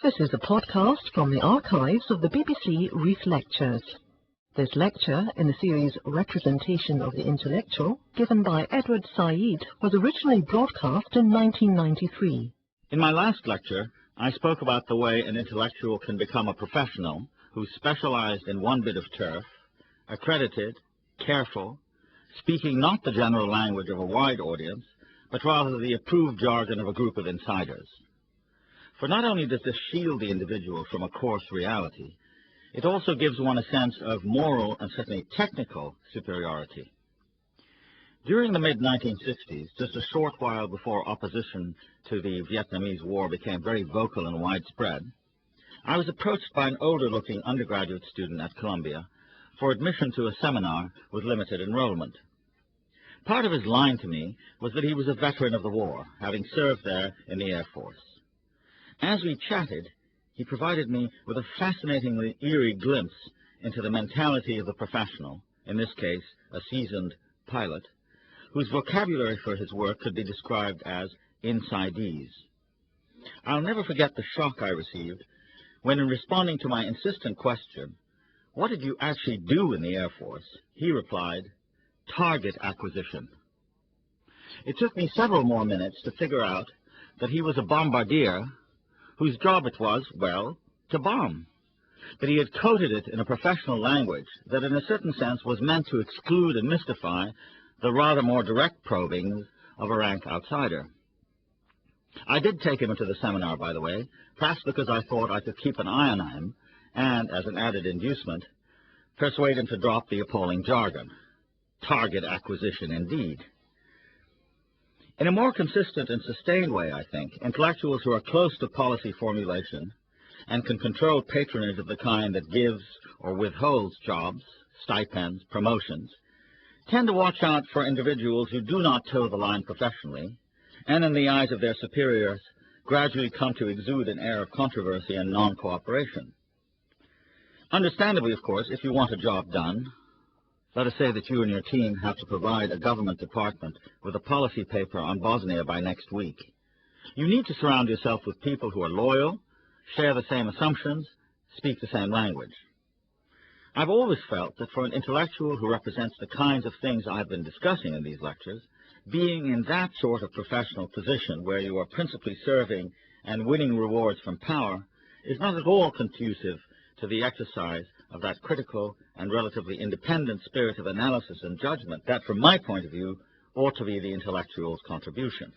This is a podcast from the archives of the BBC Reith Lectures. This lecture in the series Representation of the Intellectual, given by Edward Said, was originally broadcast in 1993. In my last lecture, I spoke about the way an intellectual can become a professional who's specialized in one bit of turf, accredited, careful, speaking not the general language of a wide audience, but rather the approved jargon of a group of insiders. For not only does this shield the individual from a coarse reality, it also gives one a sense of moral and certainly technical superiority. During the mid-1960s, just a short while before opposition to the Vietnamese War became very vocal and widespread, I was approached by an older-looking undergraduate student at Columbia for admission to a seminar with limited enrollment. Part of his line to me was that he was a veteran of the war, having served there in the Air Force. As we chatted, he provided me with a fascinatingly eerie glimpse into the mentality of the professional, in this case, a seasoned pilot, whose vocabulary for his work could be described as insidees. I'll never forget the shock I received when, in responding to my insistent question, "What did you actually do in the Air Force?" he replied, "Target acquisition." It took me several more minutes to figure out that he was a bombardier whose job it was, well, to bomb. But he had coded it in a professional language that in a certain sense was meant to exclude and mystify the rather more direct probings of a rank outsider. I did take him into the seminar, by the way, perhaps because I thought I could keep an eye on him and, as an added inducement, persuade him to drop the appalling jargon. Target acquisition, indeed. In a more consistent and sustained way, I think, intellectuals who are close to policy formulation and can control patronage of the kind that gives or withholds jobs, stipends, promotions, tend to watch out for individuals who do not toe the line professionally, and in the eyes of their superiors, gradually come to exude an air of controversy and non-cooperation. Understandably, of course, if you want a job done, let us say that you and your team have to provide a government department with a policy paper on Bosnia by next week. You need to surround yourself with people who are loyal, share the same assumptions, speak the same language. I've always felt that for an intellectual who represents the kinds of things I've been discussing in these lectures, being in that sort of professional position where you are principally serving and winning rewards from power is not at all conducive to the exercise of that critical and relatively independent spirit of analysis and judgment that, from my point of view, ought to be the intellectual's contribution.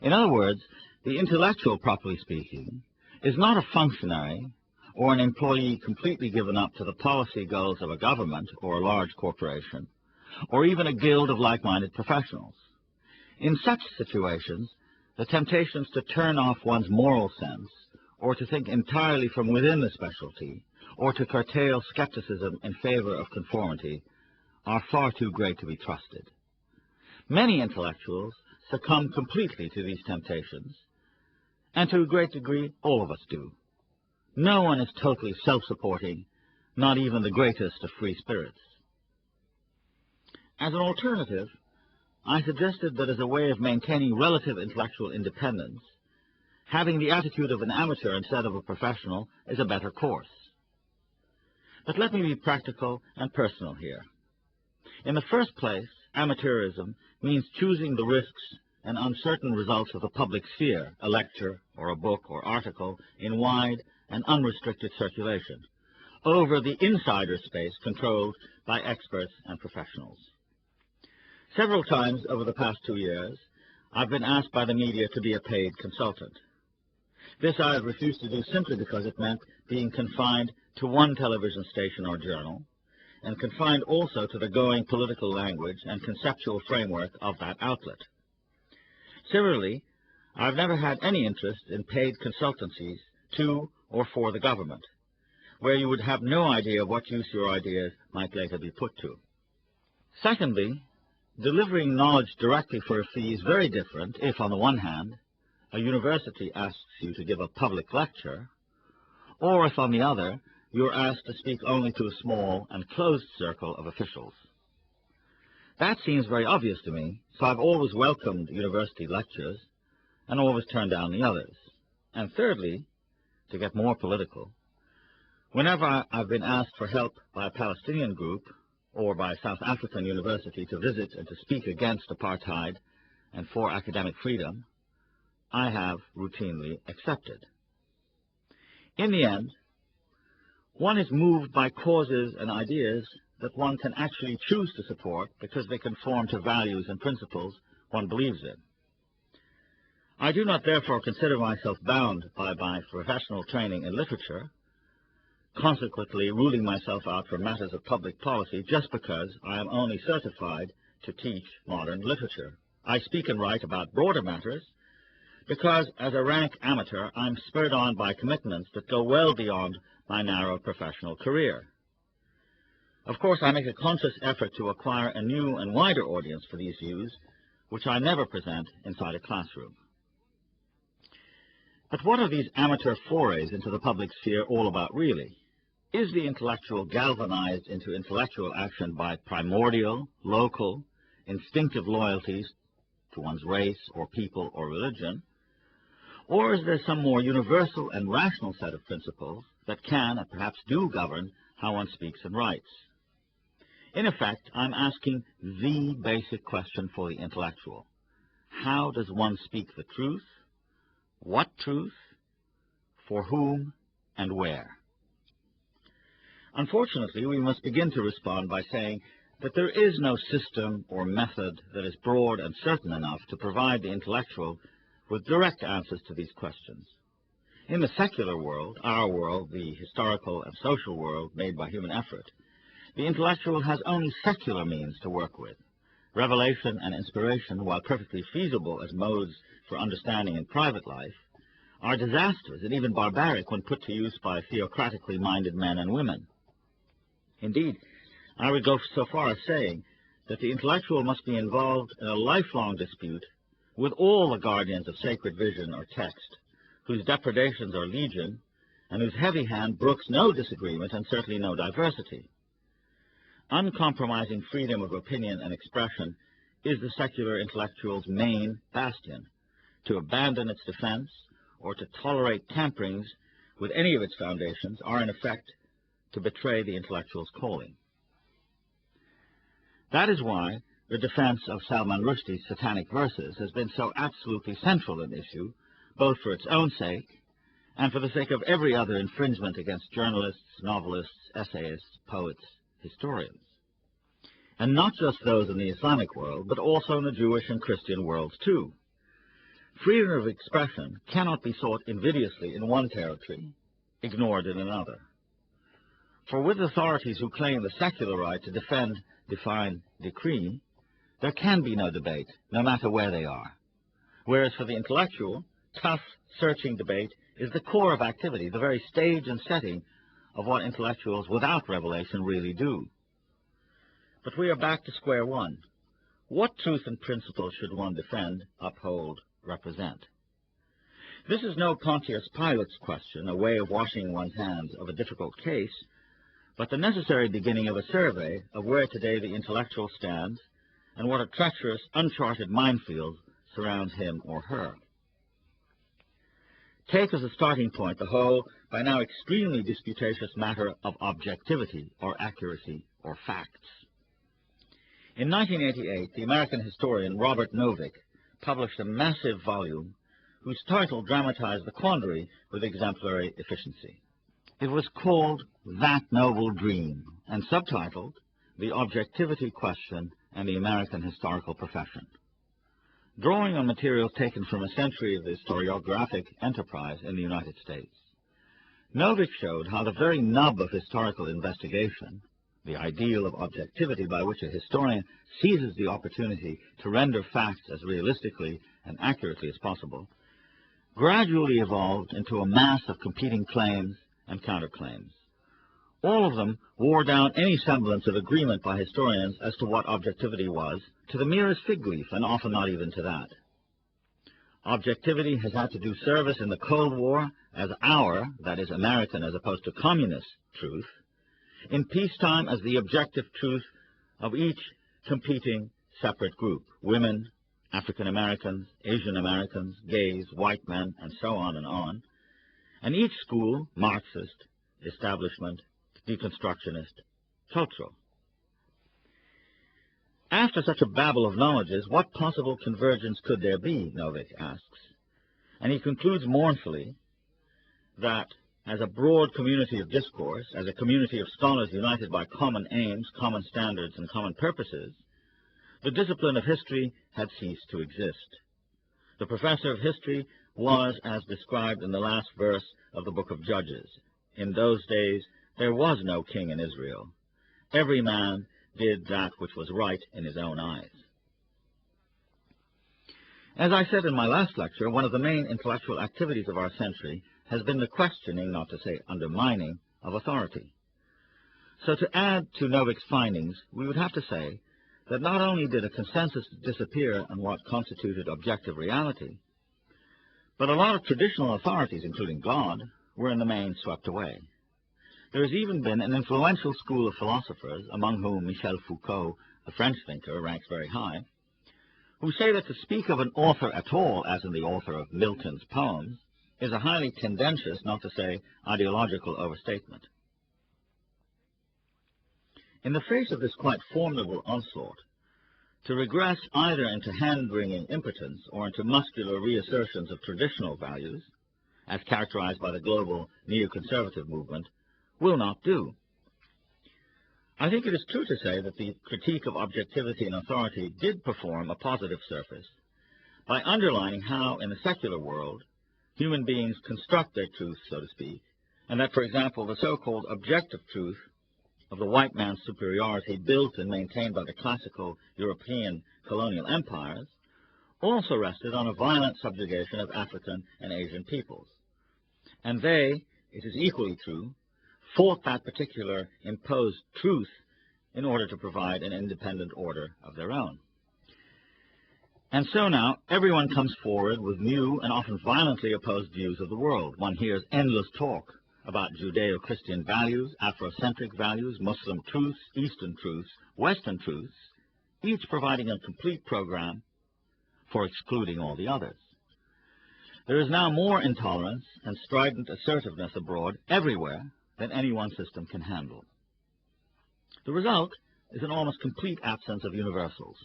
In other words, the intellectual, properly speaking, is not a functionary or an employee completely given up to the policy goals of a government or a large corporation, or even a guild of like-minded professionals. In such situations, the temptations to turn off one's moral sense, or to think entirely from within the specialty, or to curtail skepticism in favor of conformity, are far too great to be trusted. Many intellectuals succumb completely to these temptations, and to a great degree, all of us do. No one is totally self-supporting, not even the greatest of free spirits. As an alternative, I suggested that as a way of maintaining relative intellectual independence, having the attitude of an amateur instead of a professional is a better course. But let me be practical and personal here. In the first place, amateurism means choosing the risks and uncertain results of the public sphere, a lecture or a book or article, in wide and unrestricted circulation, over the insider space controlled by experts and professionals. Several times over the past 2 years, I've been asked by the media to be a paid consultant. This I have refused to do simply because it meant being confined to one television station or journal, and confined also to the going political language and conceptual framework of that outlet. Similarly, I've never had any interest in paid consultancies to or for the government, where you would have no idea what use your ideas might later be put to. Secondly, delivering knowledge directly for a fee is very different if, on the one hand, a university asks you to give a public lecture, or if, on the other, you're asked to speak only to a small and closed circle of officials. That seems very obvious to me, so I've always welcomed university lectures and always turned down the others. And thirdly, to get more political, whenever I've been asked for help by a Palestinian group or by a South African university to visit and to speak against apartheid and for academic freedom, I have routinely accepted. In the end, one is moved by causes and ideas that one can actually choose to support because they conform to values and principles one believes in. I do not therefore consider myself bound by my professional training in literature, consequently ruling myself out for matters of public policy just because I am only certified to teach modern literature. I speak and write about broader matters because, as a rank amateur, I'm spurred on by commitments that go well beyond my narrow professional career. Of course, I make a conscious effort to acquire a new and wider audience for these views, which I never present inside a classroom. But what are these amateur forays into the public sphere all about really? Is the intellectual galvanized into intellectual action by primordial, local, instinctive loyalties to one's race or people or religion? Or is there some more universal and rational set of principles that can and perhaps do govern how one speaks and writes? In effect, I'm asking the basic question for the intellectual. How does one speak the truth? What truth? For whom? And where? Unfortunately, we must begin to respond by saying that there is no system or method that is broad and certain enough to provide the intellectual with direct answers to these questions. In the secular world, our world, the historical and social world made by human effort, the intellectual has only secular means to work with. Revelation and inspiration, while perfectly feasible as modes for understanding in private life, are disastrous and even barbaric when put to use by theocratically minded men and women. Indeed, I would go so far as saying that the intellectual must be involved in a lifelong dispute with all the guardians of sacred vision or text, whose depredations are legion, and whose heavy hand brooks no disagreement and certainly no diversity. Uncompromising freedom of opinion and expression is the secular intellectual's main bastion. To abandon its defense or to tolerate tamperings with any of its foundations are, in effect, to betray the intellectual's calling. That is why the defense of Salman Rushdie's satanic verses has been so absolutely central an issue, both for its own sake and for the sake of every other infringement against journalists, novelists, essayists, poets, historians. And not just those in the Islamic world, but also in the Jewish and Christian worlds too. Freedom of expression cannot be sought invidiously in one territory, ignored in another. For with authorities who claim the secular right to defend, define, decree, there can be no debate, no matter where they are. Whereas for the intellectual, tough, searching debate is the core of activity, the very stage and setting of what intellectuals without revelation really do. But we are back to square one. What truth and principle should one defend, uphold, represent? This is no Pontius Pilate's question, a way of washing one's hands of a difficult case, but the necessary beginning of a survey of where today the intellectual stands and what a treacherous, uncharted minefield surrounds him or her. Take as a starting point the whole, by now extremely disputatious matter of objectivity or accuracy or facts. In 1988, the American historian Robert Novick published a massive volume whose title dramatized the quandary with exemplary efficiency. It was called That Noble Dream, and subtitled The Objectivity Question and the American Historical Profession. Drawing on materials taken from a century of historiographic enterprise in the United States, Novick showed how the very nub of historical investigation, the ideal of objectivity by which a historian seizes the opportunity to render facts as realistically and accurately as possible, gradually evolved into a mass of competing claims and counterclaims. All of them wore down any semblance of agreement by historians as to what objectivity was, to the merest fig leaf, and often not even to that. Objectivity has had to do service in the Cold War as our, that is American as opposed to communist, truth, in peacetime as the objective truth of each competing separate group, women, African Americans, Asian Americans, gays, white men, and so on and on, and each school Marxist, establishment, deconstructionist, cultural. After such a babel of knowledges, what possible convergence could there be, Novick asks. And he concludes mournfully that as a broad community of discourse, as a community of scholars united by common aims, common standards, and common purposes, the discipline of history had ceased to exist. The professor of history was as described in the last verse of the book of Judges. In those days there was no king in Israel. Every man did that which was right in his own eyes. As I said in my last lecture, one of the main intellectual activities of our century has been the questioning, not to say undermining, of authority. So to add to Novick's findings, we would have to say that not only did a consensus disappear on what constituted objective reality, but a lot of traditional authorities, including God, were in the main swept away. There has even been an influential school of philosophers, among whom Michel Foucault, the French thinker, ranks very high, who say that to speak of an author at all, as in the author of Milton's poems, is a highly tendentious, not to say ideological, overstatement. In the face of this quite formidable onslaught, to regress either into hand-wringing impotence or into muscular reassertions of traditional values, as characterized by the global neoconservative movement, will not do. I think it is true to say that the critique of objectivity and authority did perform a positive surface by underlining how, in the secular world, human beings construct their truth, so to speak, and that, for example, the so-called objective truth of the white man's superiority built and maintained by the classical European colonial empires also rested on a violent subjugation of African and Asian peoples. And they, it is equally true, fought that particular imposed truth in order to provide an independent order of their own. And so now everyone comes forward with new and often violently opposed views of the world. One hears endless talk about Judeo-Christian values, Afrocentric values, Muslim truths, Eastern truths, Western truths, each providing a complete program for excluding all the others. There is now more intolerance and strident assertiveness abroad everywhere than any one system can handle. The result is an almost complete absence of universals,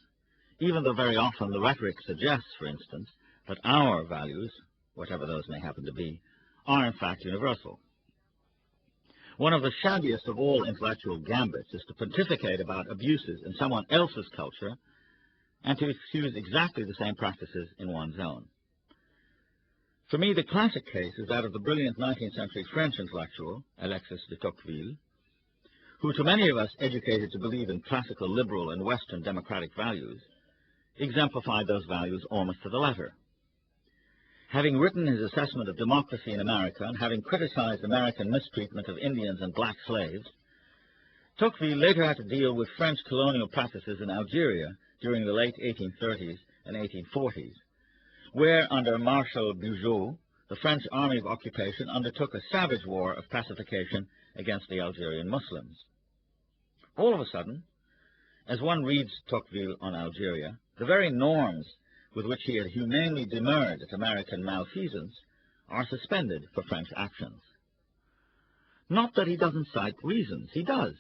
even though very often the rhetoric suggests, for instance, that our values, whatever those may happen to be, are in fact universal. One of the shabbiest of all intellectual gambits is to pontificate about abuses in someone else's culture and to excuse exactly the same practices in one's own. For me, the classic case is that of the brilliant 19th century French intellectual, Alexis de Tocqueville, who, to many of us educated to believe in classical liberal and Western democratic values, exemplified those values almost to the letter. Having written his assessment of democracy in America and having criticized American mistreatment of Indians and black slaves, Tocqueville later had to deal with French colonial practices in Algeria during the late 1830s and 1840s, where, under Marshal Bugeaud, the French army of occupation undertook a savage war of pacification against the Algerian Muslims. All of a sudden, as one reads Tocqueville on Algeria, the very norms with which he had humanely demurred at American malfeasance are suspended for French actions. Not that he doesn't cite reasons, he does.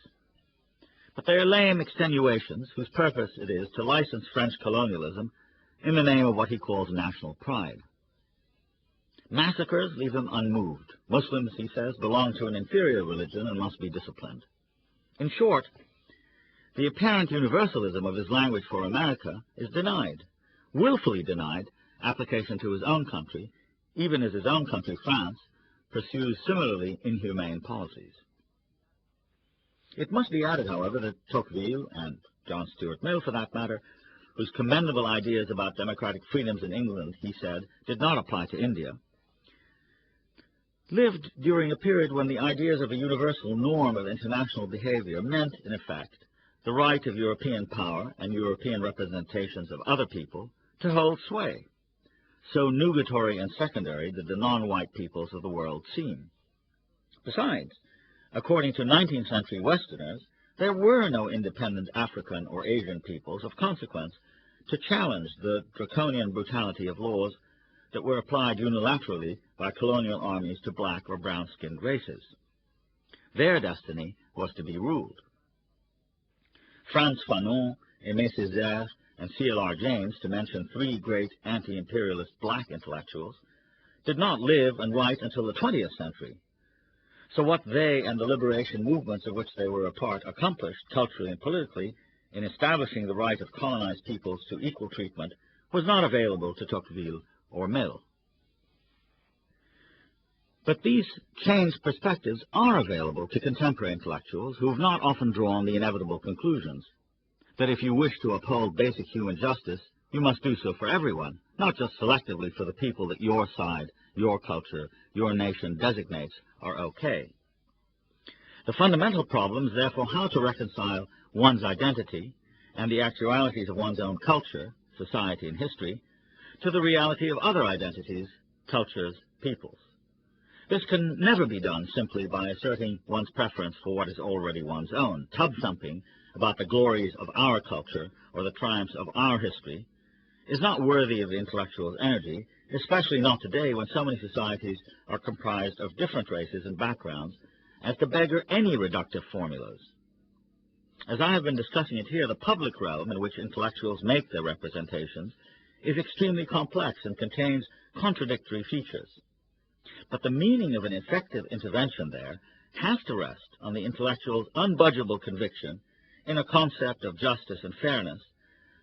But they are lame extenuations whose purpose it is to license French colonialism in the name of what he calls national pride. Massacres leave him unmoved. Muslims, he says, belong to an inferior religion and must be disciplined. In short, the apparent universalism of his language for America is denied, willfully denied, application to his own country, even as his own country, France, pursues similarly inhumane policies. It must be added, however, that Tocqueville, and John Stuart Mill for that matter, whose commendable ideas about democratic freedoms in England, he said, did not apply to India, lived during a period when the ideas of a universal norm of international behavior meant, in effect, the right of European power and European representations of other people to hold sway. So nugatory and secondary did the non-white peoples of the world seem. Besides, according to 19th century Westerners, there were no independent African or Asian peoples of consequence to challenge the draconian brutality of laws that were applied unilaterally by colonial armies to black or brown-skinned races. Their destiny was to be ruled. Frantz Fanon, Aimé Césaire, and C.L.R. James, to mention three great anti-imperialist black intellectuals, did not live and write until the 20th century. So what they and the liberation movements of which they were a part accomplished culturally and politically in establishing the right of colonized peoples to equal treatment was not available to Tocqueville or Mill. But these changed perspectives are available to contemporary intellectuals who have not often drawn the inevitable conclusions that if you wish to uphold basic human justice, you must do so for everyone, not just selectively for the people that your side, your culture, your nation designates are okay. The fundamental problem is therefore how to reconcile one's identity and the actualities of one's own culture, society, and history to the reality of other identities, cultures, peoples. This can never be done simply by asserting one's preference for what is already one's own, tub-thumping about the glories of our culture or the triumphs of our history is not worthy of the intellectual's energy, especially not today when so many societies are comprised of different races and backgrounds as to beggar any reductive formulas. As I have been discussing it here, the public realm in which intellectuals make their representations is extremely complex and contains contradictory features. But the meaning of an effective intervention there has to rest on the intellectual's unbudgeable conviction in a concept of justice and fairness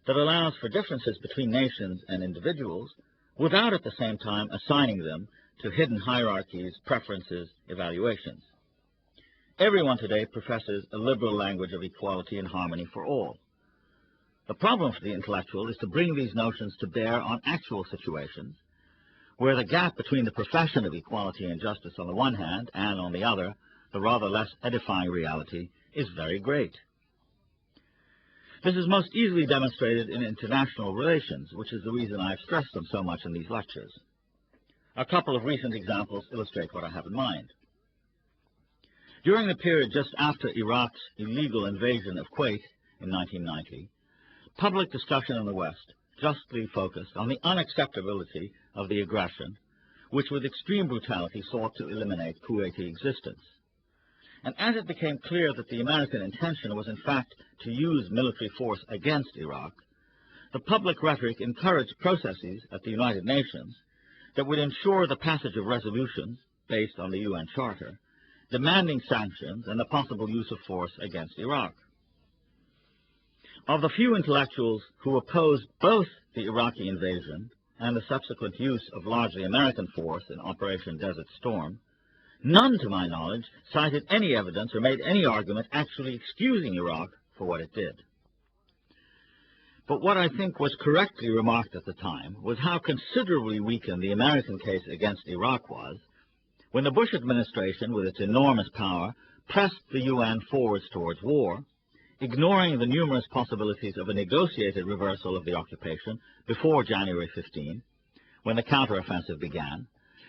that allows for differences between nations and individuals without at the same time assigning them to hidden hierarchies, preferences, evaluations. Everyone today professes a liberal language of equality and harmony for all. The problem for the intellectual is to bring these notions to bear on actual situations where the gap between the profession of equality and justice on the one hand and on the other, the rather less edifying reality, is very great. This is most easily demonstrated in international relations, which is the reason I have stressed them so much in these lectures. A couple of recent examples illustrate what I have in mind. During the period just after Iraq's illegal invasion of Kuwait in 1990, public discussion in the West justly focused on the unacceptability of the aggression, which with extreme brutality sought to eliminate Kuwaiti existence. And as it became clear that the American intention was in fact to use military force against Iraq, the public rhetoric encouraged processes at the United Nations that would ensure the passage of resolutions based on the UN Charter, demanding sanctions and the possible use of force against Iraq. Of the few intellectuals who opposed both the Iraqi invasion and the subsequent use of largely American force in Operation Desert Storm, none, to my knowledge, cited any evidence or made any argument actually excusing Iraq for what it did. But what I think was correctly remarked at the time was how considerably weakened the American case against Iraq was when the Bush administration, with its enormous power, pressed the UN forwards towards war, ignoring the numerous possibilities of a negotiated reversal of the occupation before January 15, when the counteroffensive began,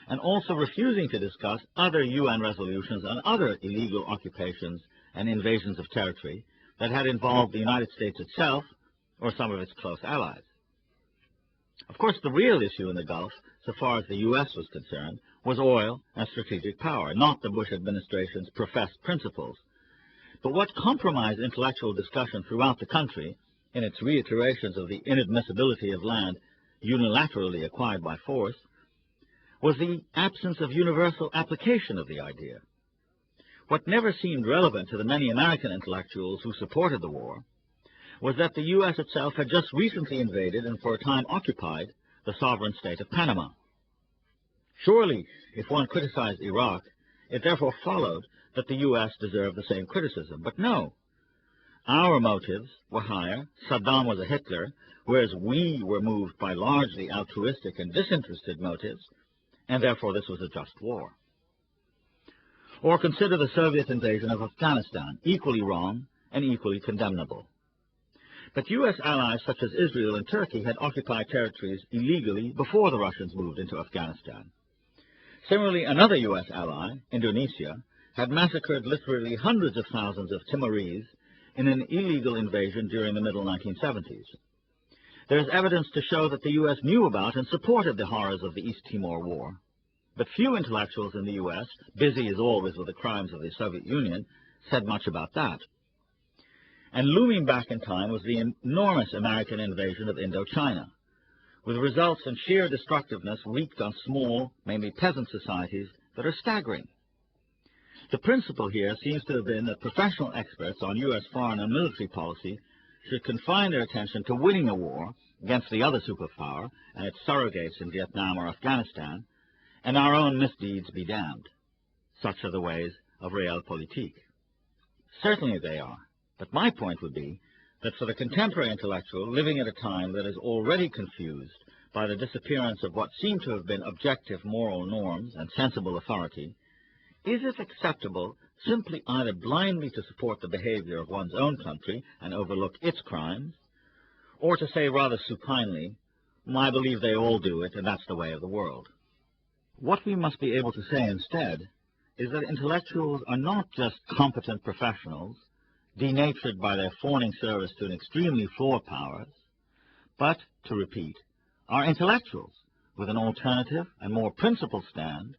and also refusing to discuss other UN resolutions on other illegal occupations and invasions of territory that had involved the United States itself or some of its close allies. Of course, the real issue in the Gulf, so far as the U.S. was concerned, was oil and strategic power, not the Bush administration's professed principles. But what compromised intellectual discussion throughout the country in its reiterations of the inadmissibility of land unilaterally acquired by force was the absence of universal application of the idea. What never seemed relevant to the many American intellectuals who supported the war was that the U.S. itself had just recently invaded and for a time occupied the sovereign state of Panama. Surely, if one criticized Iraq, it therefore followed that the U.S. deserved the same criticism. But no. Our motives were higher, Saddam was a Hitler, whereas we were moved by largely altruistic and disinterested motives, and therefore this was a just war. Or consider the Soviet invasion of Afghanistan, equally wrong and equally condemnable. But U.S. allies such as Israel and Turkey had occupied territories illegally before the Russians moved into Afghanistan. Similarly, another U.S. ally, Indonesia, had massacred literally hundreds of thousands of Timorese in an illegal invasion during the middle 1970s. There is evidence to show that the U.S. knew about and supported the horrors of the East Timor War. But few intellectuals in the U.S., busy as always with the crimes of the Soviet Union, said much about that. And looming back in time was the enormous American invasion of Indochina, with results in sheer destructiveness wreaked on small, mainly peasant societies that are staggering. The principle here seems to have been that professional experts on U.S. foreign and military policy should confine their attention to winning a war against the other superpower and its surrogates in Vietnam or Afghanistan, and our own misdeeds be damned. Such are the ways of realpolitik. Certainly they are, but my point would be that for the contemporary intellectual living at a time that is already confused by the disappearance of what seem to have been objective moral norms and sensible authority, is it acceptable simply either blindly to support the behavior of one's own country and overlook its crimes, or to say rather supinely, I believe they all do it, and that's the way of the world? What we must be able to say instead is that intellectuals are not just competent professionals, denatured by their fawning service to an extremely flawed powers, but, to repeat, are intellectuals with an alternative and more principled stand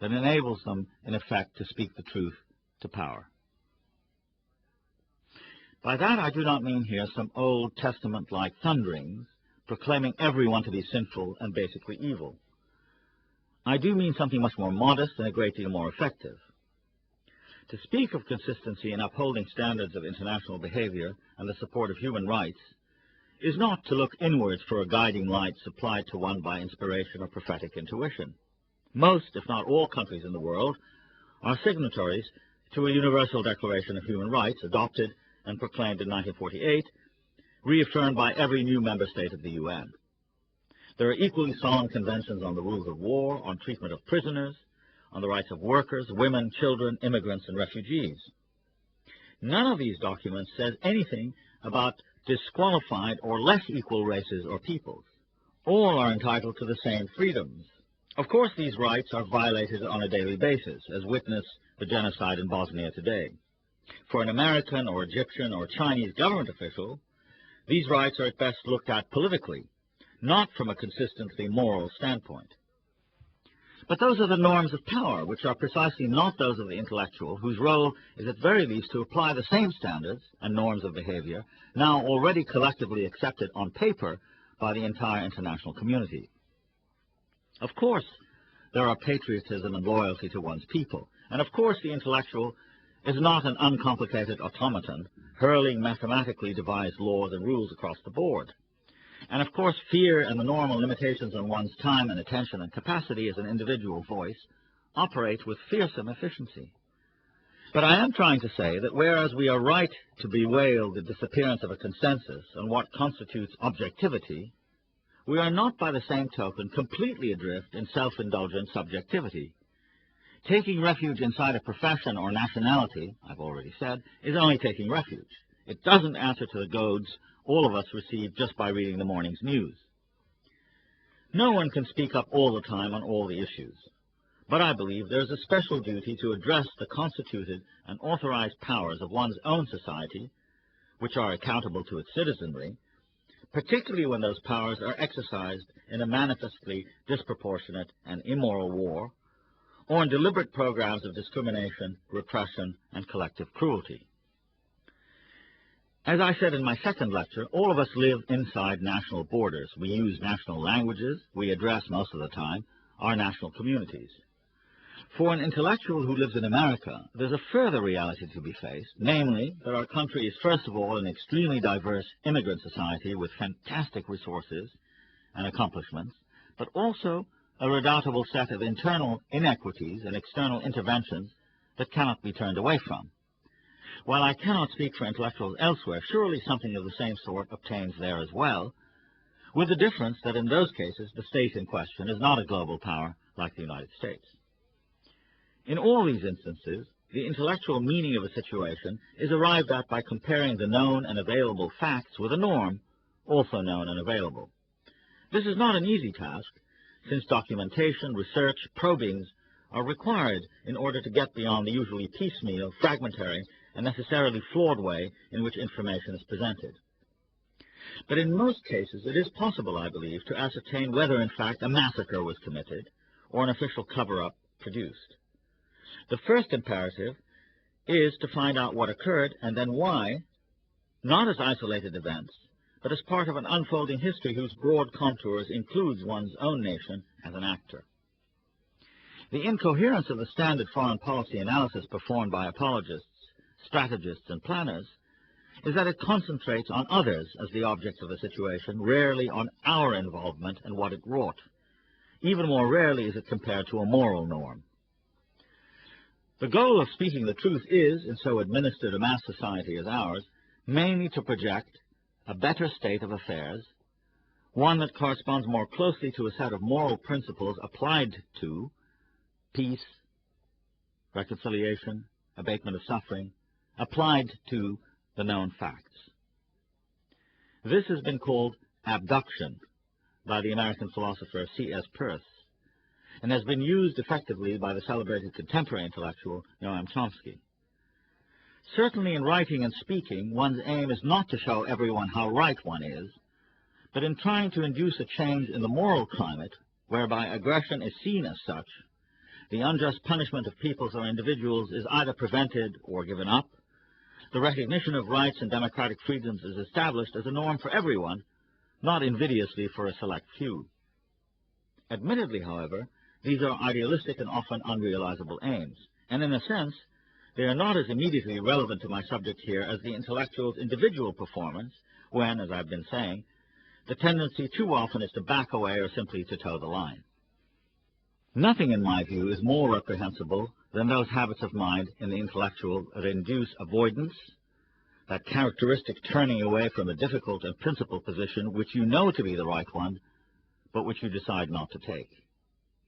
that enables them, in effect, to speak the truth to power. By that I do not mean here some Old Testament-like thunderings proclaiming everyone to be sinful and basically evil. I do mean something much more modest and a great deal more effective. To speak of consistency in upholding standards of international behavior and the support of human rights is not to look inwards for a guiding light supplied to one by inspiration or prophetic intuition. Most, if not all, countries in the world are signatories to a Universal Declaration of Human Rights adopted and proclaimed in 1948, reaffirmed by every new member state of the UN. There are equally solemn conventions on the rules of war, on treatment of prisoners, on the rights of workers, women, children, immigrants, and refugees. None of these documents says anything about disqualified or less equal races or peoples. All are entitled to the same freedoms. Of course, these rights are violated on a daily basis, as witness the genocide in Bosnia today. For an American or Egyptian or Chinese government official, these rights are at best looked at politically, not from a consistently moral standpoint. But those are the norms of power, which are precisely not those of the intellectual, whose role is at very least to apply the same standards and norms of behavior, now already collectively accepted on paper by the entire international community. Of course, there are patriotism and loyalty to one's people, and of course the intellectual is not an uncomplicated automaton, hurling mathematically devised laws and rules across the board. And of course, fear and the normal limitations on one's time and attention and capacity as an individual voice operate with fearsome efficiency. But I am trying to say that whereas we are right to bewail the disappearance of a consensus on what constitutes objectivity, we are not by the same token completely adrift in self-indulgent subjectivity. Taking refuge inside a profession or nationality, I've already said, is only taking refuge. It doesn't answer to the goads all of us receive just by reading the morning's news. No one can speak up all the time on all the issues, but I believe there is a special duty to address the constituted and authorized powers of one's own society, which are accountable to its citizenry, particularly when those powers are exercised in a manifestly disproportionate and immoral war, or in deliberate programs of discrimination, repression, and collective cruelty. As I said in my second lecture, all of us live inside national borders. We use national languages. We address, most of the time, our national communities. For an intellectual who lives in America, there's a further reality to be faced, namely that our country is, first of all, an extremely diverse immigrant society with fantastic resources and accomplishments, but also a redoubtable set of internal inequities and external interventions that cannot be turned away from. While I cannot speak for intellectuals elsewhere, surely something of the same sort obtains there as well, with the difference that in those cases the state in question is not a global power like the United States. In all these instances, the intellectual meaning of a situation is arrived at by comparing the known and available facts with a norm, also known and available. This is not an easy task, since documentation, research, probings are required in order to get beyond the usually piecemeal, fragmentary, and necessarily flawed way in which information is presented. But in most cases it is possible, I believe, to ascertain whether in fact a massacre was committed or an official cover-up produced. The first imperative is to find out what occurred and then why, not as isolated events, but as part of an unfolding history whose broad contours includes one's own nation as an actor. The incoherence of the standard foreign policy analysis performed by apologists, strategists, and planners is that it concentrates on others as the objects of the situation, rarely on our involvement and what it wrought. Even more rarely is it compared to a moral norm. The goal of speaking the truth is, in so administered a mass society as ours, mainly to project a better state of affairs, one that corresponds more closely to a set of moral principles applied to peace, reconciliation, abatement of suffering, applied to the known facts. This has been called abduction by the American philosopher C.S. Peirce, and has been used effectively by the celebrated contemporary intellectual Noam Chomsky. Certainly in writing and speaking, one's aim is not to show everyone how right one is, but in trying to induce a change in the moral climate whereby aggression is seen as such, the unjust punishment of peoples or individuals is either prevented or given up, the recognition of rights and democratic freedoms is established as a norm for everyone, not invidiously for a select few. Admittedly, however, these are idealistic and often unrealizable aims, and in a sense, they are not as immediately relevant to my subject here as the intellectual's individual performance when, as I've been saying, the tendency too often is to back away or simply to toe the line. Nothing, in my view, is more reprehensible than those habits of mind in the intellectual that induce avoidance, that characteristic turning away from a difficult and principled position which you know to be the right one, but which you decide not to take.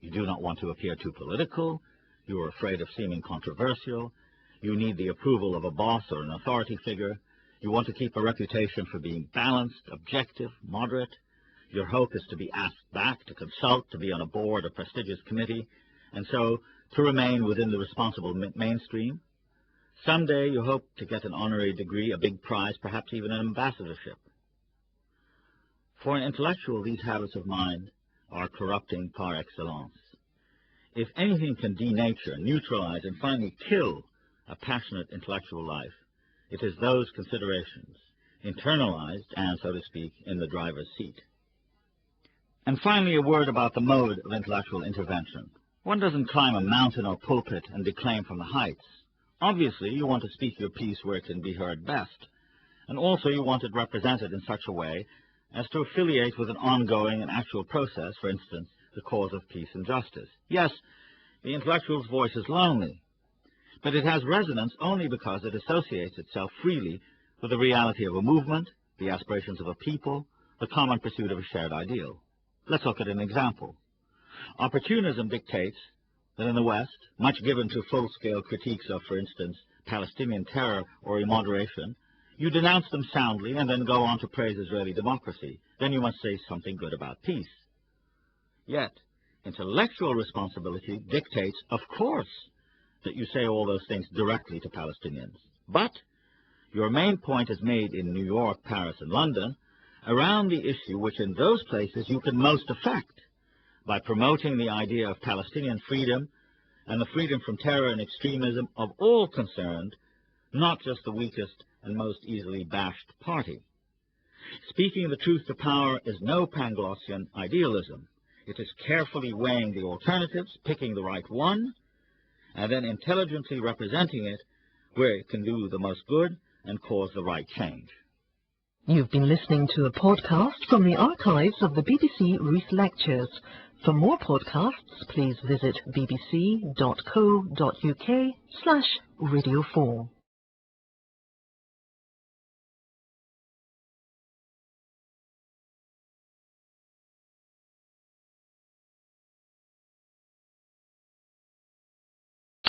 You do not want to appear too political, you are afraid of seeming controversial, you need the approval of a boss or an authority figure, you want to keep a reputation for being balanced, objective, moderate. Your hope is to be asked back, to consult, to be on a board or prestigious committee, and so to remain within the responsible mainstream. Someday you hope to get an honorary degree, a big prize, perhaps even an ambassadorship. For an intellectual, these habits of mind are corrupting par excellence. If anything can denature, neutralize, and finally kill a passionate intellectual life, it is those considerations, internalized and, so to speak, in the driver's seat. And finally, a word about the mode of intellectual intervention. One doesn't climb a mountain or pulpit and declaim from the heights. Obviously, you want to speak your piece where it can be heard best, and also you want it represented in such a way as to affiliate with an ongoing and actual process, for instance, the cause of peace and justice. Yes, the intellectual's voice is lonely, but it has resonance only because it associates itself freely with the reality of a movement, the aspirations of a people, the common pursuit of a shared ideal. Let's look at an example. Opportunism dictates that in the West, much given to full-scale critiques of, for instance, Palestinian terror or immoderation, you denounce them soundly and then go on to praise Israeli democracy. Then you must say something good about peace. Yet, intellectual responsibility dictates, of course, that you say all those things directly to Palestinians. But your main point is made in New York, Paris, and London around the issue which in those places you can most affect by promoting the idea of Palestinian freedom and the freedom from terror and extremism of all concerned, not just the weakest and most easily bashed party. Speaking the truth to power is no Panglossian idealism. It is carefully weighing the alternatives, picking the right one, and then intelligently representing it where it can do the most good and cause the right change. You've been listening to a podcast from the archives of the BBC Reith Lectures. For more podcasts, please visit bbc.co.uk/Radio 4.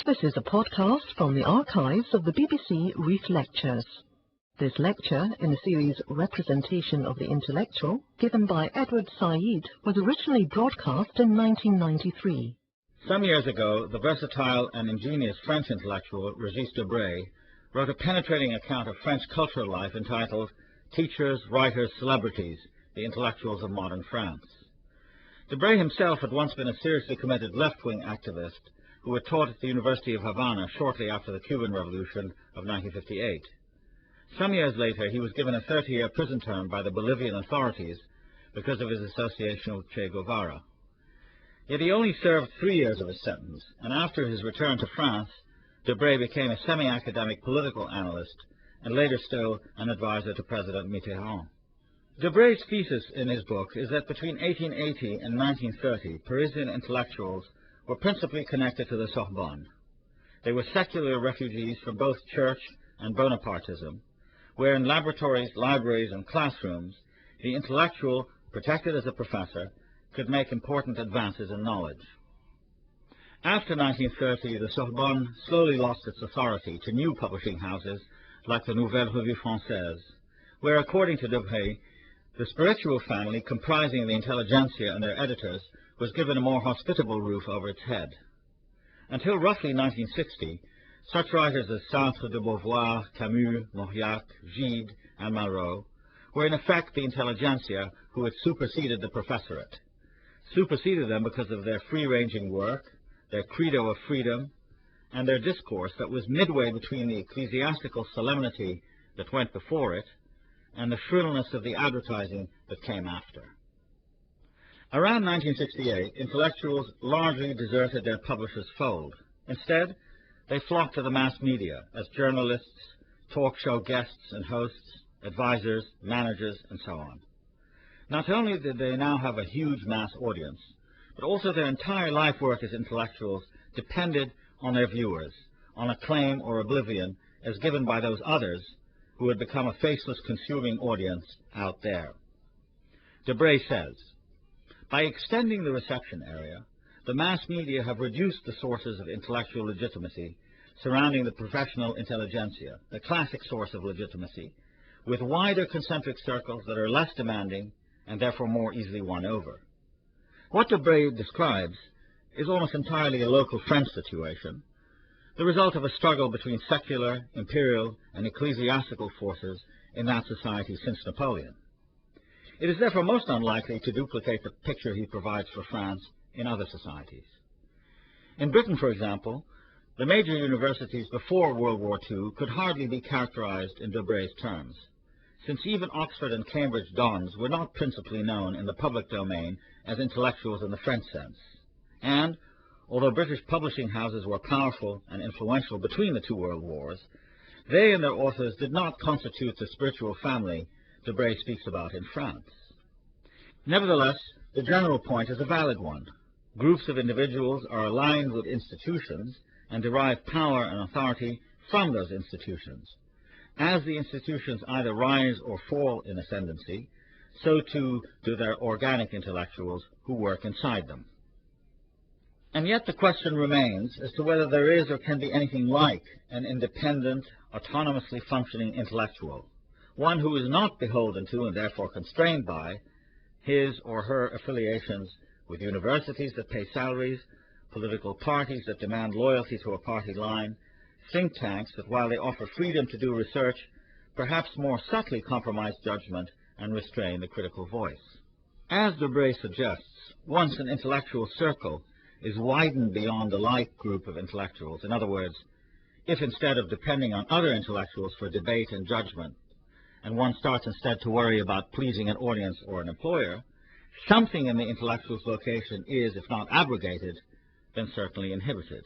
This is a podcast from the archives of the BBC Reith Lectures. This lecture, in the series Representation of the Intellectual, given by Edward Said, was originally broadcast in 1993. Some years ago, the versatile and ingenious French intellectual Régis Debray wrote a penetrating account of French cultural life entitled teachers, writers, celebrities, the intellectuals of modern France. Debray himself had once been a seriously committed left-wing activist who had taught at the University of Havana shortly after the Cuban Revolution of 1958. Some years later, he was given a 30-year prison term by the Bolivian authorities because of his association with Che Guevara. Yet he only served 3 years of his sentence, and after his return to France, Debray became a semi-academic political analyst and later still an advisor to President Mitterrand. Debray's thesis in his book is that between 1880 and 1930, Parisian intellectuals were principally connected to the Sorbonne. They were secular refugees from both church and Bonapartism, where in laboratories, libraries, and classrooms, the intellectual, protected as a professor, could make important advances in knowledge. After 1930, the Sorbonne slowly lost its authority to new publishing houses like the Nouvelle Revue Française, where, according to Debray, the spiritual family, comprising the intelligentsia and their editors, was given a more hospitable roof over its head. Until roughly 1960, such writers as Sartre, de Beauvoir, Camus, Mauriac, Gide, and Malraux were in effect the intelligentsia who had superseded the professorate. Superseded them because of their free-ranging work, their credo of freedom, and their discourse that was midway between the ecclesiastical solemnity that went before it and the shrillness of the advertising that came after. Around 1968, intellectuals largely deserted their publishers' fold. Instead, they flocked to the mass media as journalists, talk show guests and hosts, advisors, managers, and so on. Not only did they now have a huge mass audience, but also their entire life work as intellectuals depended on their viewers, on acclaim or oblivion as given by those others who had become a faceless consuming audience out there. Debray says, by extending the reception area, the mass media have reduced the sources of intellectual legitimacy surrounding the professional intelligentsia, the classic source of legitimacy, with wider concentric circles that are less demanding and therefore more easily won over. What Debray describes is almost entirely a local French situation, the result of a struggle between secular, imperial, and ecclesiastical forces in that society since Napoleon. It is therefore most unlikely to duplicate the picture he provides for France in other societies. In Britain, for example, the major universities before World War II could hardly be characterized in Debray's terms, since even Oxford and Cambridge dons were not principally known in the public domain as intellectuals in the French sense. And, although British publishing houses were powerful and influential between the two world wars, they and their authors did not constitute the spiritual family Debray speaks about in France. Nevertheless, the general point is a valid one. Groups of individuals are aligned with institutions and derive power and authority from those institutions. As the institutions either rise or fall in ascendancy, so too do their organic intellectuals who work inside them. And yet the question remains as to whether there is or can be anything like an independent, autonomously functioning intellectual, one who is not beholden to and therefore constrained by his or her affiliations with universities that pay salaries, political parties that demand loyalty to a party line, think tanks that, while they offer freedom to do research, perhaps more subtly compromise judgment and restrain the critical voice. As Debray suggests, once an intellectual circle is widened beyond the like group of intellectuals, in other words, if instead of depending on other intellectuals for debate and judgment, and one starts instead to worry about pleasing an audience or an employer, something in the intellectual's vocation is, if not abrogated, then certainly inhibited.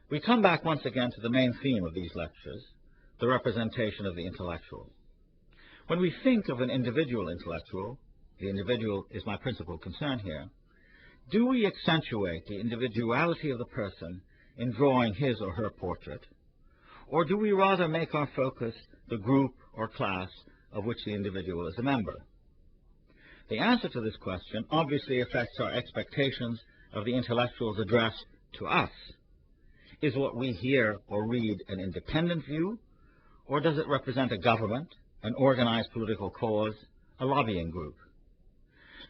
We come back once again to the main theme of these lectures, the representation of the intellectual. When we think of an individual intellectual, the individual is my principal concern here, do we accentuate the individuality of the person in drawing his or her portrait, or do we rather make our focus the group or class of which the individual is a member? The answer to this question obviously affects our expectations of the intellectual's address to us. Is what we hear or read an independent view, or does it represent a government, an organized political cause, a lobbying group?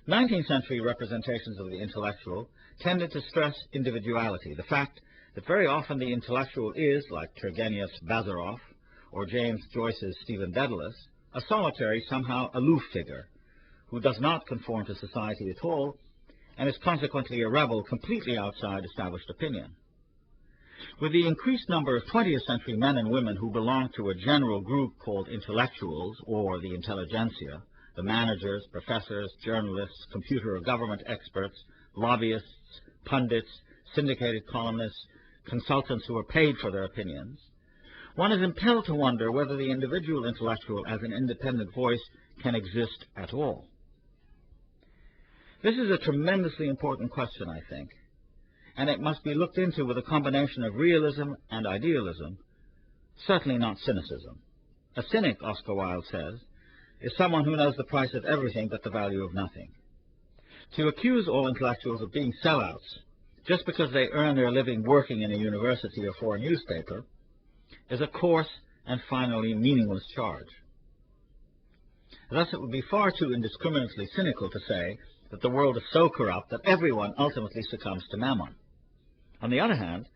19th century representations of the intellectual tended to stress individuality, the fact that very often the intellectual is, like Turgenev's Bazarov, or James Joyce's Stephen Dedalus, a solitary, somehow aloof figure, who does not conform to society at all, and is consequently a rebel completely outside established opinion. With the increased number of 20th century men and women who belong to a general group called intellectuals, or the intelligentsia, the managers, professors, journalists, computer or government experts, lobbyists, pundits, syndicated columnists, consultants who are paid for their opinions, one is impelled to wonder whether the individual intellectual as an independent voice can exist at all. This is a tremendously important question, I think, and it must be looked into with a combination of realism and idealism, certainly not cynicism. A cynic, Oscar Wilde says, is someone who knows the price of everything but the value of nothing. To accuse all intellectuals of being sellouts just because they earn their living working in a university or for a newspaper is a coarse and finally meaningless charge. Thus, it would be far too indiscriminately cynical to say that the world is so corrupt that everyone ultimately succumbs to mammon. On the other hand,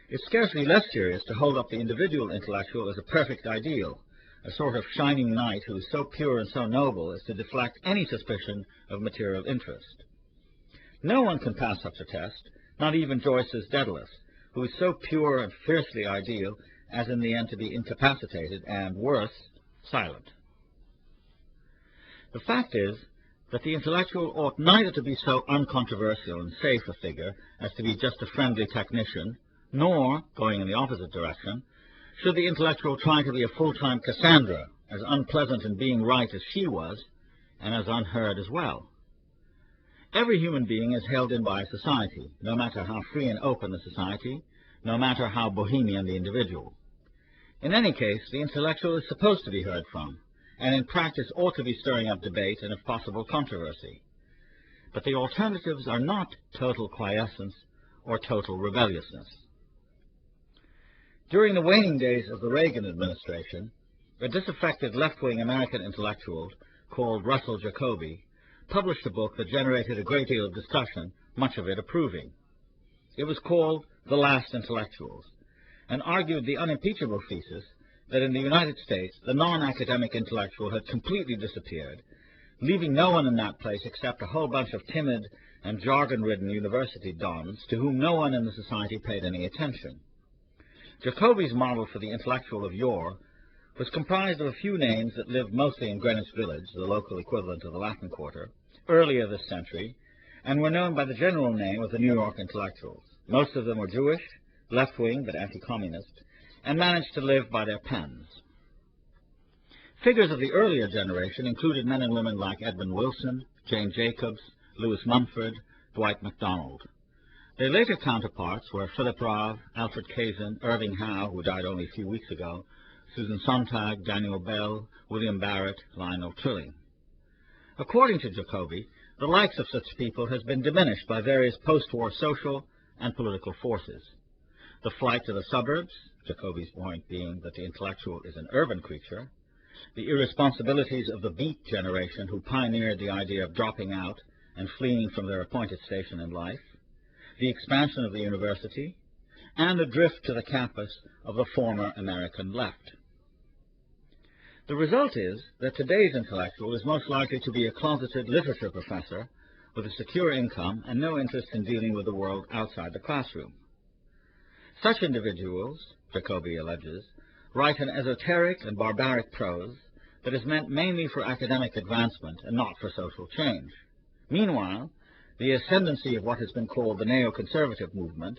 it's scarcely less serious to hold up the individual intellectual as a perfect ideal, a sort of shining knight who is so pure and so noble as to deflect any suspicion of material interest. No one can pass such a test, not even Joyce's Dedalus, who is so pure and fiercely ideal as in the end to be incapacitated and, worse, silent. The fact is that the intellectual ought neither to be so uncontroversial and safe a figure as to be just a friendly technician, nor, going in the opposite direction, should the intellectual try to be a full-time Cassandra, as unpleasant in being right as she was, and as unheard as well. Every human being is held in by society, no matter how free and open the society, no matter how bohemian the individual. In any case, the intellectual is supposed to be heard from, and in practice ought to be stirring up debate and, if possible, controversy. But the alternatives are not total quiescence or total rebelliousness. During the waning days of the Reagan administration, a disaffected left-wing American intellectual called Russell Jacoby published a book that generated a great deal of discussion, much of it approving. It was called The Last Intellectuals, and argued the unimpeachable thesis that in the United States the non-academic intellectual had completely disappeared, leaving no one in that place except a whole bunch of timid and jargon-ridden university dons to whom no one in the society paid any attention. Jacoby's model for the intellectual of yore was comprised of a few names that lived mostly in Greenwich Village, the local equivalent of the Latin Quarter, earlier this century, and were known by the general name of the New York intellectuals. Most of them were Jewish, left-wing but anti-communist, and managed to live by their pens. Figures of the earlier generation included men and women like Edmund Wilson, Jane Jacobs, Lewis Mumford, Dwight MacDonald. Their later counterparts were Philip Roth, Alfred Kazin, Irving Howe, who died only a few weeks ago, Susan Sontag, Daniel Bell, William Barrett, Lionel Trilling. According to Jacoby, the likes of such people has been diminished by various post-war social and political forces. The flight to the suburbs, Jacoby's point being that the intellectual is an urban creature, the irresponsibilities of the Beat generation who pioneered the idea of dropping out and fleeing from their appointed station in life, the expansion of the university, and a drift to the campus of the former American left. The result is that today's intellectual is most likely to be a closeted literature professor with a secure income and no interest in dealing with the world outside the classroom. Such individuals, Jacoby alleges, write an esoteric and barbaric prose that is meant mainly for academic advancement and not for social change. Meanwhile, the ascendancy of what has been called the neoconservative movement,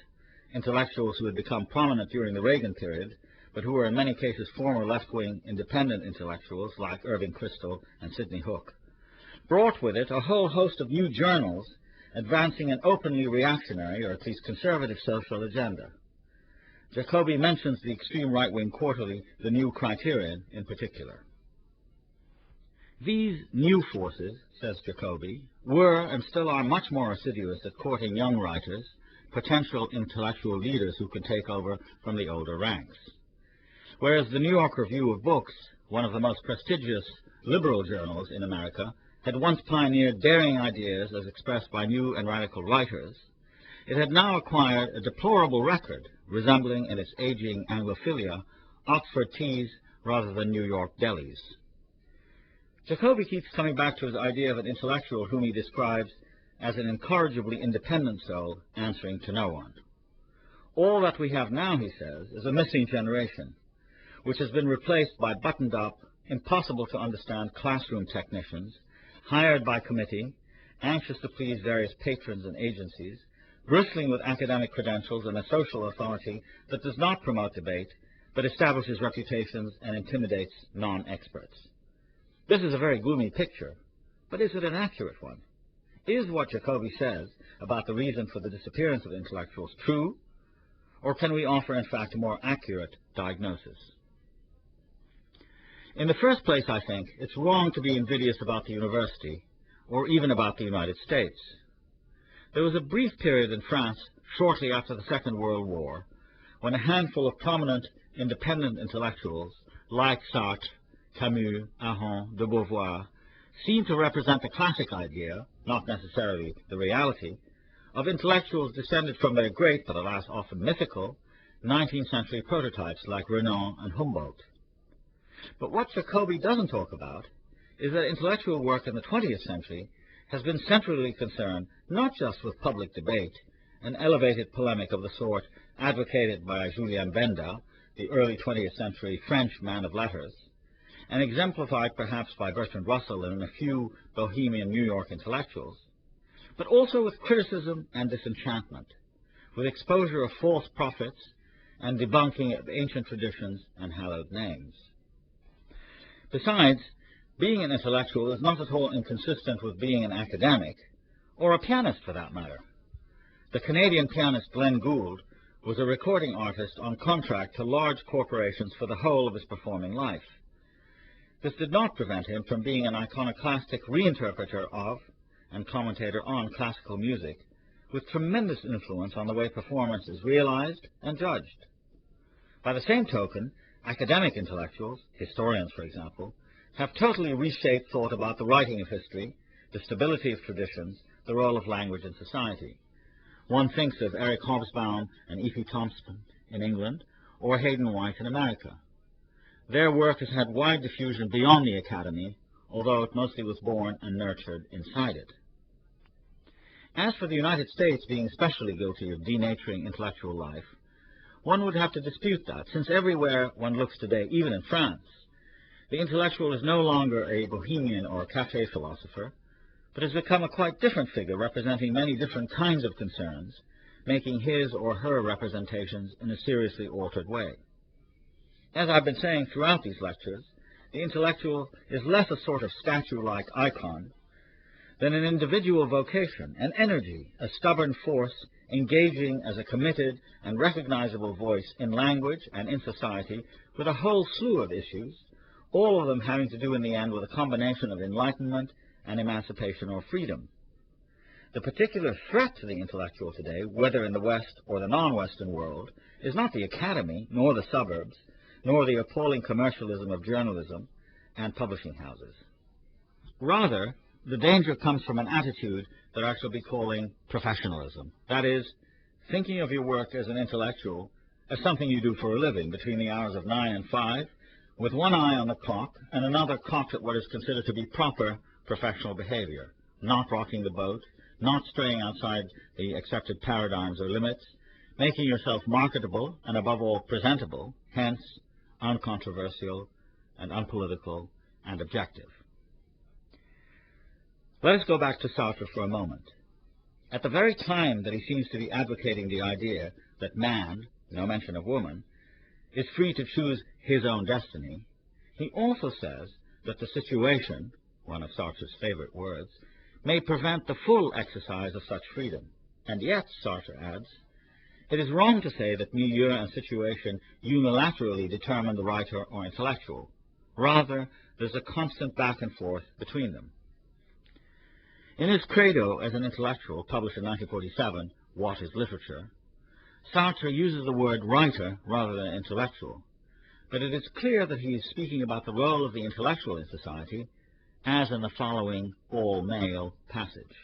intellectuals who had become prominent during the Reagan period, but who were in many cases former left-wing independent intellectuals like Irving Kristol and Sidney Hook, brought with it a whole host of new journals advancing an openly reactionary, or at least conservative, social agenda. Jacoby mentions the extreme right-wing quarterly, The New Criterion, in particular. These new forces, says Jacoby, were and still are much more assiduous at courting young writers, potential intellectual leaders who could take over from the older ranks. Whereas the New York Review of Books, one of the most prestigious liberal journals in America, had once pioneered daring ideas as expressed by new and radical writers, it had now acquired a deplorable record, resembling in its aging Anglophilia Oxford teas rather than New York delis. Jacobi keeps coming back to his idea of an intellectual whom he describes as an incorrigibly independent soul answering to no one. All that we have now, he says, is a missing generation, which has been replaced by buttoned-up, impossible-to-understand classroom technicians, hired by committee, anxious to please various patrons and agencies, bristling with academic credentials and a social authority that does not promote debate, but establishes reputations and intimidates non-experts. This is a very gloomy picture, but is it an accurate one? Is what Jacobi says about the reason for the disappearance of intellectuals true, or can we offer, in fact, a more accurate diagnosis? In the first place, I think, it's wrong to be invidious about the university, or even about the United States. There was a brief period in France, shortly after the Second World War, when a handful of prominent independent intellectuals, like Sartre, Camus, Aron, de Beauvoir, seemed to represent the classic idea, not necessarily the reality, of intellectuals descended from their great, but alas often mythical, 19th century prototypes like Renan and Humboldt. But what Jacobi doesn't talk about is that intellectual work in the 20th century has been centrally concerned not just with public debate, an elevated polemic of the sort advocated by Julien Benda, the early 20th century French man of letters, and exemplified perhaps by Bertrand Russell and a few bohemian New York intellectuals, but also with criticism and disenchantment, with exposure of false prophets and debunking of ancient traditions and hallowed names. Besides, being an intellectual is not at all inconsistent with being an academic, or a pianist for that matter. The Canadian pianist Glenn Gould was a recording artist on contract to large corporations for the whole of his performing life. This did not prevent him from being an iconoclastic reinterpreter of and commentator on classical music, with tremendous influence on the way performance is realized and judged. By the same token, academic intellectuals, historians for example, have totally reshaped thought about the writing of history, the stability of traditions, the role of language in society. One thinks of Eric Hobsbawm and E.P. Thompson in England, or Hayden White in America. Their work has had wide diffusion beyond the academy, although it mostly was born and nurtured inside it. As for the United States being especially guilty of denaturing intellectual life, one would have to dispute that, since everywhere one looks today, even in France, the intellectual is no longer a bohemian or a café philosopher, but has become a quite different figure representing many different kinds of concerns, making his or her representations in a seriously altered way. As I've been saying throughout these lectures, the intellectual is less a sort of statue-like icon than an individual vocation, an energy, a stubborn force engaging as a committed and recognizable voice in language and in society with a whole slew of issues, all of them having to do in the end with a combination of enlightenment and emancipation or freedom. The particular threat to the intellectual today, whether in the West or the non-Western world, is not the academy, nor the suburbs, nor the appalling commercialism of journalism and publishing houses. Rather, the danger comes from an attitude that I shall be calling professionalism. That is, thinking of your work as an intellectual as something you do for a living between the hours of 9 and 5, with one eye on the clock and another cocked at what is considered to be proper professional behavior, not rocking the boat, not straying outside the accepted paradigms or limits, making yourself marketable and above all presentable, hence uncontroversial and unpolitical and objective. Let us go back to Sartre for a moment. At the very time that he seems to be advocating the idea that man, no mention of woman, is free to choose his own destiny, he also says that the situation, one of Sartre's favorite words, may prevent the full exercise of such freedom. And yet, Sartre adds, it is wrong to say that milieu and situation unilaterally determine the writer or intellectual. Rather, there's a constant back and forth between them. In his credo as an intellectual, published in 1947, What is Literature?, Sartre uses the word writer rather than intellectual, but it is clear that he is speaking about the role of the intellectual in society, as in the following all-male passage.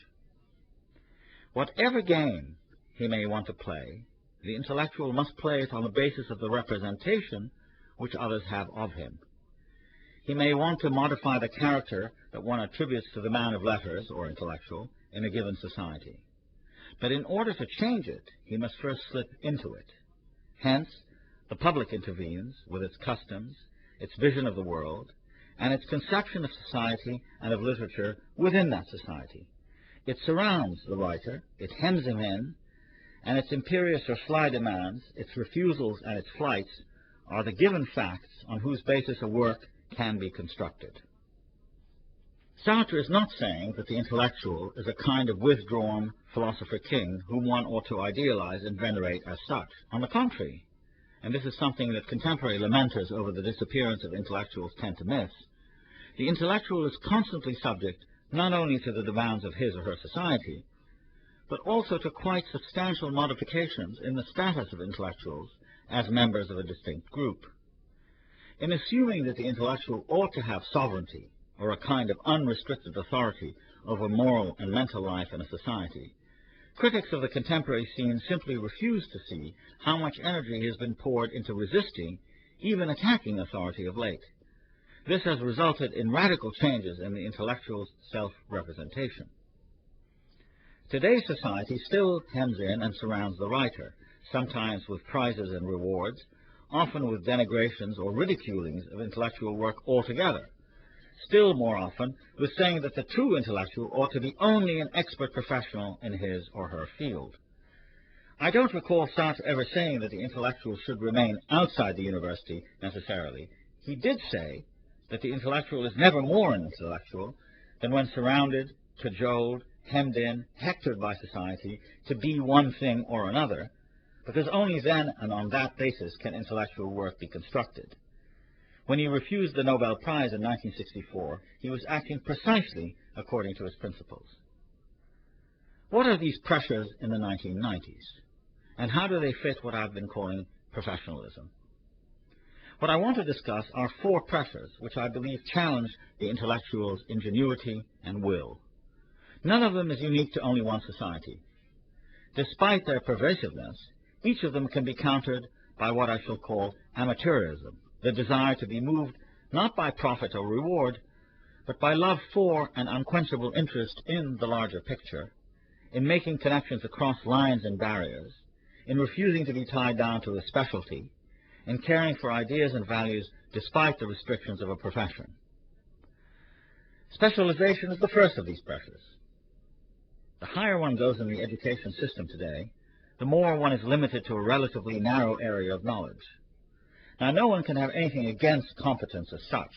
Whatever game he may want to play, the intellectual must play it on the basis of the representation which others have of him. He may want to modify the character that one attributes to the man of letters or intellectual in a given society. But in order to change it, he must first slip into it. Hence, the public intervenes with its customs, its vision of the world, and its conception of society and of literature within that society. It surrounds the writer, it hems him in, and its imperious or sly demands, its refusals and its flights, are the given facts on whose basis a work can be constructed. Sartre is not saying that the intellectual is a kind of withdrawn philosopher-king whom one ought to idealize and venerate as such. On the contrary, and this is something that contemporary lamenters over the disappearance of intellectuals tend to miss, the intellectual is constantly subject not only to the demands of his or her society, but also to quite substantial modifications in the status of intellectuals as members of a distinct group. In assuming that the intellectual ought to have sovereignty, or a kind of unrestricted authority over moral and mental life in a society, critics of the contemporary scene simply refuse to see how much energy has been poured into resisting, even attacking authority of late. This has resulted in radical changes in the intellectual's self-representation. Today's society still hems in and surrounds the writer, sometimes with prizes and rewards, often with denegrations or ridiculings of intellectual work altogether, still more often with saying that the true intellectual ought to be only an expert professional in his or her field. I don't recall Sartre ever saying that the intellectual should remain outside the university necessarily. He did say that the intellectual is never more an intellectual than when surrounded, cajoled, hemmed in, hectored by society to be one thing or another, because only then and on that basis can intellectual work be constructed. When he refused the Nobel Prize in 1964, he was acting precisely according to his principles. What are these pressures in the 1990s? And how do they fit what I've been calling professionalism? What I want to discuss are four pressures which I believe challenge the intellectual's ingenuity and will. None of them is unique to only one society. Despite their pervasiveness, each of them can be countered by what I shall call amateurism, the desire to be moved not by profit or reward, but by love for and unquenchable interest in the larger picture, in making connections across lines and barriers, in refusing to be tied down to a specialty, in caring for ideas and values despite the restrictions of a profession. Specialization is the first of these pressures. The higher one goes in the education system today, the more one is limited to a relatively narrow area of knowledge. Now, no one can have anything against competence as such,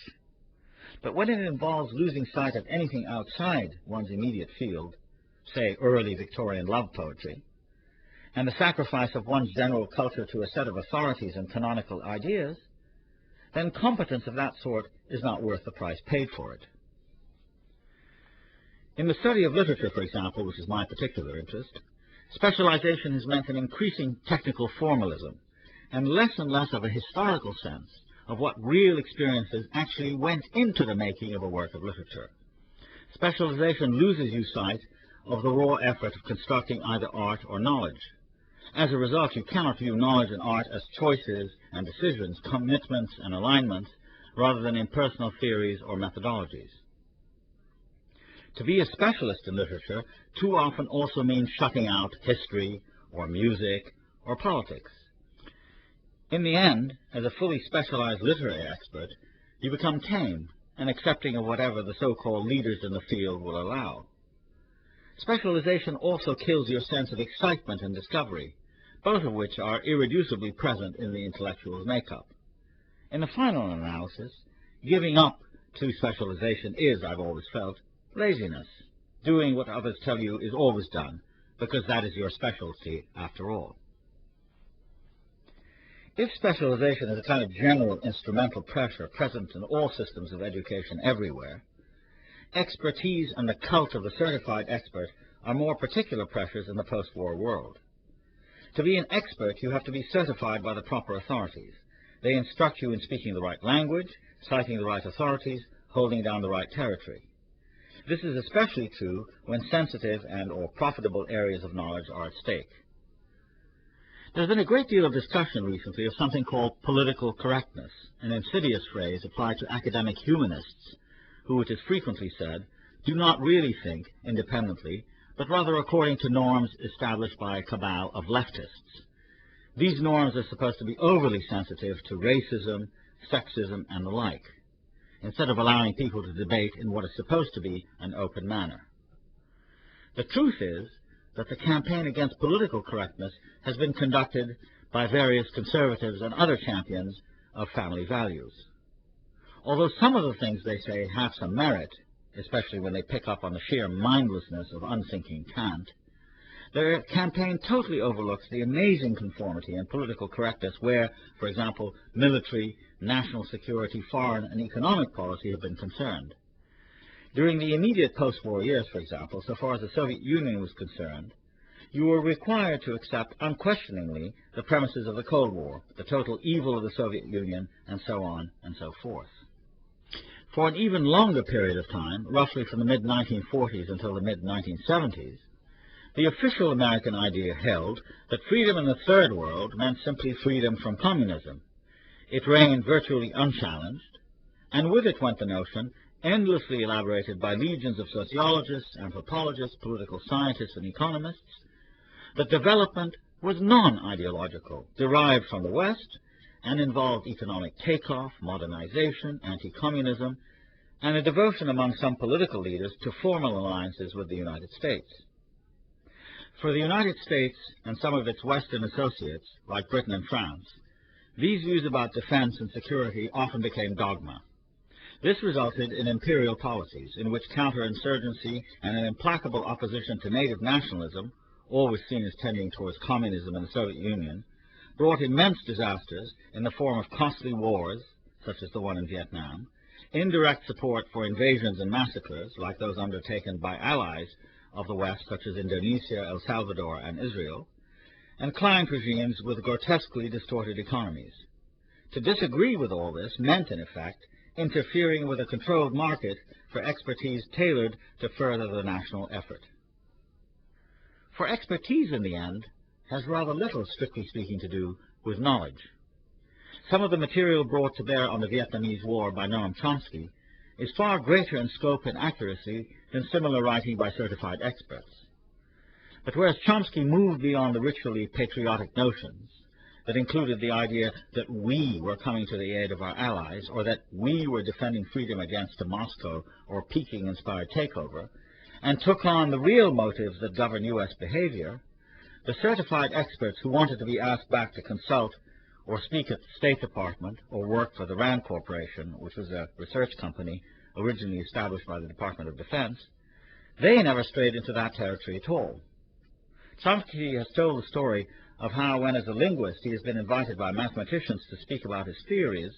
but when it involves losing sight of anything outside one's immediate field, say early Victorian love poetry, and the sacrifice of one's general culture to a set of authorities and canonical ideas, then competence of that sort is not worth the price paid for it. In the study of literature, for example, which is my particular interest, specialization has meant an increasing technical formalism and less of a historical sense of what real experiences actually went into the making of a work of literature. Specialization loses you sight of the raw effort of constructing either art or knowledge. As a result, you cannot view knowledge and art as choices and decisions, commitments and alignments, rather than impersonal theories or methodologies. To be a specialist in literature too often also means shutting out history or music or politics. In the end, as a fully specialized literary expert, you become tame and accepting of whatever the so-called leaders in the field will allow. Specialization also kills your sense of excitement and discovery, both of which are irreducibly present in the intellectual's makeup. In the final analysis, giving up to specialization is, I've always felt, laziness, doing what others tell you is always done, because that is your specialty after all. If specialization is a kind of general instrumental pressure present in all systems of education everywhere, expertise and the cult of the certified expert are more particular pressures in the post-war world. To be an expert, you have to be certified by the proper authorities. They instruct you in speaking the right language, citing the right authorities, holding down the right territory. This is especially true when sensitive and/or profitable areas of knowledge are at stake. There's been a great deal of discussion recently of something called political correctness, an insidious phrase applied to academic humanists who, it is frequently said, do not really think independently, but rather according to norms established by a cabal of leftists. These norms are supposed to be overly sensitive to racism, sexism, and the like, instead of allowing people to debate in what is supposed to be an open manner. The truth is that the campaign against political correctness has been conducted by various conservatives and other champions of family values. Although some of the things they say have some merit, especially when they pick up on the sheer mindlessness of unthinking Kant, their campaign totally overlooks the amazing conformity in political correctness where, for example, military, national security, foreign, and economic policy have been concerned. During the immediate post-war years, for example, so far as the Soviet Union was concerned, you were required to accept unquestioningly the premises of the Cold War, the total evil of the Soviet Union, and so on and so forth. For an even longer period of time, roughly from the mid-1940s until the mid-1970s, the official American idea held that freedom in the Third World meant simply freedom from communism. It reigned virtually unchallenged, and with it went the notion, endlessly elaborated by legions of sociologists, anthropologists, political scientists, and economists, that development was non-ideological, derived from the West, and involved economic takeoff, modernization, anti-communism, and a devotion among some political leaders to formal alliances with the United States. For the United States and some of its Western associates, like Britain and France, these views about defense and security often became dogma. This resulted in imperial policies in which counterinsurgency and an implacable opposition to native nationalism, always seen as tending towards communism in the Soviet Union, brought immense disasters in the form of costly wars, such as the one in Vietnam, indirect support for invasions and massacres, like those undertaken by allies of the West, such as Indonesia, El Salvador, and Israel, and client regimes with grotesquely distorted economies. To disagree with all this meant, in effect, interfering with a controlled market for expertise tailored to further the national effort. For expertise, in the end, has rather little, strictly speaking, to do with knowledge. Some of the material brought to bear on the Vietnamese War by Noam Chomsky is far greater in scope and accuracy than similar writing by certified experts. But whereas Chomsky moved beyond the ritually patriotic notions that included the idea that we were coming to the aid of our allies, or that we were defending freedom against a Moscow or Peking-inspired takeover, and took on the real motives that govern U.S. behavior, the certified experts who wanted to be asked back to consult or speak at the State Department or work for the RAND Corporation, which was a research company originally established by the Department of Defense, they never strayed into that territory at all. Chomsky has told the story of how, when as a linguist he has been invited by mathematicians to speak about his theories,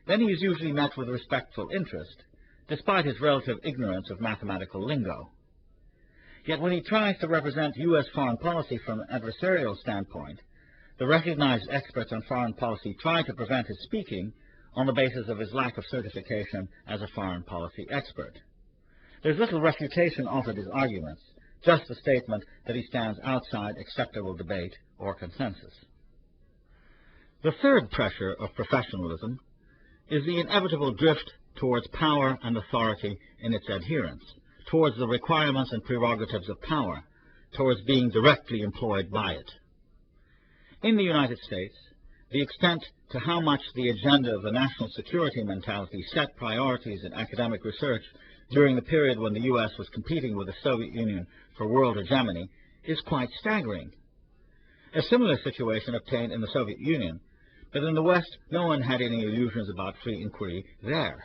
then he is usually met with respectful interest, despite his relative ignorance of mathematical lingo. Yet when he tries to represent U.S. foreign policy from an adversarial standpoint, the recognized experts on foreign policy try to prevent his speaking on the basis of his lack of certification as a foreign policy expert. There's little refutation offered his arguments, just the statement that he stands outside acceptable debate or consensus. The third pressure of professionalism is the inevitable drift towards power and authority in its adherents, towards the requirements and prerogatives of power, towards being directly employed by it. In the United States, the extent to how much the agenda of the national security mentality set priorities in academic research during the period when the U.S. was competing with the Soviet Union for world hegemony is quite staggering. A similar situation obtained in the Soviet Union, but in the West no one had any illusions about free inquiry there.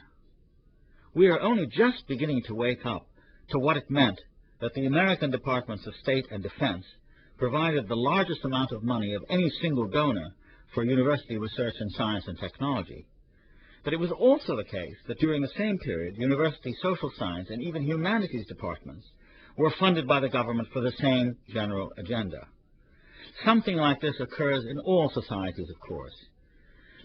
We are only just beginning to wake up to what it meant that the American Departments of State and Defense provided the largest amount of money of any single donor for university research in science and technology. But it was also the case that during the same period, university social science and even humanities departments were funded by the government for the same general agenda. Something like this occurs in all societies, of course.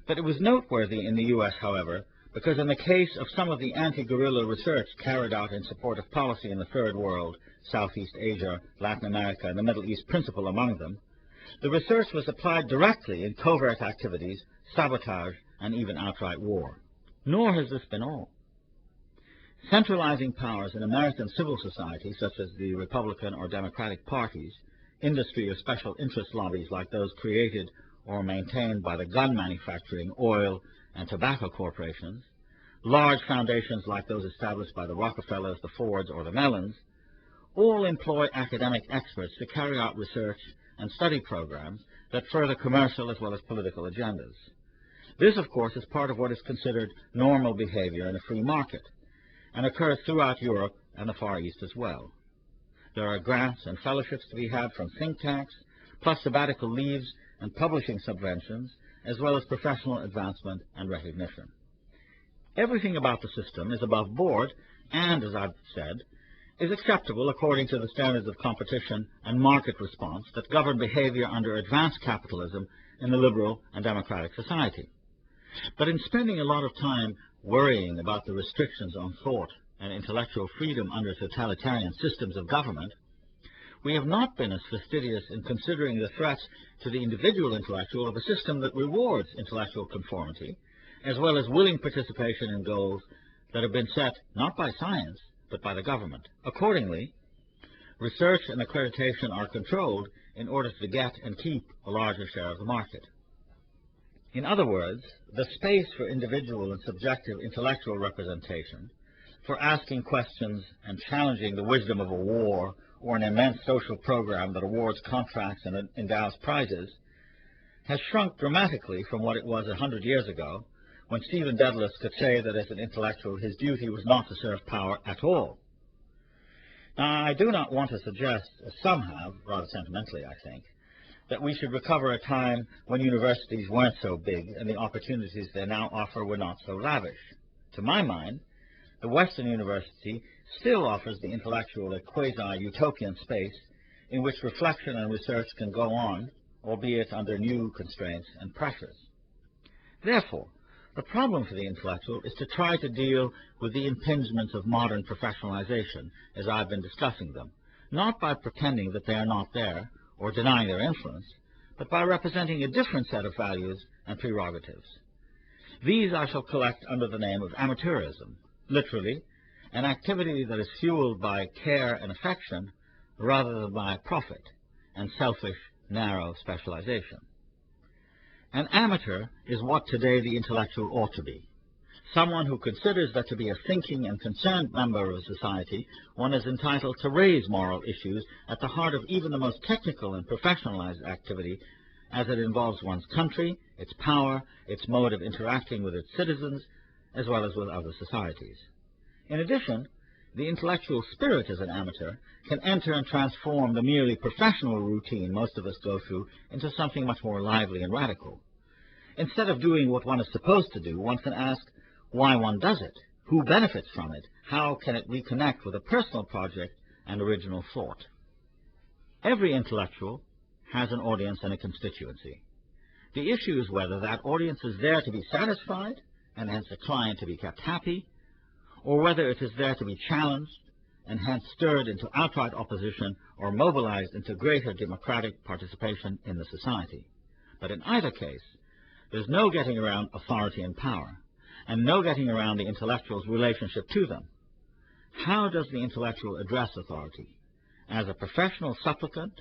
But it was noteworthy in the U.S., however, because in the case of some of the anti-guerrilla research carried out in support of policy in the Third World, Southeast Asia, Latin America, and the Middle East principal among them, The research was applied directly in covert activities, sabotage, and even outright war. Nor has this been all. Centralizing powers in American civil society, such as the Republican or Democratic parties, industry or special interest lobbies like those created or maintained by the gun manufacturing, oil, and tobacco corporations, large foundations like those established by the Rockefellers, the Fords, or the Mellons, all employ academic experts to carry out research and study programs that further commercial as well as political agendas. This, of course, is part of what is considered normal behavior in a free market, and occurs throughout Europe and the Far East as well. There are grants and fellowships to be had from think tanks, plus sabbatical leaves and publishing subventions, as well as professional advancement and recognition. Everything about the system is above board and, as I've said, is acceptable according to the standards of competition and market response that govern behavior under advanced capitalism in the liberal and democratic society. But in spending a lot of time worrying about the restrictions on thought and intellectual freedom under totalitarian systems of government, we have not been as fastidious in considering the threats to the individual intellectual of a system that rewards intellectual conformity, as well as willing participation in goals that have been set not by science, but by the government. Accordingly, research and accreditation are controlled in order to get and keep a larger share of the market. In other words, the space for individual and subjective intellectual representation, for asking questions and challenging the wisdom of a war or an immense social program that awards contracts and endows prizes, has shrunk dramatically from what it was 100 years ago, when Stephen Dedalus could say that as an intellectual his duty was not to serve power at all. Now, I do not want to suggest, as some have, rather sentimentally I think, that we should recover a time when universities weren't so big and the opportunities they now offer were not so lavish. To my mind, the Western University still offers the intellectual a quasi-utopian space in which reflection and research can go on, albeit under new constraints and pressures. Therefore, the problem for the intellectual is to try to deal with the impingements of modern professionalization, as I've been discussing them, not by pretending that they are not there or denying their influence, but by representing a different set of values and prerogatives. These I shall collect under the name of amateurism, literally, an activity that is fueled by care and affection rather than by profit and selfish, narrow specialization. An amateur is what today the intellectual ought to be. Someone who considers that to be a thinking and concerned member of society, one is entitled to raise moral issues at the heart of even the most technical and professionalized activity, as it involves one's country, its power, its mode of interacting with its citizens, as well as with other societies. In addition, the intellectual spirit as an amateur can enter and transform the merely professional routine most of us go through into something much more lively and radical. Instead of doing what one is supposed to do, one can ask why one does it, who benefits from it, how can it reconnect with a personal project and original thought. Every intellectual has an audience and a constituency. The issue is whether that audience is there to be satisfied, and hence a client to be kept happy, or whether it is there to be challenged, and hence stirred into outright opposition or mobilized into greater democratic participation in the society. But in either case, there's no getting around authority and power, and no getting around the intellectual's relationship to them. How does the intellectual address authority? As a professional supplicant,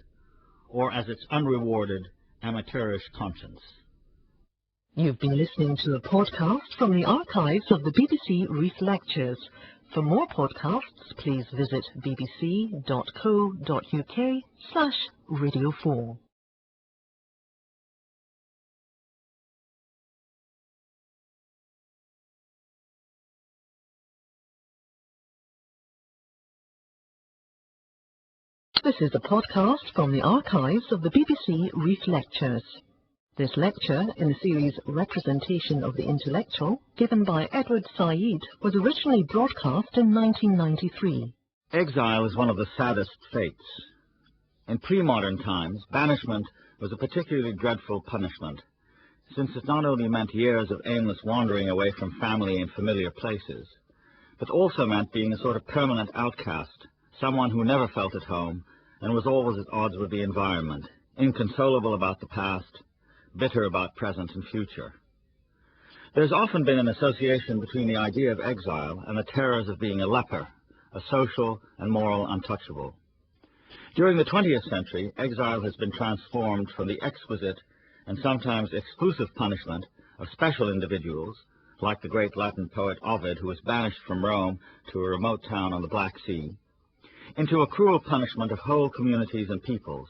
or as its unrewarded, amateurish conscience? You've been listening to a podcast from the archives of the BBC Reef Lectures. For more podcasts, please visit bbc.co.uk/Radio4. This is a podcast from the archives of the BBC Reef Lectures. This lecture in the series Representation of the Intellectual, given by Edward Said, was originally broadcast in 1993. Exile is one of the saddest fates. In pre-modern times, banishment was a particularly dreadful punishment, since it not only meant years of aimless wandering away from family and familiar places, but also meant being a sort of permanent outcast, someone who never felt at home and was always at odds with the environment, inconsolable about the past, bitter about present and future. There's often been an association between the idea of exile and the terrors of being a leper, a social and moral untouchable. During the 20th century, exile has been transformed from the exquisite and sometimes exclusive punishment of special individuals, like the great Latin poet Ovid, who was banished from Rome to a remote town on the Black Sea, into a cruel punishment of whole communities and peoples,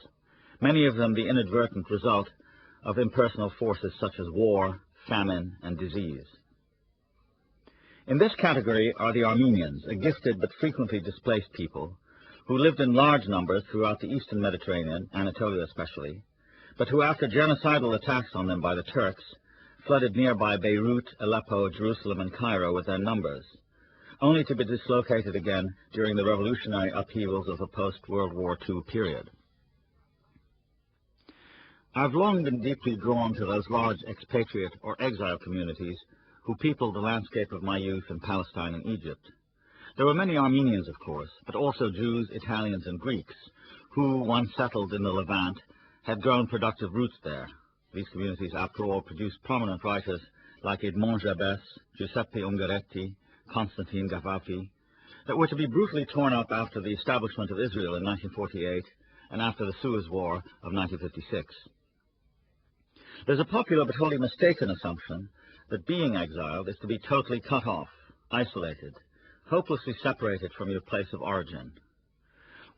many of them the inadvertent result of impersonal forces such as war, famine, and disease. In this category are the Armenians, a gifted but frequently displaced people, who lived in large numbers throughout the eastern Mediterranean, Anatolia especially, but who, after genocidal attacks on them by the Turks, flooded nearby Beirut, Aleppo, Jerusalem, and Cairo with their numbers, only to be dislocated again during the revolutionary upheavals of the post-World War II period. I've long been deeply drawn to those large expatriate or exile communities who peopled the landscape of my youth in Palestine and Egypt. There were many Armenians, of course, but also Jews, Italians, and Greeks, who, once settled in the Levant, had grown productive roots there. These communities, after all, produced prominent writers like Edmond Jabès, Giuseppe Ungaretti, Constantine Gavafi, that were to be brutally torn up after the establishment of Israel in 1948 and after the Suez War of 1956. There's a popular but wholly mistaken assumption that being exiled is to be totally cut off, isolated, hopelessly separated from your place of origin.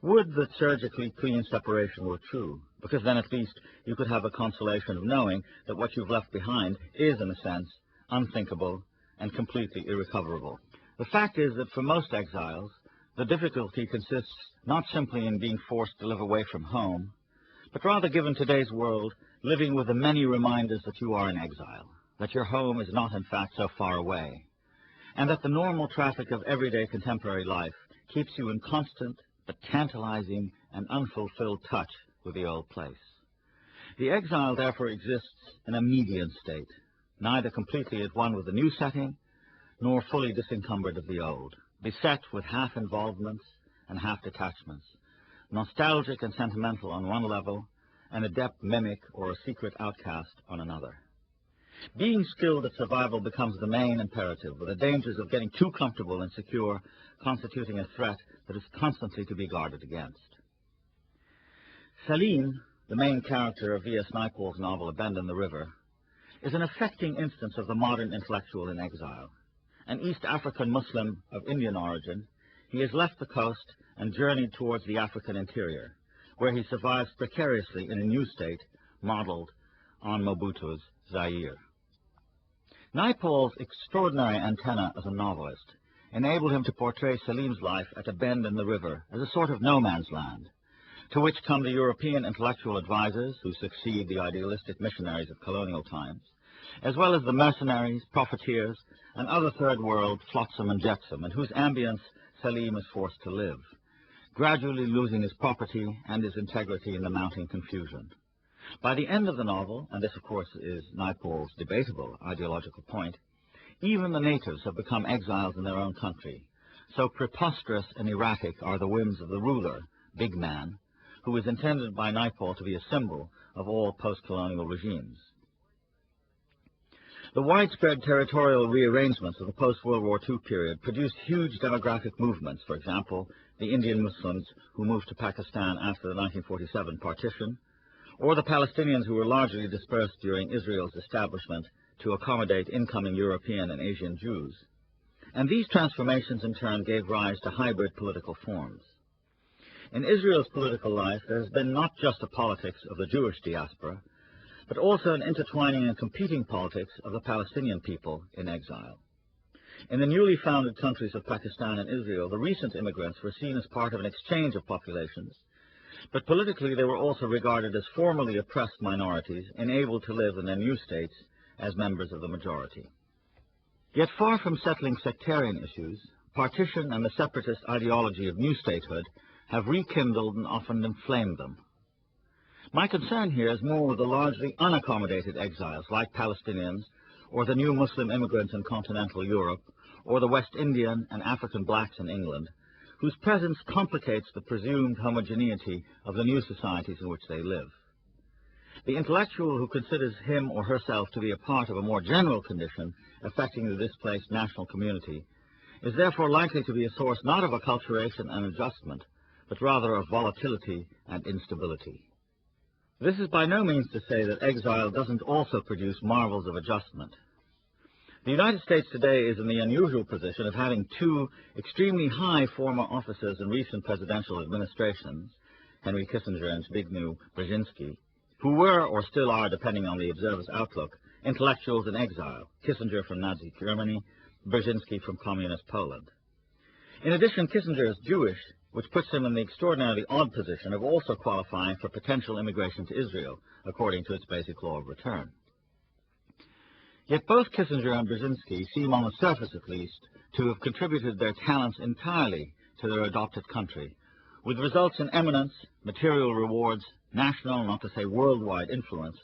Would that surgically clean separation were true, because then at least you could have a consolation of knowing that what you've left behind is, in a sense, unthinkable and completely irrecoverable. The fact is that for most exiles, the difficulty consists not simply in being forced to live away from home, but rather, given today's world, living with the many reminders that you are in exile, that your home is not in fact so far away, and that the normal traffic of everyday contemporary life keeps you in constant but tantalizing and unfulfilled touch with the old place. The exile therefore exists in a median state, neither completely at one with the new setting, nor fully disencumbered of the old, beset with half involvements and half detachments, nostalgic and sentimental on one level, an adept mimic or a secret outcast on another. Being skilled at survival becomes the main imperative, with the dangers of getting too comfortable and secure constituting a threat that is constantly to be guarded against. Salim, the main character of V.S. Naipaul's novel A Bend in the River, is an affecting instance of the modern intellectual in exile. An East African Muslim of Indian origin, he has left the coast and journeyed towards the African interior, where he survives precariously in a new state modeled on Mobutu's Zaire. Naipaul's extraordinary antenna as a novelist enabled him to portray Salim's life at a bend in the river as a sort of no man's land, to which come the European intellectual advisors who succeed the idealistic missionaries of colonial times, as well as the mercenaries, profiteers, and other third world flotsam and jetsam, in whose ambience Salim is forced to live, gradually losing his property and his integrity in the mounting confusion. By the end of the novel, and this of course is Naipaul's debatable ideological point, even the natives have become exiles in their own country. So preposterous and erratic are the whims of the ruler, Big Man, who is intended by Naipaul to be a symbol of all post-colonial regimes. The widespread territorial rearrangements of the post-World War II period produced huge demographic movements. For example, the Indian Muslims who moved to Pakistan after the 1947 partition, or the Palestinians who were largely dispersed during Israel's establishment to accommodate incoming European and Asian Jews. And these transformations in turn gave rise to hybrid political forms. In Israel's political life, there has been not just a politics of the Jewish diaspora, but also an intertwining and competing politics of the Palestinian people in exile. In the newly founded countries of Pakistan and Israel, the recent immigrants were seen as part of an exchange of populations, but politically they were also regarded as formerly oppressed minorities, enabled to live in their new states as members of the majority. Yet far from settling sectarian issues, partition and the separatist ideology of new statehood have rekindled and often inflamed them. My concern here is more with the largely unaccommodated exiles like Palestinians, or the new Muslim immigrants in continental Europe, or the West Indian and African blacks in England, whose presence complicates the presumed homogeneity of the new societies in which they live. The intellectual who considers him or herself to be a part of a more general condition affecting the displaced national community is therefore likely to be a source not of acculturation and adjustment, but rather of volatility and instability. This is by no means to say that exile doesn't also produce marvels of adjustment. The United States today is in the unusual position of having two extremely high former officers in recent presidential administrations, Henry Kissinger and Zbigniew Brzezinski, who were, or still are, depending on the observer's outlook, intellectuals in exile, Kissinger from Nazi Germany, Brzezinski from communist Poland. In addition, Kissinger is Jewish, which puts him in the extraordinarily odd position of also qualifying for potential immigration to Israel, according to its basic law of return. Yet both Kissinger and Brzezinski seem, on the surface at least, to have contributed their talents entirely to their adopted country, with results in eminence, material rewards, national, not to say worldwide influence,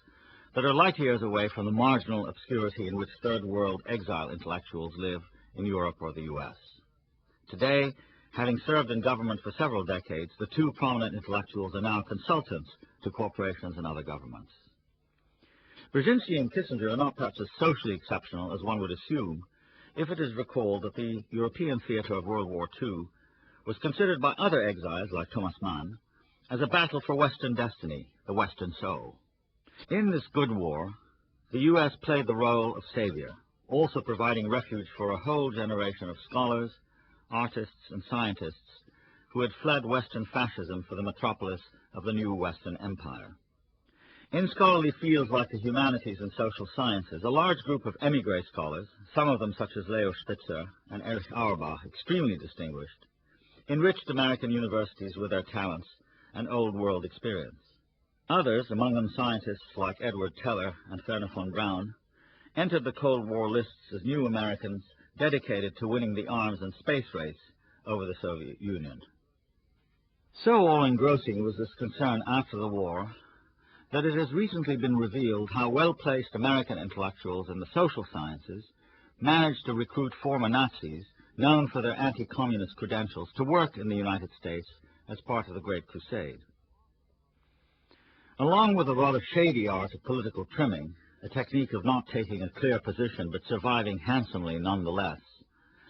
that are light years away from the marginal obscurity in which third world exile intellectuals live in Europe or the U.S. Today, having served in government for several decades, the two prominent intellectuals are now consultants to corporations and other governments. Brzezinski and Kissinger are not perhaps as socially exceptional as one would assume if it is recalled that the European theater of World War II was considered by other exiles, like Thomas Mann, as a battle for Western destiny, the Western soul. In this good war, the U.S. played the role of savior, also providing refuge for a whole generation of scholars, artists, and scientists who had fled Western fascism for the metropolis of the new Western Empire. In scholarly fields like the humanities and social sciences, a large group of émigré scholars, some of them such as Leo Spitzer and Erich Auerbach, extremely distinguished, enriched American universities with their talents and old world experience. Others, among them scientists like Edward Teller and Wernher von Braun, entered the Cold War lists as new Americans dedicated to winning the arms and space race over the Soviet Union. So all-engrossing was this concern after the war that it has recently been revealed how well-placed American intellectuals in the social sciences managed to recruit former Nazis known for their anti-communist credentials to work in the United States as part of the Great Crusade. Along with a rather shady art of political trimming, a technique of not taking a clear position but surviving handsomely nonetheless,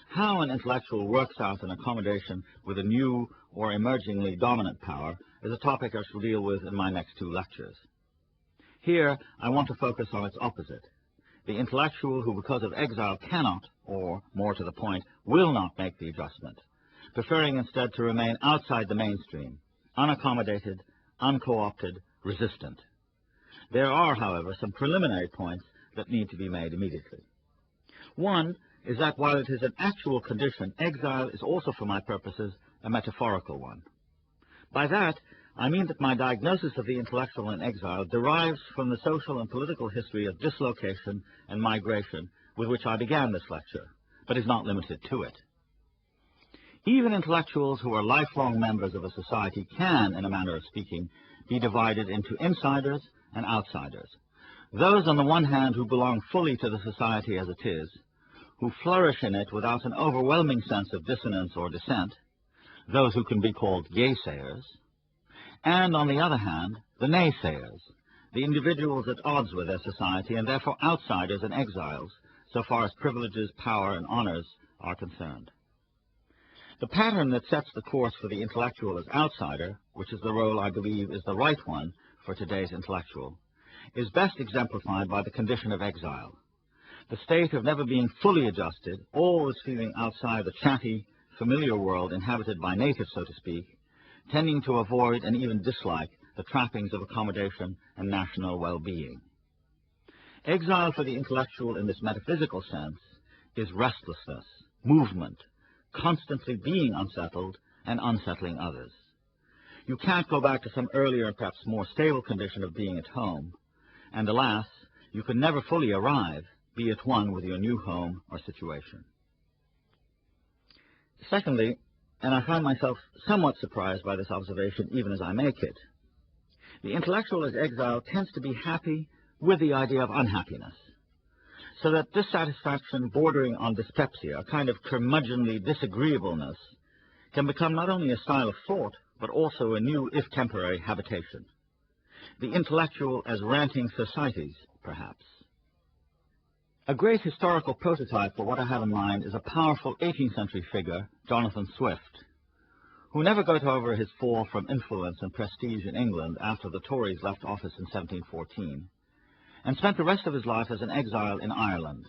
how an intellectual works out an accommodation with a new or emergingly dominant power is a topic I shall deal with in my next two lectures. Here, I want to focus on its opposite, the intellectual who, because of exile, cannot, or, more to the point, will not make the adjustment, preferring instead to remain outside the mainstream, unaccommodated, unco-opted, resistant. There are, however, some preliminary points that need to be made immediately. One is that while it is an actual condition, exile is also, for my purposes, a metaphorical one. By that, I mean that my diagnosis of the intellectual in exile derives from the social and political history of dislocation and migration with which I began this lecture, but is not limited to it. Even intellectuals who are lifelong members of a society can, in a manner of speaking, be divided into insiders and outsiders. Those, on the one hand, who belong fully to the society as it is, who flourish in it without an overwhelming sense of dissonance or dissent, those who can be called gaysayers, and, on the other hand, the naysayers, the individuals at odds with their society and therefore outsiders and exiles, so far as privileges, power, and honors are concerned. The pattern that sets the course for the intellectual as outsider, which is the role I believe is the right one for today's intellectual, is best exemplified by the condition of exile. The state of never being fully adjusted, always feeling outside the chatty, familiar world inhabited by natives, so to speak, tending to avoid and even dislike the trappings of accommodation and national well-being. Exile for the intellectual in this metaphysical sense is restlessness, movement, constantly being unsettled and unsettling others. You can't go back to some earlier and perhaps more stable condition of being at home, and alas, you can never fully arrive, be at one with your new home or situation. Secondly, and I find myself somewhat surprised by this observation even as I make it, the intellectual as exile tends to be happy with the idea of unhappiness, so that dissatisfaction bordering on dyspepsia, a kind of curmudgeonly disagreeableness, can become not only a style of thought, but also a new, if temporary, habitation. the intellectual as ranting societies, perhaps. A great historical prototype for what I have in mind is a powerful 18th century figure, Jonathan Swift, who never got over his fall from influence and prestige in England after the Tories left office in 1714, and spent the rest of his life as an exile in Ireland,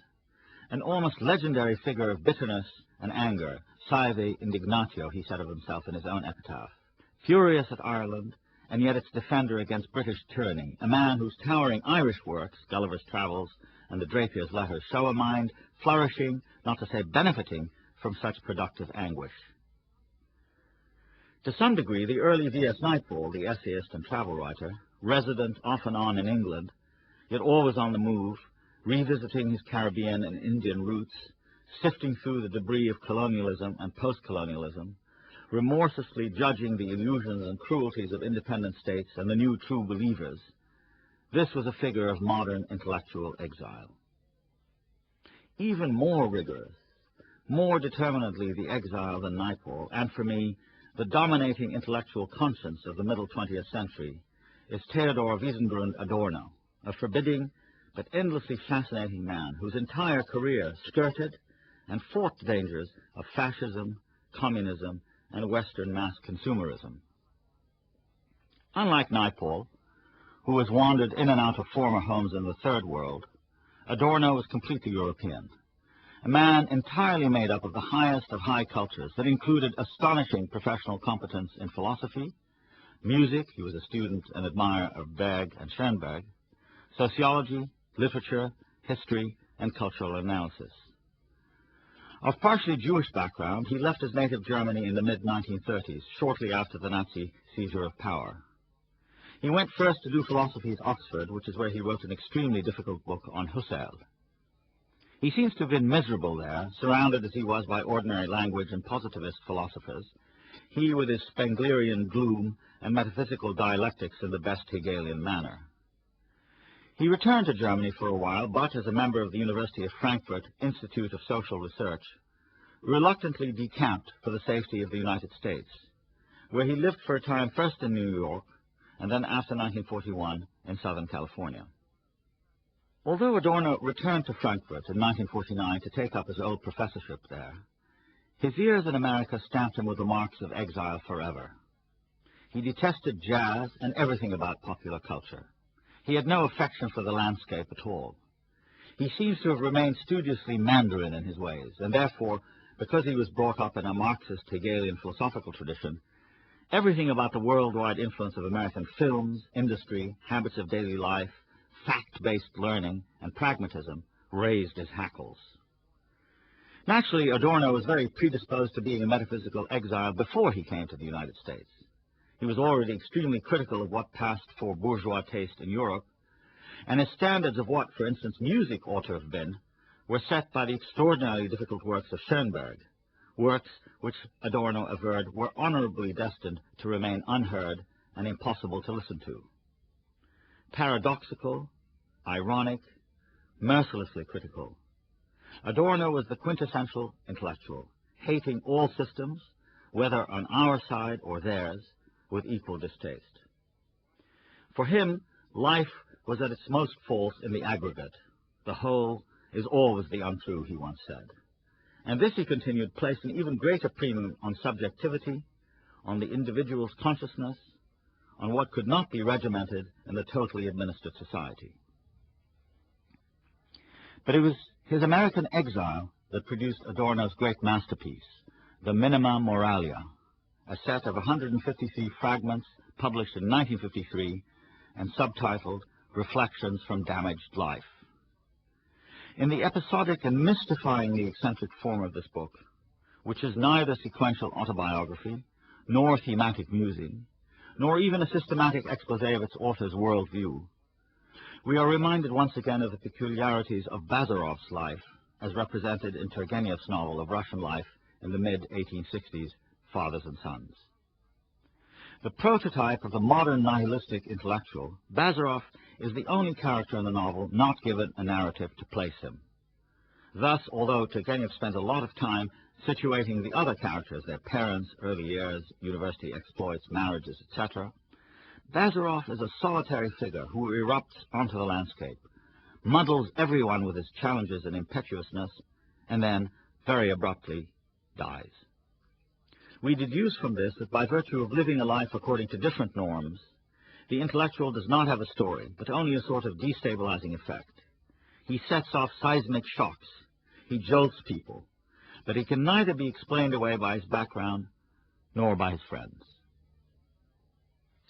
an almost legendary figure of bitterness and anger, saeve indignatio, he said of himself in his own epitaph, furious at Ireland, and yet its defender against British tyranny, a man whose towering Irish works, Gulliver's Travels and the Drapier's Letters, show a mind flourishing, not to say benefiting, from such productive anguish. To some degree, the early V.S. Naipaul, the essayist and travel writer, resident off and on in England, yet always on the move, revisiting his Caribbean and Indian roots, sifting through the debris of colonialism and post-colonialism, remorselessly judging the illusions and cruelties of independent states and the new true believers, this was a figure of modern intellectual exile. Even more rigorous, more determinedly the exile than Naipaul, and for me, the dominating intellectual conscience of the middle 20th century, is Theodor Wiesengrund Adorno, a forbidding but endlessly fascinating man whose entire career skirted and fought the dangers of fascism, communism, and Western mass consumerism. Unlike Naipaul, who has wandered in and out of former homes in the Third World, Adorno was completely European, a man entirely made up of the highest of high cultures that included astonishing professional competence in philosophy, music, he was a student and admirer of Berg and Schoenberg, sociology, literature, history, and cultural analysis. Of partially Jewish background, he left his native Germany in the mid-1930s, shortly after the Nazi seizure of power. He went first to do philosophy at Oxford, which is where he wrote an extremely difficult book on Husserl. He seems to have been miserable there, surrounded as he was by ordinary language and positivist philosophers, he with his Spenglerian gloom and metaphysical dialectics in the best Hegelian manner. He returned to Germany for a while, but as a member of the University of Frankfurt Institute of Social Research, reluctantly decamped for the safety of the United States, where he lived for a time first in New York and then after 1941 in Southern California. Although Adorno returned to Frankfurt in 1949 to take up his old professorship there, his years in America stamped him with the marks of exile forever. He detested jazz and everything about popular culture. He had no affection for the landscape at all. He seems to have remained studiously Mandarin in his ways, and therefore, because he was brought up in a Marxist Hegelian philosophical tradition, everything about the worldwide influence of American films, industry, habits of daily life, fact-based learning, and pragmatism raised his hackles. Naturally, Adorno was very predisposed to being a metaphysical exile before he came to the United States. He was already extremely critical of what passed for bourgeois taste in Europe, and his standards of what, for instance, music ought to have been, were set by the extraordinarily difficult works of Schoenberg, works which Adorno averred were honorably destined to remain unheard and impossible to listen to. Paradoxical, ironic, mercilessly critical, Adorno was the quintessential intellectual, hating all systems, whether on our side or theirs, with equal distaste. For him, life was at its most false in the aggregate. The whole is always the untrue, he once said. And this, he continued, placed an even greater premium on subjectivity, on the individual's consciousness, on what could not be regimented in the totally administered society. But it was his American exile that produced Adorno's great masterpiece, the Minima Moralia, a set of 153 fragments published in 1953 and subtitled Reflections from Damaged Life. In the episodic and mystifyingly eccentric form of this book, which is neither sequential autobiography, nor thematic musing, nor even a systematic exposé of its author's worldview, we are reminded once again of the peculiarities of Bazarov's life, as represented in Turgenev's novel of Russian life in the mid-1860s, Fathers and Sons. The prototype of the modern nihilistic intellectual, Bazarov is the only character in the novel not given a narrative to place him. Thus, although Turgenev spends a lot of time situating the other characters, their parents, early years, university exploits, marriages, etc., Bazarov is a solitary figure who erupts onto the landscape, muddles everyone with his challenges and impetuousness, and then, very abruptly, dies. We deduce from this that by virtue of living a life according to different norms, the intellectual does not have a story, but only a sort of destabilizing effect. He sets off seismic shocks. He jolts people, but he can neither be explained away by his background nor by his friends.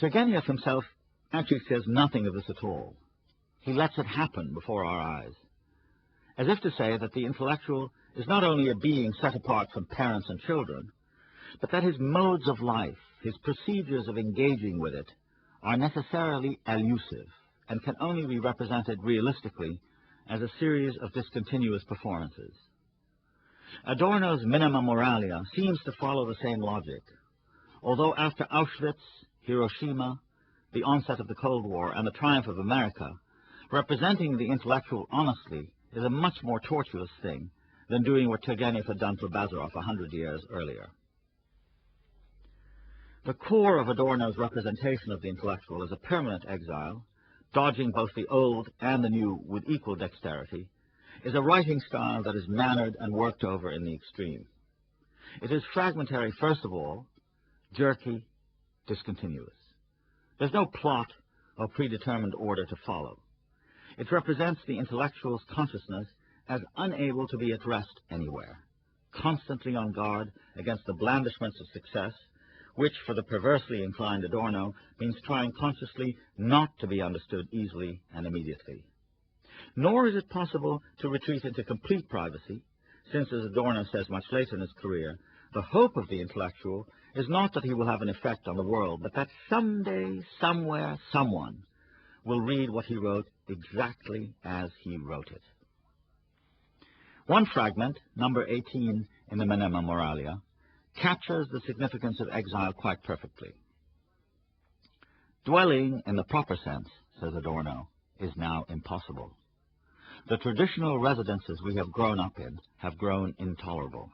Turgenev himself actually says nothing of this at all. He lets it happen before our eyes, as if to say that the intellectual is not only a being set apart from parents and children, but that his modes of life, his procedures of engaging with it, are necessarily elusive and can only be represented realistically as a series of discontinuous performances. Adorno's Minima Moralia seems to follow the same logic, although after Auschwitz, Hiroshima, the onset of the Cold War, and the triumph of America, representing the intellectual honestly is a much more tortuous thing than doing what Turgenev had done for Bazarov 100 years earlier. The core of Adorno's representation of the intellectual as a permanent exile, dodging both the old and the new with equal dexterity, is a writing style that is mannered and worked over in the extreme. It is fragmentary, first of all, jerky, discontinuous. There's no plot or predetermined order to follow. It represents the intellectual's consciousness as unable to be at rest anywhere, constantly on guard against the blandishments of success, which, for the perversely inclined Adorno, means trying consciously not to be understood easily and immediately. Nor is it possible to retreat into complete privacy, since, as Adorno says much later in his career, the hope of the intellectual is not that he will have an effect on the world, but that someday, somewhere, someone will read what he wrote exactly as he wrote it. One fragment, number 18 in the Minima Moralia, captures the significance of exile quite perfectly. Dwelling in the proper sense, says Adorno, is now impossible. The traditional residences we have grown up in have grown intolerable.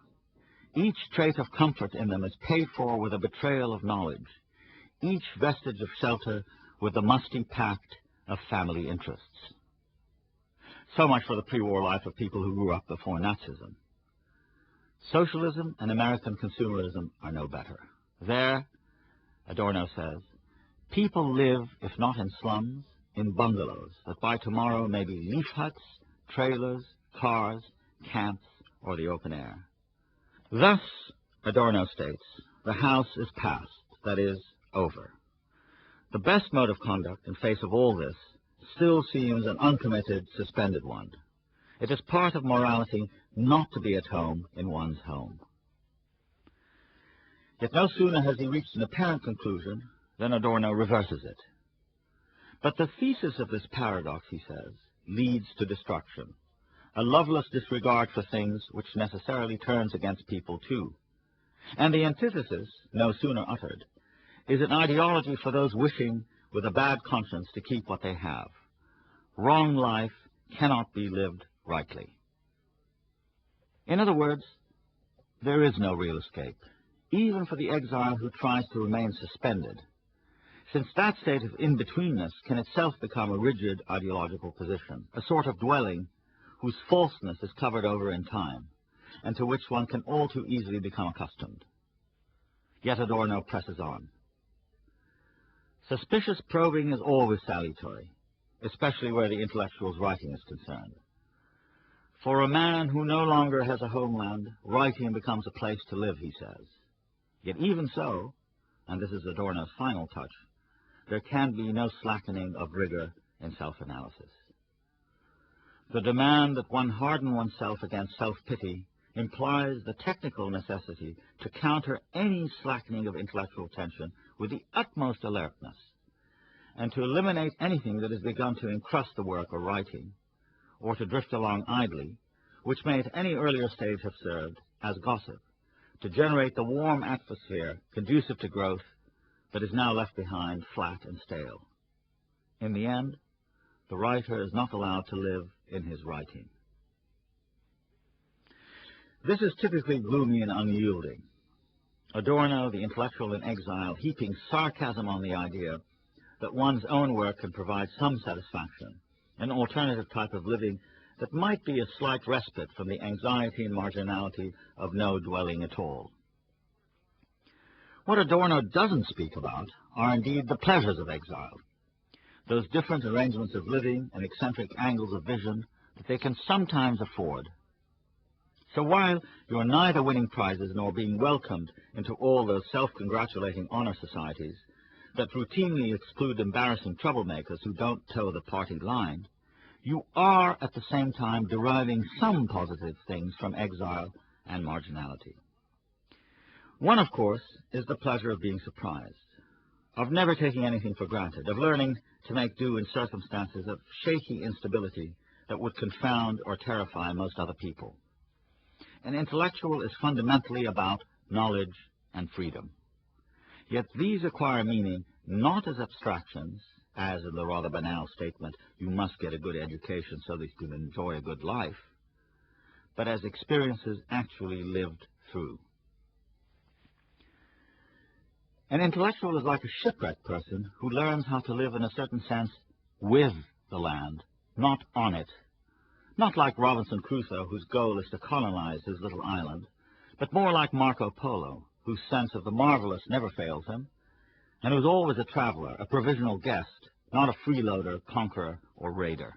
Each trait of comfort in them is paid for with a betrayal of knowledge, each vestige of shelter with the musty pact of family interests. So much for the pre-war life of people who grew up before Nazism. Socialism and American consumerism are no better. There, Adorno says, people live, if not in slums, in bungalows that by tomorrow may be leaf huts, trailers, cars, camps, or the open air. Thus, Adorno states, the house is past, that is, over. The best mode of conduct in face of all this still seems an uncommitted, suspended one. It is part of morality not to be at home in one's home. Yet no sooner has he reached an apparent conclusion than Adorno reverses it. But the thesis of this paradox, he says, leads to destruction, a loveless disregard for things which necessarily turns against people too. And the antithesis, no sooner uttered, is an ideology for those wishing with a bad conscience to keep what they have. Wrong life cannot be lived rightly. In other words, there is no real escape, even for the exile who tries to remain suspended, since that state of in-betweenness can itself become a rigid ideological position, a sort of dwelling whose falseness is covered over in time, and to which one can all too easily become accustomed. Yet Adorno presses on. Suspicious probing is always salutary, especially where the intellectual's writing is concerned. For a man who no longer has a homeland, writing becomes a place to live, he says. Yet even so, and this is Adorno's final touch, there can be no slackening of rigor in self-analysis. The demand that one harden oneself against self-pity implies the technical necessity to counter any slackening of intellectual tension with the utmost alertness, and to eliminate anything that has begun to encrust the work of writing, or to drift along idly, which may at any earlier stage have served as gossip, to generate the warm atmosphere conducive to growth that is now left behind flat and stale. In the end, the writer is not allowed to live in his writing. This is typically gloomy and unyielding. Adorno, the intellectual in exile, heaping sarcasm on the idea that one's own work can provide some satisfaction, an alternative type of living that might be a slight respite from the anxiety and marginality of no dwelling at all. What Adorno doesn't speak about are indeed the pleasures of exile, those different arrangements of living and eccentric angles of vision that they can sometimes afford. So while you're neither winning prizes nor being welcomed into all those self-congratulating honor societies that routinely exclude embarrassing troublemakers who don't toe the party line, you are at the same time deriving some positive things from exile and marginality. One, of course, is the pleasure of being surprised, of never taking anything for granted, of learning to make do in circumstances of shaky instability that would confound or terrify most other people. An intellectual is fundamentally about knowledge and freedom. Yet these acquire meaning not as abstractions, as in the rather banal statement, you must get a good education so that you can enjoy a good life, but as experiences actually lived through. An intellectual is like a shipwrecked person who learns how to live in a certain sense with the land, not on it. Not like Robinson Crusoe, whose goal is to colonize his little island, but more like Marco Polo, whose sense of the marvelous never fails him, and who's always a traveler, a provisional guest, not a freeloader, conqueror, or raider.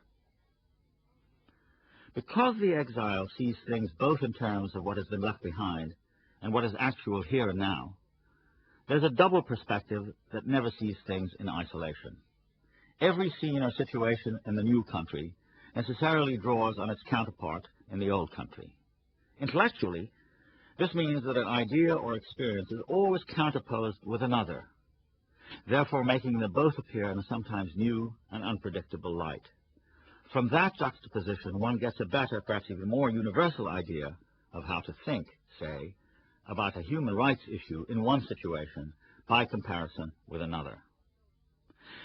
Because the exile sees things both in terms of what has been left behind and what is actual here and now, there's a double perspective that never sees things in isolation. Every scene or situation in the new country necessarily draws on its counterpart in the old country. Intellectually, this means that an idea or experience is always counterposed with another, therefore making them both appear in a sometimes new and unpredictable light. From that juxtaposition, one gets a better, perhaps even more universal idea of how to think, say, about a human rights issue in one situation by comparison with another.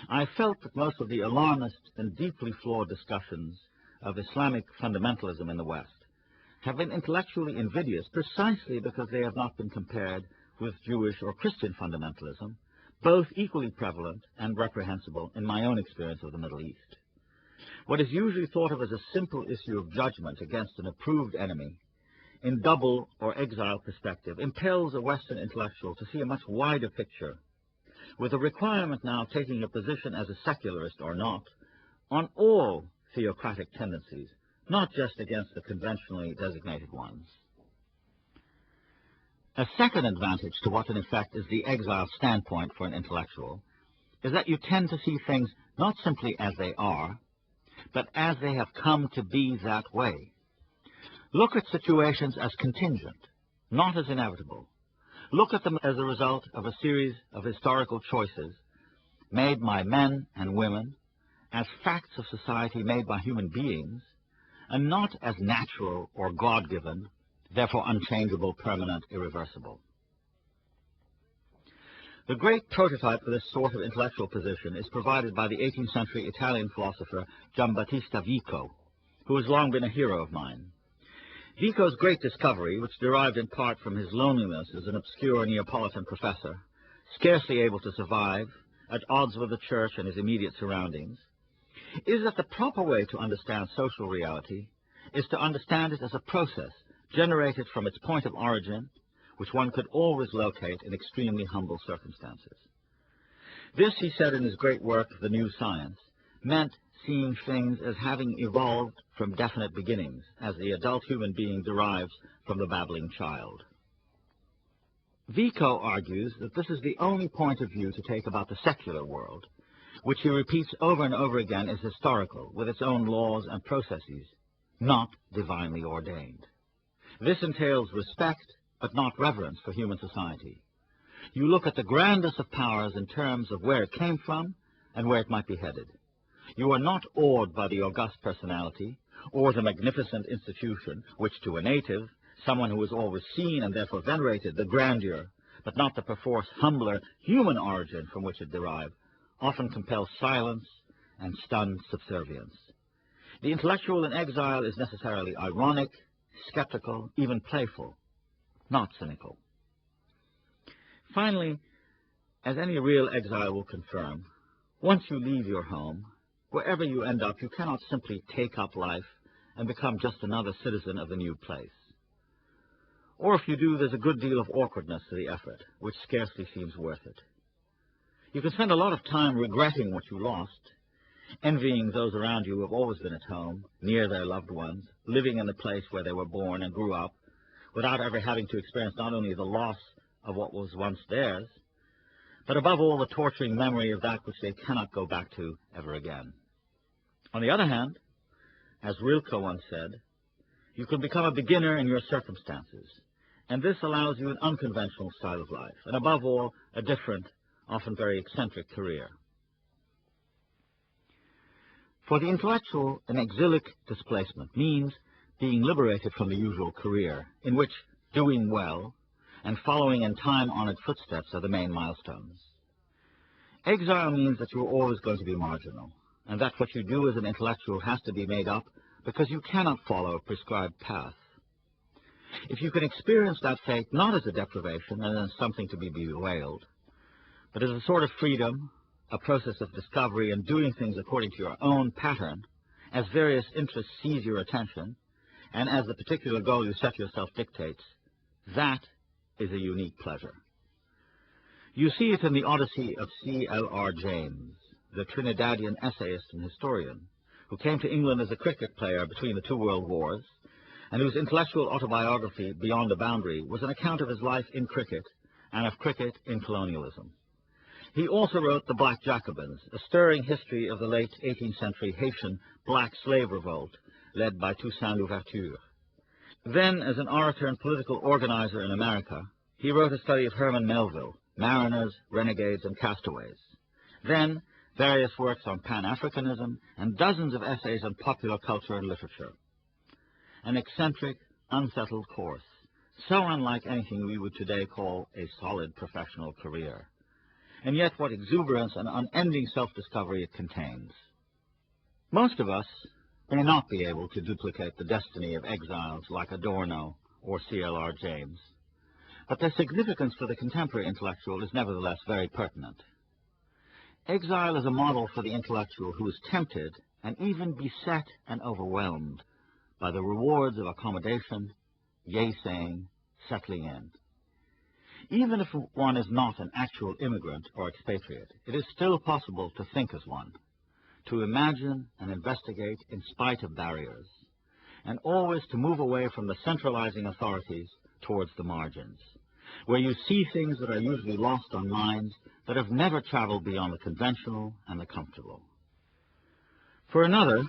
I felt that most of the alarmist and deeply flawed discussions of Islamic fundamentalism in the West have been intellectually invidious precisely because they have not been compared with Jewish or Christian fundamentalism, both equally prevalent and reprehensible in my own experience of the Middle East. What is usually thought of as a simple issue of judgment against an approved enemy, in double or exile perspective, impels a Western intellectual to see a much wider picture, with a requirement now taking a position as a secularist or not, on all theocratic tendencies, not just against the conventionally designated ones. A second advantage to what in effect is the exile standpoint for an intellectual is that you tend to see things not simply as they are, but as they have come to be that way. Look at situations as contingent, not as inevitable. Look at them as a result of a series of historical choices made by men and women, as facts of society made by human beings, and not as natural or God-given, therefore unchangeable, permanent, irreversible. The great prototype for this sort of intellectual position is provided by the 18th century Italian philosopher Giambattista Vico, who has long been a hero of mine. Vico's great discovery, which derived in part from his loneliness as an obscure Neapolitan professor, scarcely able to survive, at odds with the church and his immediate surroundings, is that the proper way to understand social reality is to understand it as a process generated from its point of origin, which one could always locate in extremely humble circumstances. This, he said in his great work, The New Science, meant seeing things as having evolved from definite beginnings, as the adult human being derives from the babbling child. Vico argues that this is the only point of view to take about the secular world, which he repeats over and over again as historical, with its own laws and processes, not divinely ordained. This entails respect, but not reverence for human society. You look at the grandest of powers in terms of where it came from and where it might be headed. You are not awed by the august personality or the magnificent institution, which to a native, someone who has always seen and therefore venerated the grandeur, but not the perforce humbler human origin from which it derived, often compels silence and stunned subservience. The intellectual in exile is necessarily ironic, skeptical, even playful, not cynical. Finally, as any real exile will confirm, Once you leave your home, wherever you end up, you cannot simply take up life and become just another citizen of the new place. Or if you do, there's a good deal of awkwardness to the effort, which scarcely seems worth it. You can spend a lot of time regretting what you lost, envying those around you who have always been at home, near their loved ones, living in the place where they were born and grew up, without ever having to experience not only the loss of what was once theirs, but above all the torturing memory of that which they cannot go back to ever again. On the other hand, as Rilke once said, you can become a beginner in your circumstances, and this allows you an unconventional style of life, and above all, a different, often very eccentric career. For the intellectual, an exilic displacement means being liberated from the usual career, in which doing well and following in time-honored footsteps are the main milestones. Exile means that you are always going to be marginal, and that what you do as an intellectual has to be made up because you cannot follow a prescribed path. If you can experience that fate not as a deprivation and as something to be bewailed, but as a sort of freedom, a process of discovery and doing things according to your own pattern, as various interests seize your attention, and as the particular goal you set yourself dictates, that is a unique pleasure. You see it in the Odyssey of C.L.R. James, the Trinidadian essayist and historian, who came to England as a cricket player between the two world wars, and whose intellectual autobiography, Beyond the Boundary, was an account of his life in cricket and of cricket in colonialism. He also wrote The Black Jacobins, a stirring history of the late 18th century Haitian black slave revolt led by Toussaint Louverture. Then, as an orator and political organizer in America, he wrote a study of Herman Melville, Mariners, Renegades, and Castaways. Then, various works on Pan-Africanism and dozens of essays on popular culture and literature. An eccentric, unsettled course, so unlike anything we would today call a solid professional career. And yet what exuberance and unending self-discovery it contains. Most of us may not be able to duplicate the destiny of exiles like Adorno or C.L.R. James, but their significance for the contemporary intellectual is nevertheless very pertinent. Exile is a model for the intellectual who is tempted and even beset and overwhelmed by the rewards of accommodation, yea-saying, settling in. Even if one is not an actual immigrant or expatriate, it is still possible to think as one, to imagine and investigate in spite of barriers, and always to move away from the centralizing authorities towards the margins, where you see things that are usually lost on minds that have never traveled beyond the conventional and the comfortable. For another,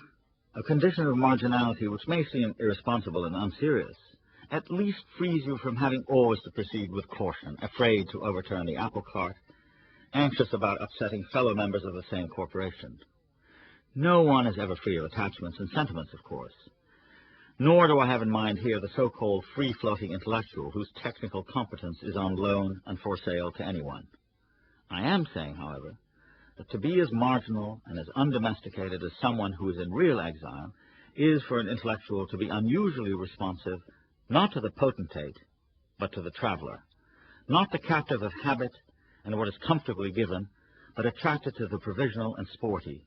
a condition of marginality which may seem irresponsible and unserious, at least frees you from having always to proceed with caution, afraid to overturn the apple cart, anxious about upsetting fellow members of the same corporation. No one is ever free of attachments and sentiments, of course. Nor do I have in mind here the so-called free-floating intellectual whose technical competence is on loan and for sale to anyone. I am saying, however, that to be as marginal and as undomesticated as someone who is in real exile is for an intellectual to be unusually responsive not to the potentate, but to the traveler, not the captive of habit and what is comfortably given, but attracted to the provisional and sporty,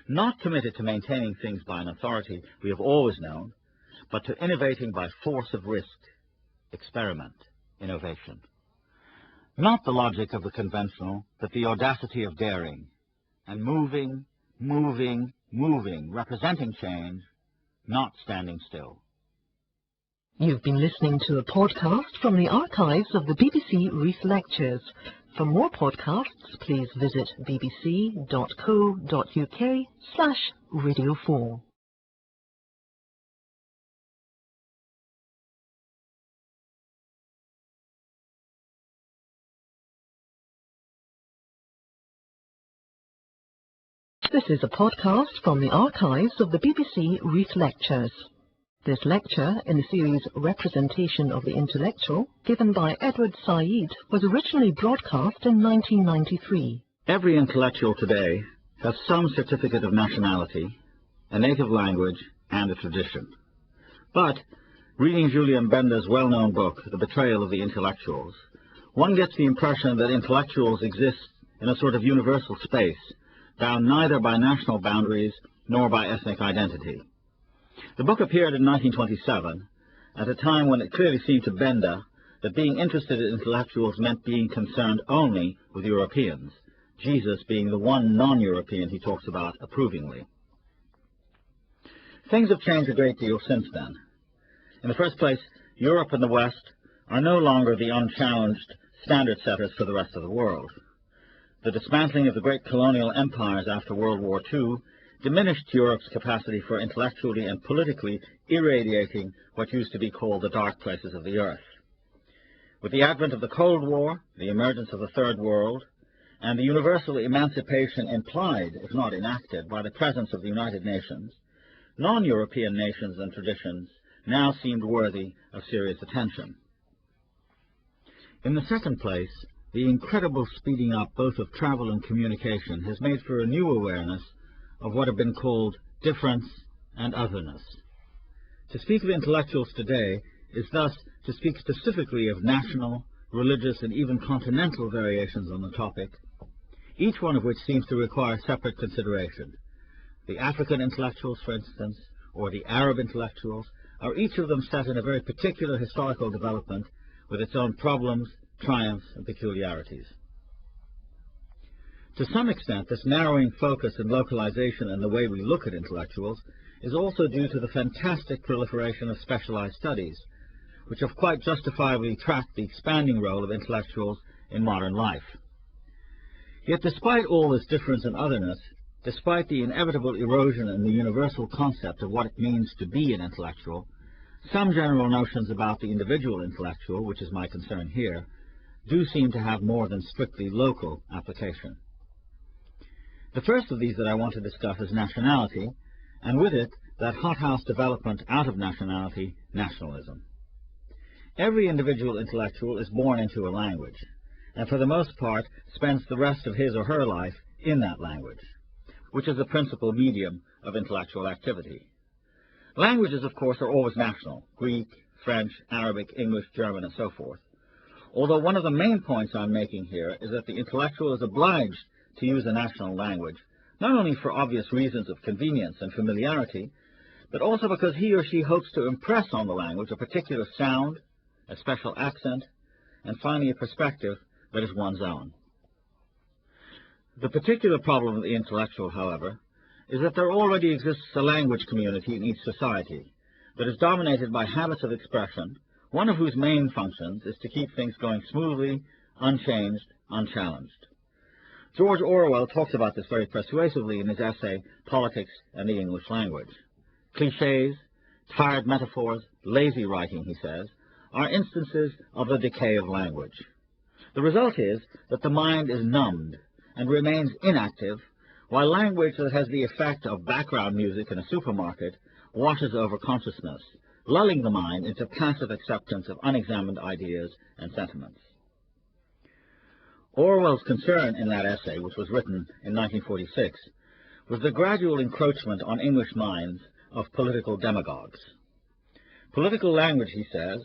not committed to maintaining things by an authority we have always known, but to innovating by force of risk, experiment, innovation. Not the logic of the conventional, but the audacity of daring, and moving, representing change, not standing still. You've been listening to a podcast from the archives of the BBC Reith Lectures. For more podcasts, please visit bbc.co.uk/Radio4. This is a podcast from the archives of the BBC Reith Lectures. This lecture in the series Representation of the Intellectual, given by Edward Said, was originally broadcast in 1993. Every intellectual today has some certificate of nationality, a native language, and a tradition. But, reading Julien Benda's well-known book, The Betrayal of the Intellectuals, one gets the impression that intellectuals exist in a sort of universal space, bound neither by national boundaries nor by ethnic identity. The book appeared in 1927, at a time when it clearly seemed to Benda that being interested in intellectuals meant being concerned only with Europeans, Jesus being the one non-European he talks about approvingly. Things have changed a great deal since then. In the first place, Europe and the West are no longer the unchallenged standard setters for the rest of the world. The dismantling of the great colonial empires after World War II diminished Europe's capacity for intellectually and politically irradiating what used to be called the dark places of the earth. With the advent of the Cold War, the emergence of the Third World, and the universal emancipation implied, if not enacted, by the presence of the United Nations, non-European nations and traditions now seemed worthy of serious attention. In the second place, the incredible speeding up both of travel and communication has made for a new awareness of what have been called difference and otherness. To speak of intellectuals today is thus to speak specifically of national, religious, and even continental variations on the topic, each one of which seems to require separate consideration. The African intellectuals, for instance, or the Arab intellectuals, are each of them set in a very particular historical development with its own problems, triumphs, and peculiarities. To some extent, this narrowing focus and localization in the way we look at intellectuals is also due to the fantastic proliferation of specialized studies, which have quite justifiably tracked the expanding role of intellectuals in modern life. Yet despite all this difference and otherness, despite the inevitable erosion in the universal concept of what it means to be an intellectual, some general notions about the individual intellectual, which is my concern here, do seem to have more than strictly local application. The first of these that I want to discuss is nationality, and with it, that hothouse development out of nationality, nationalism. Every individual intellectual is born into a language, and for the most part spends the rest of his or her life in that language, which is the principal medium of intellectual activity. Languages, of course, are always national: Greek, French, Arabic, English, German, and so forth. Although one of the main points I'm making here is that the intellectual is obliged to use a national language, not only for obvious reasons of convenience and familiarity, but also because he or she hopes to impress on the language a particular sound, a special accent, and finally a perspective that is one's own. The particular problem of the intellectual, however, is that there already exists a language community in each society that is dominated by habits of expression, one of whose main functions is to keep things going smoothly, unchanged, unchallenged. George Orwell talks about this very persuasively in his essay, Politics and the English Language. Clichés, tired metaphors, lazy writing, he says, are instances of the decay of language. The result is that the mind is numbed and remains inactive, while language that has the effect of background music in a supermarket washes over consciousness, lulling the mind into passive acceptance of unexamined ideas and sentiments. Orwell's concern in that essay, which was written in 1946, was the gradual encroachment on English minds of political demagogues. Political language, he says,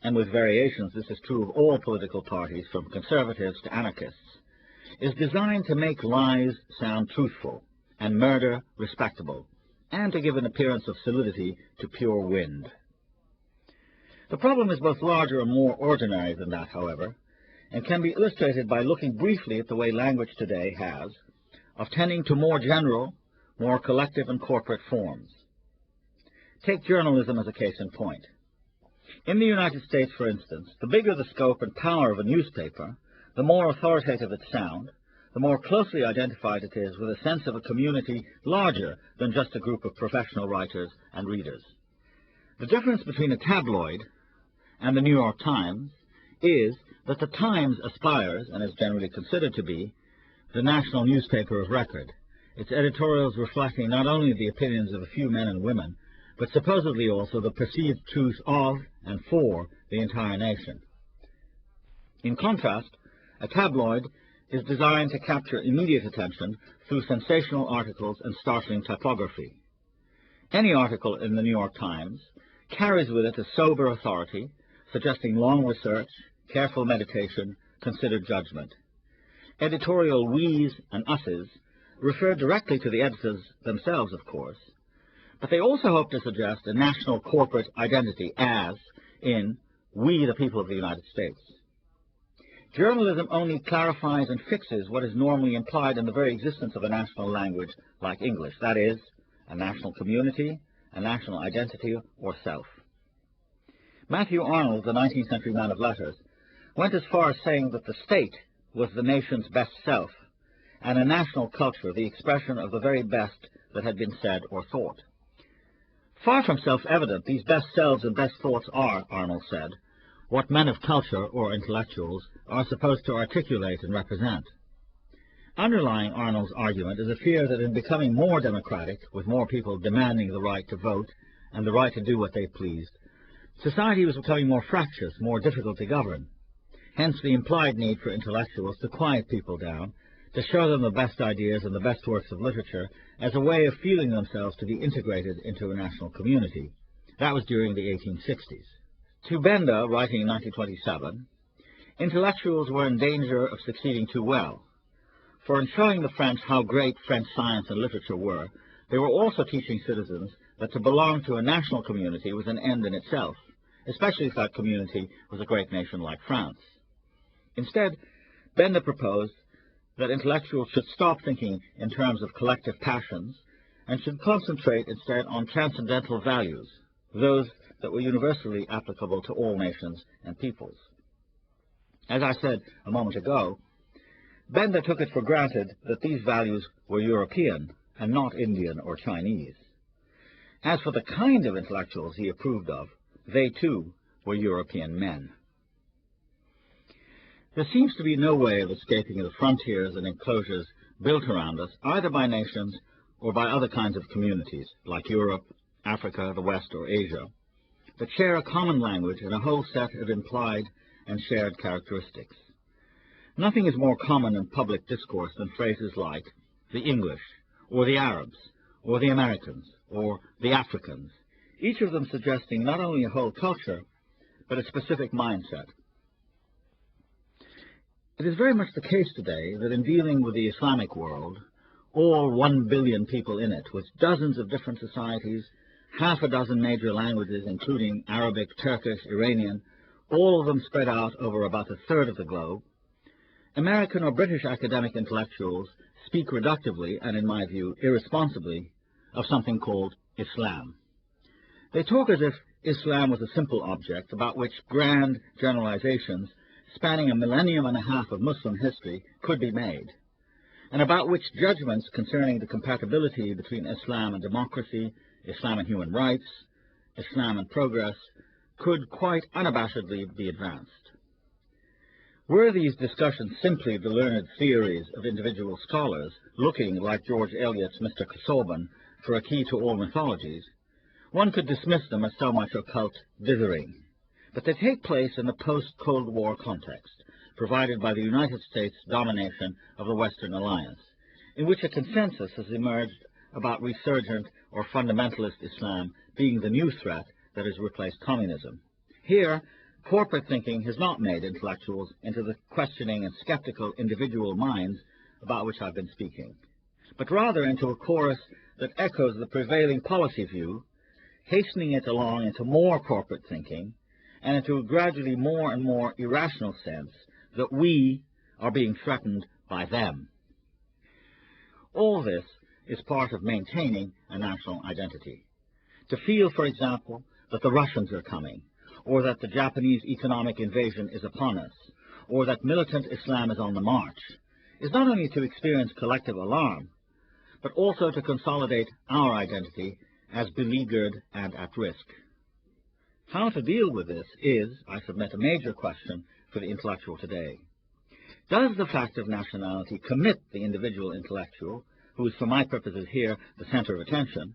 and with variations this is true of all political parties from conservatives to anarchists, is designed to make lies sound truthful and murder respectable, and to give an appearance of solidity to pure wind. The problem is both larger and more ordinary than that, however, and can be illustrated by looking briefly at the way language today has of tending to more general, more collective and corporate forms. Take journalism as a case in point. In the United States, for instance, the bigger the scope and power of a newspaper, the more authoritative its sound, the more closely identified it is with a sense of a community larger than just a group of professional writers and readers. The difference between a tabloid and the New York Times is that the Times aspires, and is generally considered to be, the national newspaper of record, its editorials reflecting not only the opinions of a few men and women, but supposedly also the perceived truth of and for the entire nation. In contrast, a tabloid is designed to capture immediate attention through sensational articles and startling typography. Any article in the New York Times carries with it a sober authority, suggesting long research, careful meditation, considered judgment. Editorial we's and us's referred directly to the editors themselves, of course, but they also hoped to suggest a national corporate identity, as in we the people of the United States. Journalism only clarifies and fixes what is normally implied in the very existence of a national language like English, that is, a national community, a national identity, or self. Matthew Arnold, the 19th century man of letters, went as far as saying that the state was the nation's best self, and a national culture the expression of the very best that had been said or thought. Far from self-evident, these best selves and best thoughts are, Arnold said, what men of culture, or intellectuals, are supposed to articulate and represent. Underlying Arnold's argument is a fear that in becoming more democratic, with more people demanding the right to vote and the right to do what they pleased, society was becoming more fractious, more difficult to govern. Hence the implied need for intellectuals to quiet people down, to show them the best ideas and the best works of literature as a way of feeling themselves to be integrated into a national community. That was during the 1860s. To Benda, writing in 1927, intellectuals were in danger of succeeding too well. For in showing the French how great French science and literature were, they were also teaching citizens that to belong to a national community was an end in itself, especially if that community was a great nation like France. Instead, Benda proposed that intellectuals should stop thinking in terms of collective passions and should concentrate instead on transcendental values, those that were universally applicable to all nations and peoples. As I said a moment ago, Benda took it for granted that these values were European and not Indian or Chinese. As for the kind of intellectuals he approved of, they too were European men. There seems to be no way of escaping the frontiers and enclosures built around us, either by nations or by other kinds of communities, like Europe, Africa, the West, or Asia, that share a common language and a whole set of implied and shared characteristics. Nothing is more common in public discourse than phrases like the English, or the Arabs, or the Americans, or the Africans, each of them suggesting not only a whole culture, but a specific mindset. It is very much the case today that in dealing with the Islamic world, all 1 billion people in it, with dozens of different societies, half a dozen major languages, including Arabic, Turkish, Iranian, all of them spread out over about a third of the globe, American or British academic intellectuals speak reductively, and in my view, irresponsibly, of something called Islam. They talk as if Islam was a simple object about which grand generalizations spanning a millennium and a half of Muslim history could be made, and about which judgments concerning the compatibility between Islam and democracy, Islam and human rights, Islam and progress, could quite unabashedly be advanced. Were these discussions simply the learned theories of individual scholars looking, like George Eliot's Mr. Casaubon, for a key to all mythologies, one could dismiss them as so much occult dithering. But they take place in the post-Cold War context, provided by the United States' domination of the Western Alliance, in which a consensus has emerged about resurgent or fundamentalist Islam being the new threat that has replaced communism. Here, corporate thinking has not made intellectuals into the questioning and skeptical individual minds about which I've been speaking, but rather into a chorus that echoes the prevailing policy view, hastening it along into more corporate thinking, and into a gradually more and more irrational sense that we are being threatened by them. All this is part of maintaining a national identity. To feel, for example, that the Russians are coming, or that the Japanese economic invasion is upon us, or that militant Islam is on the march, is not only to experience collective alarm, but also to consolidate our identity as beleaguered and at risk. How to deal with this is, I submit, a major question for the intellectual today. Does the fact of nationality commit the individual intellectual, who is for my purposes here the center of attention,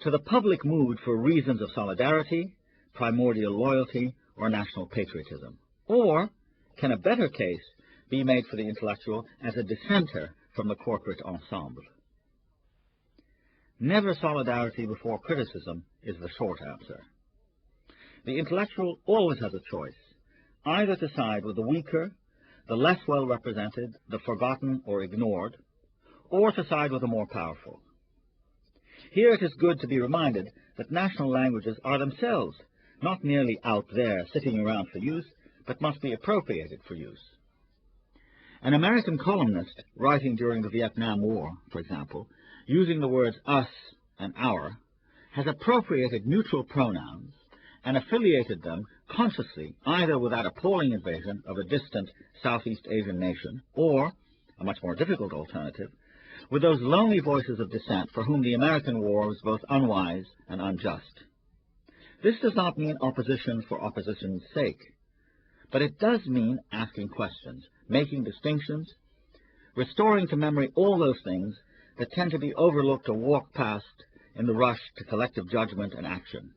to the public mood for reasons of solidarity, primordial loyalty, or national patriotism? Or can a better case be made for the intellectual as a dissenter from the corporate ensemble? Never solidarity before criticism is the short answer. The intellectual always has a choice, either to side with the weaker, the less well represented, the forgotten or ignored, or to side with the more powerful. Here it is good to be reminded that national languages are themselves not merely out there sitting around for use, but must be appropriated for use. An American columnist writing during the Vietnam War, for example, using the words us and our, has appropriated neutral pronouns and affiliated them consciously either with that appalling invasion of a distant Southeast Asian nation or, a much more difficult alternative, with those lonely voices of dissent for whom the American war was both unwise and unjust. This does not mean opposition for opposition's sake, but it does mean asking questions, making distinctions, restoring to memory all those things that tend to be overlooked or walked past in the rush to collective judgment and action.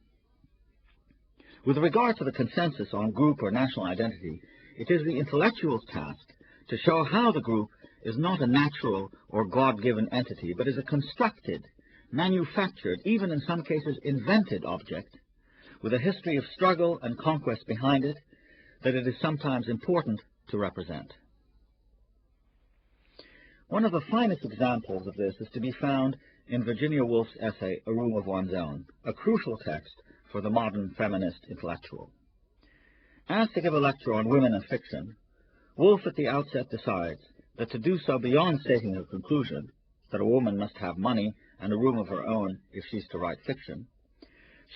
With regard to the consensus on group or national identity, it is the intellectual's task to show how the group is not a natural or God-given entity, but is a constructed, manufactured, even in some cases invented object, with a history of struggle and conquest behind it, that it is sometimes important to represent. One of the finest examples of this is to be found in Virginia Woolf's essay, A Room of One's Own, a crucial text for the modern feminist intellectual. Asked to give a lecture on women and fiction, Woolf at the outset decides that to do so beyond stating her conclusion, that a woman must have money and a room of her own if she's to write fiction,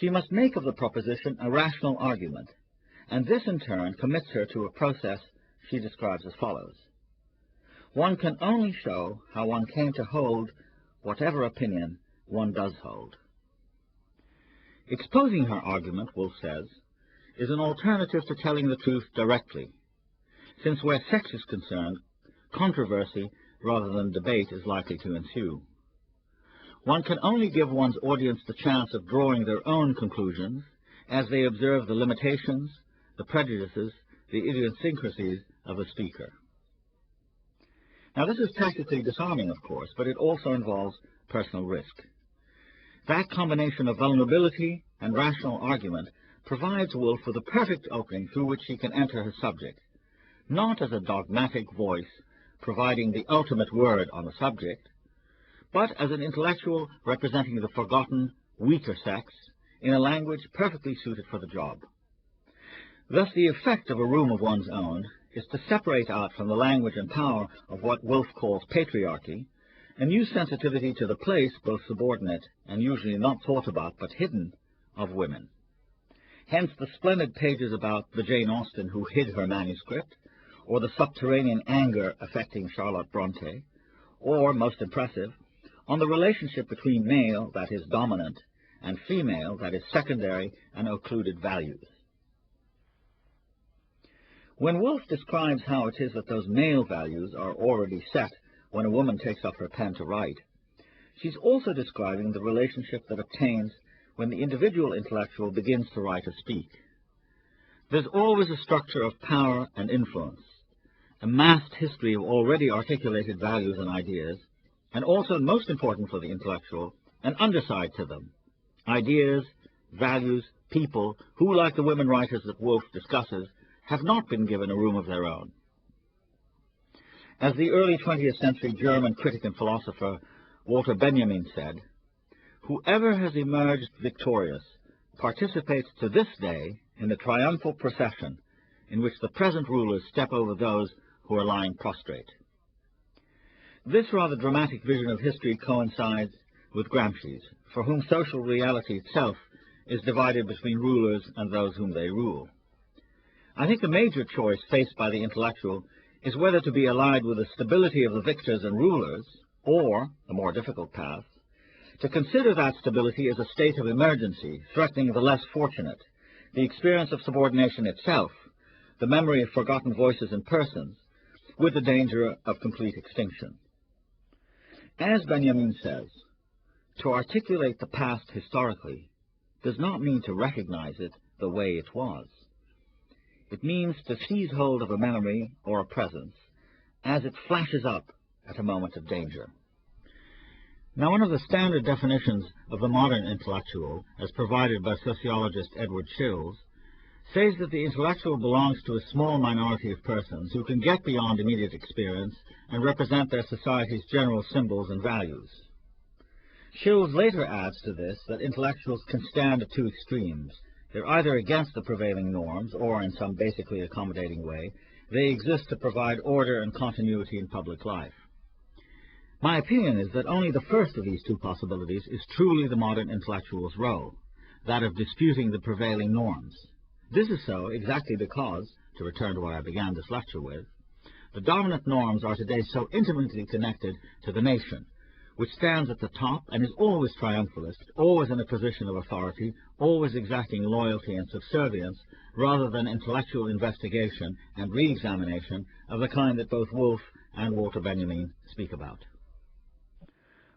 she must make of the proposition a rational argument, and this in turn commits her to a process she describes as follows. One can only show how one came to hold whatever opinion one does hold. Exposing her argument, Woolf says, is an alternative to telling the truth directly, since where sex is concerned, controversy rather than debate is likely to ensue. One can only give one's audience the chance of drawing their own conclusions as they observe the limitations, the prejudices, the idiosyncrasies of the speaker. Now, this is tactically disarming, of course, but it also involves personal risk. That combination of vulnerability and rational argument provides Woolf with a perfect opening through which she can enter her subject, not as a dogmatic voice providing the ultimate word on the subject, but as an intellectual representing the forgotten, weaker sex in a language perfectly suited for the job. Thus, the effect of A Room of One's Own is to separate out from the language and power of what Woolf calls patriarchy a new sensitivity to the place, both subordinate and usually not thought about but hidden, of women. Hence the splendid pages about the Jane Austen who hid her manuscript, or the subterranean anger affecting Charlotte Bronte, or, most impressive, on the relationship between male, that is dominant, and female, that is secondary and occluded values. When Woolf describes how it is that those male values are already set when a woman takes up her pen to write, she's also describing the relationship that obtains when the individual intellectual begins to write or speak. There's always a structure of power and influence, a massed history of already articulated values and ideas, and also, most important for the intellectual, an underside to them. Ideas, values, people who, like the women writers that Woolf discusses, have not been given a room of their own. As the early 20th century German critic and philosopher Walter Benjamin said, "Whoever has emerged victorious participates to this day in the triumphal procession in which the present rulers step over those who are lying prostrate." This rather dramatic vision of history coincides with Gramsci's, for whom social reality itself is divided between rulers and those whom they rule. I think the major choice faced by the intellectual is whether to be allied with the stability of the victors and rulers, or, the more difficult path, to consider that stability as a state of emergency threatening the less fortunate, the experience of subordination itself, the memory of forgotten voices and persons, with the danger of complete extinction. As Benjamin says, to articulate the past historically does not mean to recognize it the way it was. It means to seize hold of a memory or a presence as it flashes up at a moment of danger. Now, one of the standard definitions of the modern intellectual, as provided by sociologist Edward Shills, says that the intellectual belongs to a small minority of persons who can get beyond immediate experience and represent their society's general symbols and values. Schills later adds to this that intellectuals can stand at two extremes. They're either against the prevailing norms, or in some basically accommodating way, they exist to provide order and continuity in public life. My opinion is that only the first of these two possibilities is truly the modern intellectual's role, that of disputing the prevailing norms. This is so exactly because, to return to what I began this lecture with, the dominant norms are today so intimately connected to the nation, which stands at the top and is always triumphalist, always in a position of authority, always exacting loyalty and subservience, rather than intellectual investigation and re-examination of the kind that both Woolf and Walter Benjamin speak about.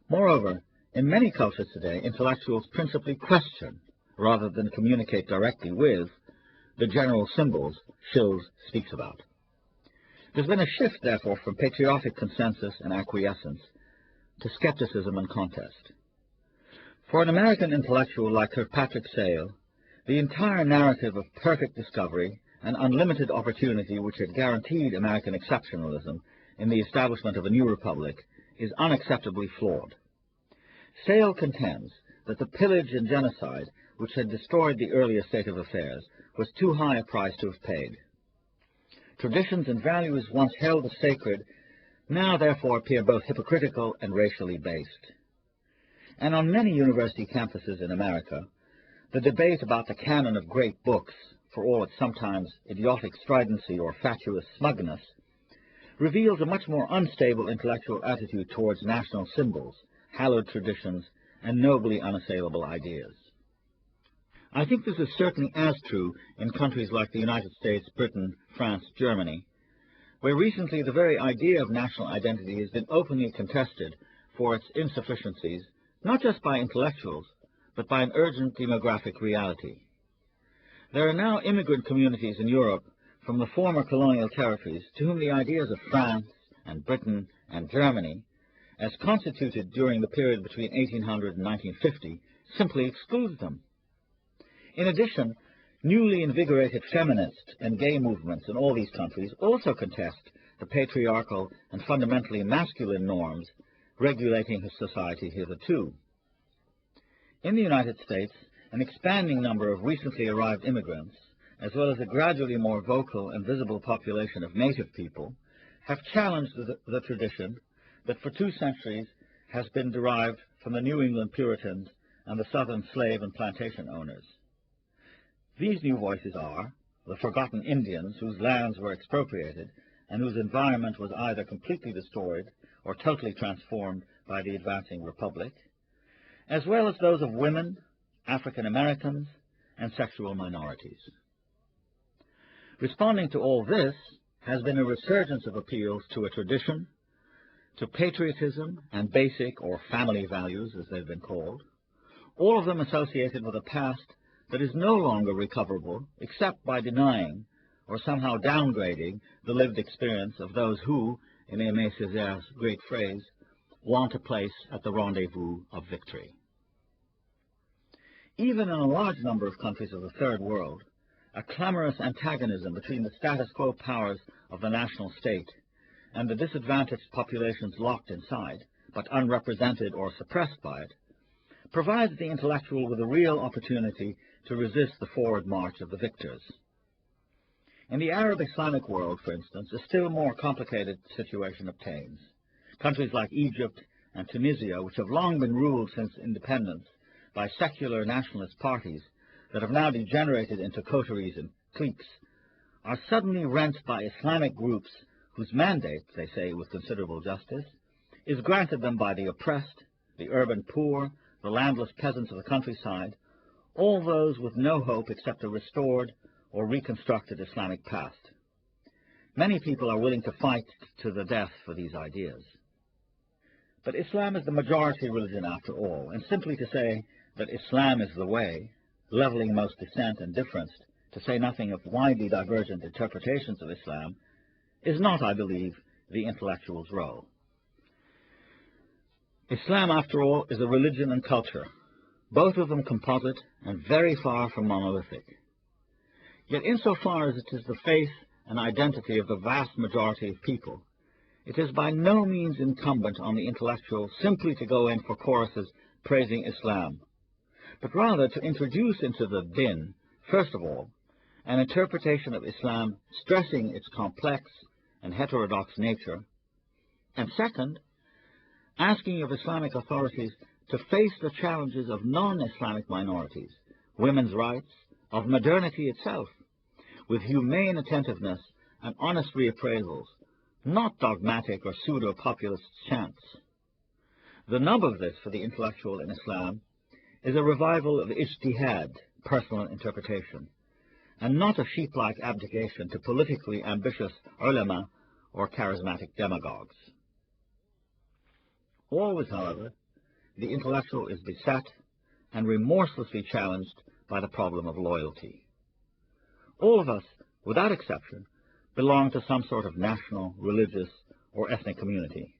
Moreover, in many cultures today, intellectuals principally question, rather than communicate directly with, the general symbols Schills speaks about. There's been a shift, therefore, from patriotic consensus and acquiescence to skepticism and contest. For an American intellectual like Kirkpatrick Sale, the entire narrative of perfect discovery and unlimited opportunity which had guaranteed American exceptionalism in the establishment of a new republic is unacceptably flawed. Sale contends that the pillage and genocide which had destroyed the earlier state of affairs was too high a price to have paid. Traditions and values once held as sacred now therefore appear both hypocritical and racially based. And on many university campuses in America, the debate about the canon of great books, for all its sometimes idiotic stridency or fatuous smugness, reveals a much more unstable intellectual attitude towards national symbols, hallowed traditions, and nobly unassailable ideas. I think this is certainly as true in countries like the United States, Britain, France, Germany, where recently the very idea of national identity has been openly contested for its insufficiencies, not just by intellectuals, but by an urgent demographic reality. There are now immigrant communities in Europe from the former colonial territories to whom the ideas of France and Britain and Germany, as constituted during the period between 1800 and 1950, simply exclude them. In addition, newly invigorated feminist and gay movements in all these countries also contest the patriarchal and fundamentally masculine norms regulating society hitherto. In the United States, an expanding number of recently arrived immigrants, as well as a gradually more vocal and visible population of native people, have challenged the tradition that for 2 centuries has been derived from the New England Puritans and the Southern slave and plantation owners. These new voices are the forgotten Indians whose lands were expropriated and whose environment was either completely destroyed or totally transformed by the advancing republic, as well as those of women, African Americans, and sexual minorities. Responding to all this has been a resurgence of appeals to a tradition, to patriotism and basic or family values, as they've been called, all of them associated with a past that is no longer recoverable except by denying or somehow downgrading the lived experience of those who, in Aimé Césaire's great phrase, want a place at the rendezvous of victory. Even in a large number of countries of the Third World, a clamorous antagonism between the status quo powers of the national state and the disadvantaged populations locked inside, but unrepresented or suppressed by it, provides the intellectual with a real opportunity to resist the forward march of the victors. In the Arab Islamic world, for instance, a still more complicated situation obtains. Countries like Egypt and Tunisia, which have long been ruled since independence by secular nationalist parties that have now degenerated into coteries and cliques, are suddenly rent by Islamic groups whose mandate, they say with considerable justice, is granted them by the oppressed, the urban poor, the landless peasants of the countryside, all those with no hope except a restored or reconstructed Islamic past. Many people are willing to fight to the death for these ideas. But Islam is the majority religion after all, and simply to say that Islam is the way, leveling most dissent and difference, to say nothing of widely divergent interpretations of Islam, is not, I believe, the intellectual's role. Islam, after all, is a religion and culture, both of them composite and very far from monolithic. Yet insofar as it is the faith and identity of the vast majority of people, it is by no means incumbent on the intellectual simply to go in for choruses praising Islam, but rather to introduce into the din, first of all, an interpretation of Islam stressing its complex and heterodox nature, and second, asking of Islamic authorities to face the challenges of non-Islamic minorities, women's rights, of modernity itself, with humane attentiveness and honest reappraisals, not dogmatic or pseudo-populist chants. The nub of this for the intellectual in Islam is a revival of ijtihad, personal interpretation, and not a sheep-like abdication to politically ambitious ulama or charismatic demagogues. Always, however, the intellectual is beset and remorselessly challenged by the problem of loyalty. All of us, without exception, belong to some sort of national, religious, or ethnic community.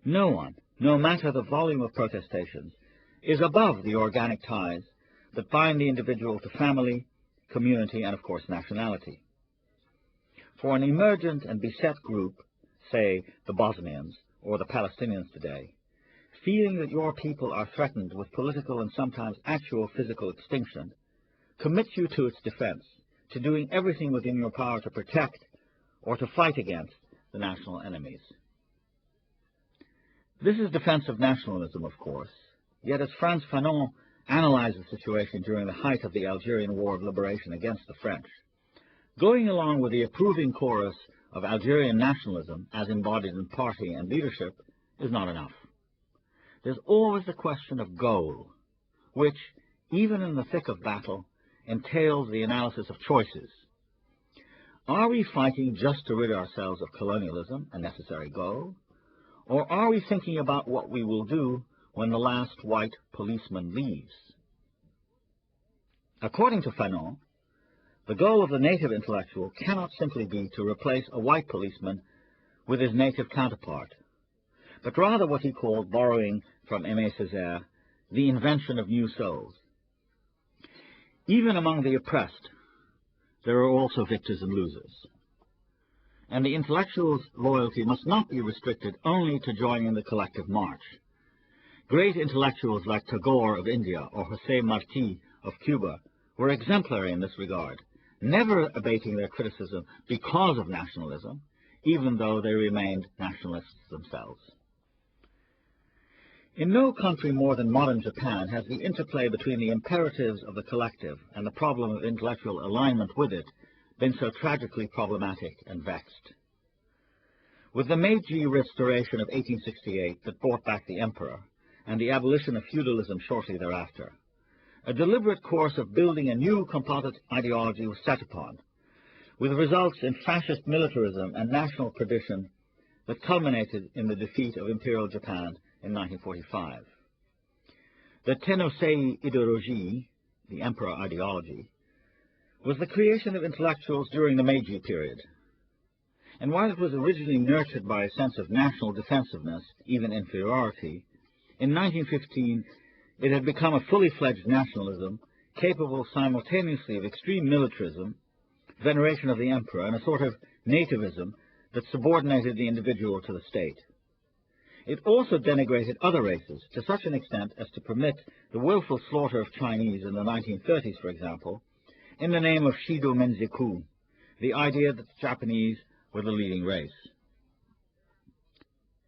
No one, no matter the volume of protestations, is above the organic ties that bind the individual to family, community, and, of course, nationality. For an emergent and beset group, say the Bosnians or the Palestinians today, feeling that your people are threatened with political and sometimes actual physical extinction, commits you to its defense, to doing everything within your power to protect or to fight against the national enemies. This is defensive nationalism, of course, yet as Frantz Fanon analyzed the situation during the height of the Algerian War of Liberation against the French, going along with the approving chorus of Algerian nationalism as embodied in party and leadership is not enough. There's always the question of goal, which, even in the thick of battle, entails the analysis of choices. Are we fighting just to rid ourselves of colonialism, a necessary goal? Or are we thinking about what we will do when the last white policeman leaves? According to Fanon, the goal of the native intellectual cannot simply be to replace a white policeman with his native counterpart, but rather what he called, borrowing from Aimé Césaire, the invention of new souls. Even among the oppressed, there are also victors and losers. And the intellectual's loyalty must not be restricted only to joining the collective march. Great intellectuals like Tagore of India or José Martí of Cuba were exemplary in this regard, never abating their criticism because of nationalism, even though they remained nationalists themselves. In no country more than modern Japan has the interplay between the imperatives of the collective and the problem of intellectual alignment with it been so tragically problematic and vexed. With the Meiji Restoration of 1868 that brought back the emperor, and the abolition of feudalism shortly thereafter, a deliberate course of building a new composite ideology was set upon, with results in fascist militarism and national perdition that culminated in the defeat of Imperial Japan in 1945. The Tennosei Ideologie, the emperor ideology, was the creation of intellectuals during the Meiji period. And while it was originally nurtured by a sense of national defensiveness, even inferiority, in 1915 it had become a fully fledged nationalism capable simultaneously of extreme militarism, veneration of the emperor, and a sort of nativism that subordinated the individual to the state. It also denigrated other races to such an extent as to permit the willful slaughter of Chinese in the 1930s, for example, in the name of Shido Menziku, the idea that the Japanese were the leading race.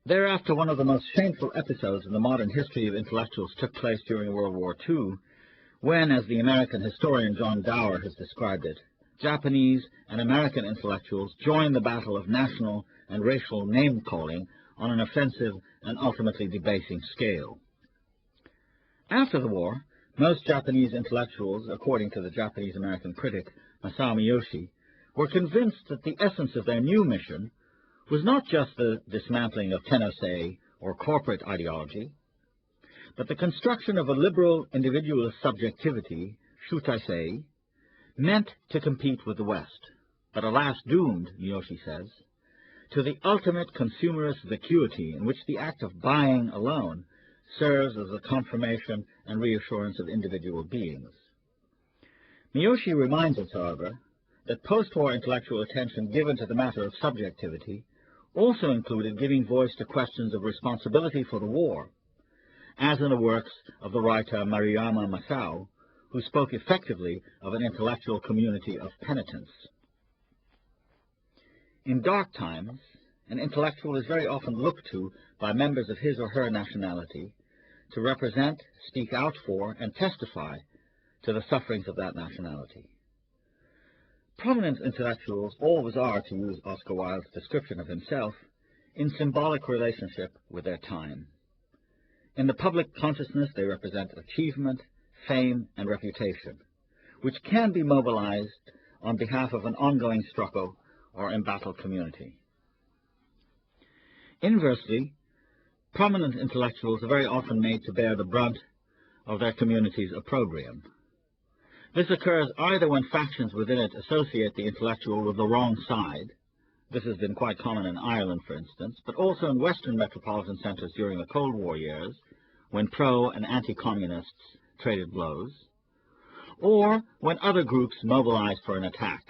Thereafter, one of the most shameful episodes in the modern history of intellectuals took place during World War II, when, as the American historian John Dower has described it, Japanese and American intellectuals joined the battle of national and racial name-calling on an offensive and ultimately debasing scale. After the war, most Japanese intellectuals, according to the Japanese-American critic Masao Miyoshi, were convinced that the essence of their new mission was not just the dismantling of Tennosei or corporate ideology, but the construction of a liberal individualist subjectivity, Shutaisei, meant to compete with the West, but alas doomed, Miyoshi says, to the ultimate consumerist vacuity in which the act of buying alone serves as a confirmation and reassurance of individual beings. Miyoshi reminds us, however, that post-war intellectual attention given to the matter of subjectivity also included giving voice to questions of responsibility for the war, as in the works of the writer Mariama Masao, who spoke effectively of an intellectual community of penitents. In dark times, an intellectual is very often looked to by members of his or her nationality to represent, speak out for, and testify to the sufferings of that nationality. Prominent intellectuals always are, to use Oscar Wilde's description of himself, in symbolic relationship with their time. In the public consciousness, they represent achievement, fame, and reputation, which can be mobilized on behalf of an ongoing struggle or embattled community. Inversely, prominent intellectuals are very often made to bear the brunt of their community's opprobrium. This occurs either when factions within it associate the intellectual with the wrong side. This has been quite common in Ireland, for instance, but also in Western metropolitan centers during the Cold War years, when pro- and anti-communists traded blows, or when other groups mobilized for an attack.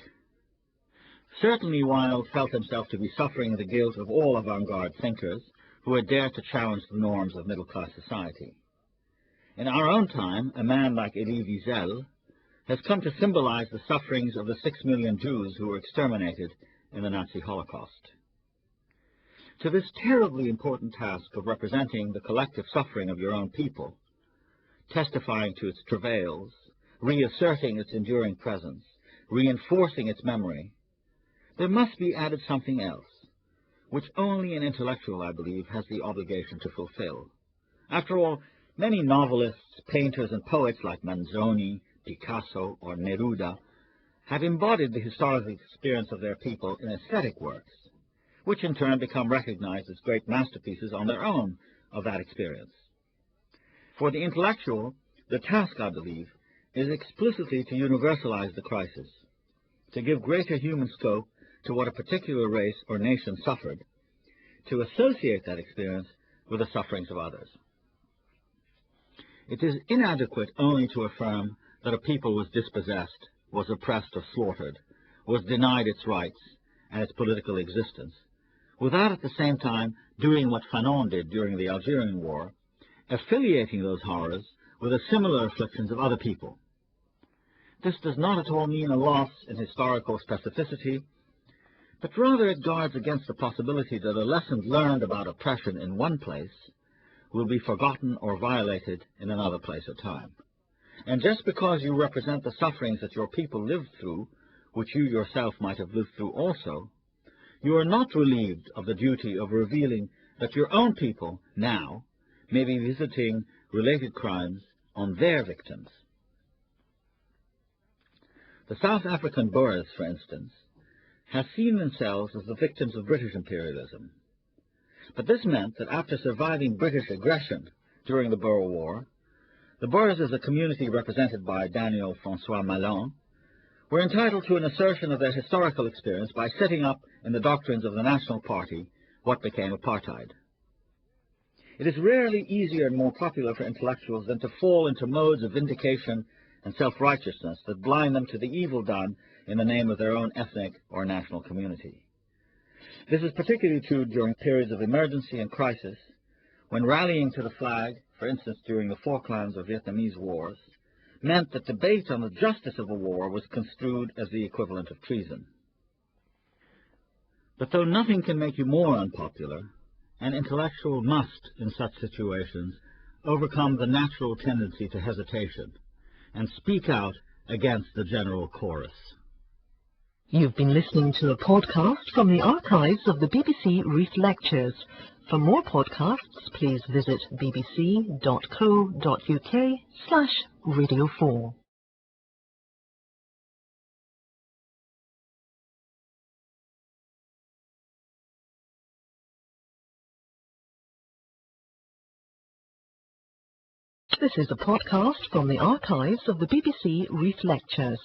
Certainly Wilde felt himself to be suffering the guilt of all avant-garde thinkers who had dared to challenge the norms of middle-class society. In our own time, a man like Elie Wiesel has come to symbolize the sufferings of the 6 million Jews who were exterminated in the Nazi Holocaust. To this terribly important task of representing the collective suffering of your own people, testifying to its travails, reasserting its enduring presence, reinforcing its memory, there must be added something else, which only an intellectual, I believe, has the obligation to fulfill. After all, many novelists, painters, and poets like Manzoni, Picasso, or Neruda have embodied the historical experience of their people in aesthetic works, which in turn become recognized as great masterpieces on their own of that experience. For the intellectual, the task, I believe, is explicitly to universalize the crisis, to give greater human scope to what a particular race or nation suffered, to associate that experience with the sufferings of others. It is inadequate only to affirm that a people was dispossessed, was oppressed or slaughtered, was denied its rights and its political existence, without at the same time doing what Fanon did during the Algerian War, affiliating those horrors with the similar afflictions of other people. This does not at all mean a loss in historical specificity, but rather it guards against the possibility that a lesson learned about oppression in one place will be forgotten or violated in another place or time. And just because you represent the sufferings that your people lived through, which you yourself might have lived through also, you are not relieved of the duty of revealing that your own people now may be visiting related crimes on their victims. The South African Boers, for instance, have seen themselves as the victims of British imperialism. But this meant that after surviving British aggression during the Boer War, the Boers, as a community represented by Daniel Francois Malan, were entitled to an assertion of their historical experience by setting up in the doctrines of the National Party what became apartheid. It is rarely easier and more popular for intellectuals than to fall into modes of vindication and self-righteousness that blind them to the evil done in the name of their own ethnic or national community. This is particularly true during periods of emergency and crisis, when rallying to the flag, for instance during the Falklands or Vietnamese wars, meant that debate on the justice of a war was construed as the equivalent of treason. But though nothing can make you more unpopular, an intellectual must, in such situations, overcome the natural tendency to hesitation and speak out against the general chorus. You've been listening to a podcast from the archives of the BBC Reith Lectures. For more podcasts, please visit bbc.co.uk/Radio 4. This is a podcast from the archives of the BBC Reith Lectures.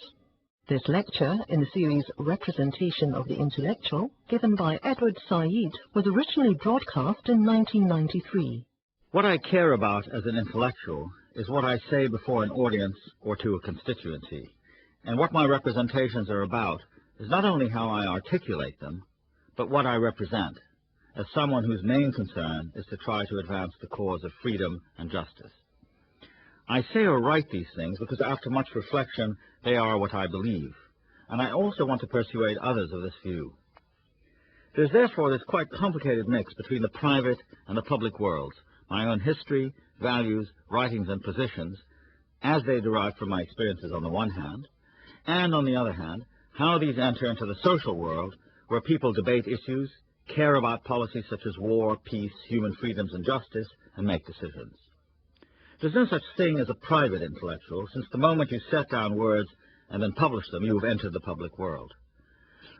This lecture in the series Representation of the Intellectual, given by Edward Said, was originally broadcast in 1993. What I care about as an intellectual is what I say before an audience or to a constituency, and what my representations are about is not only how I articulate them, but what I represent, as someone whose main concern is to try to advance the cause of freedom and justice. I say or write these things because after much reflection, they are what I believe, and I also want to persuade others of this view. There's therefore this quite complicated mix between the private and the public worlds, my own history, values, writings, and positions, as they derive from my experiences on the one hand, and on the other hand, how these enter into the social world, where people debate issues, care about policies such as war, peace, human freedoms, and justice, and make decisions. There's no such thing as a private intellectual, since the moment you set down words and then publish them, you have entered the public world.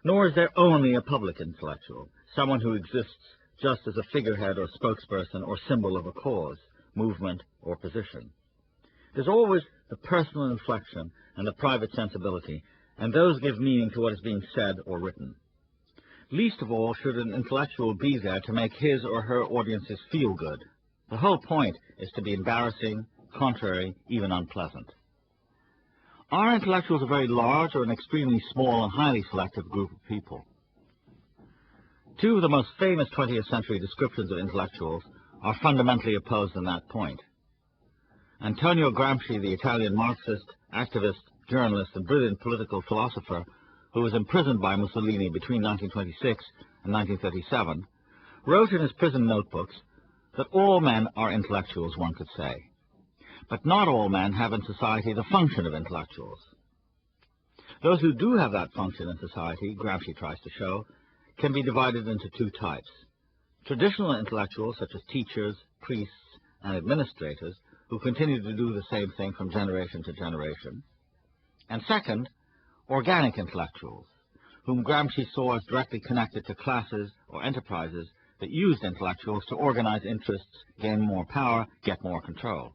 Nor is there only a public intellectual, someone who exists just as a figurehead or spokesperson or symbol of a cause, movement, or position. There's always the personal inflection and the private sensibility, and those give meaning to what is being said or written. Least of all should an intellectual be there to make his or her audiences feel good. The whole point is to be embarrassing, contrary, even unpleasant. Are intellectuals a very large or an extremely small and highly selective group of people? Two of the most famous 20th century descriptions of intellectuals are fundamentally opposed on that point. Antonio Gramsci, the Italian Marxist, activist, journalist, and brilliant political philosopher who was imprisoned by Mussolini between 1926 and 1937, wrote in his prison notebooks that all men are intellectuals, one could say. But not all men have in society the function of intellectuals. Those who do have that function in society, Gramsci tries to show, can be divided into two types. Traditional intellectuals, such as teachers, priests, and administrators, who continue to do the same thing from generation to generation. And second, organic intellectuals, whom Gramsci saw as directly connected to classes or enterprises that used intellectuals to organize interests, gain more power, get more control.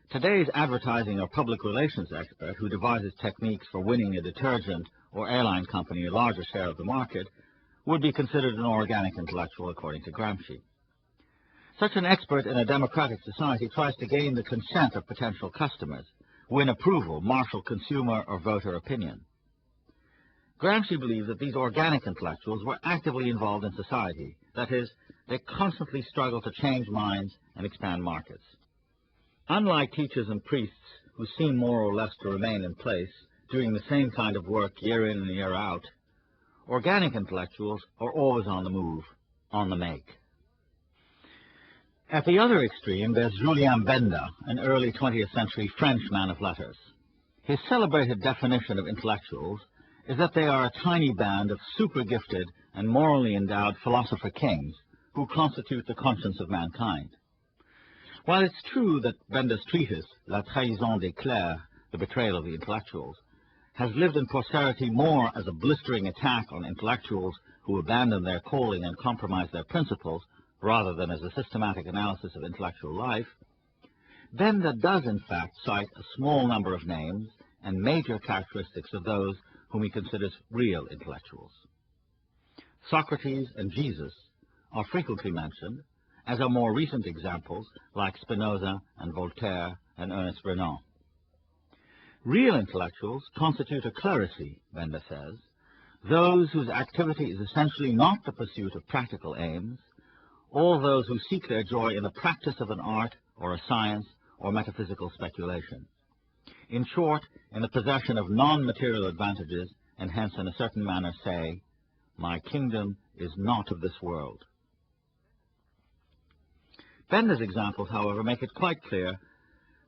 Today's advertising or public relations expert who devises techniques for winning a detergent or airline company a larger share of the market would be considered an organic intellectual, according to Gramsci. Such an expert in a democratic society tries to gain the consent of potential customers, win approval, marshal consumer or voter opinion. Gramsci believed that these organic intellectuals were actively involved in society. That is, they constantly struggle to change minds and expand markets. Unlike teachers and priests who seem more or less to remain in place, doing the same kind of work year in and year out, organic intellectuals are always on the move, on the make. At the other extreme, there's Julien Benda, an early 20th century French man of letters. His celebrated definition of intellectuals is that they are a tiny band of super-gifted and morally endowed philosopher kings who constitute the conscience of mankind. While it's true that Benda's treatise, La Trahison des Clercs, the betrayal of the intellectuals, has lived in posterity more as a blistering attack on intellectuals who abandon their calling and compromise their principles, rather than as a systematic analysis of intellectual life, Benda does in fact cite a small number of names and major characteristics of those whom he considers real intellectuals. Socrates and Jesus are frequently mentioned, as are more recent examples like Spinoza and Voltaire and Ernest Renan. Real intellectuals constitute a clerisy, Benda says, those whose activity is essentially not the pursuit of practical aims, all those who seek their joy in the practice of an art or a science or metaphysical speculation. In short, in the possession of non-material advantages, and hence in a certain manner say, "My kingdom is not of this world." Benda's examples, however, make it quite clear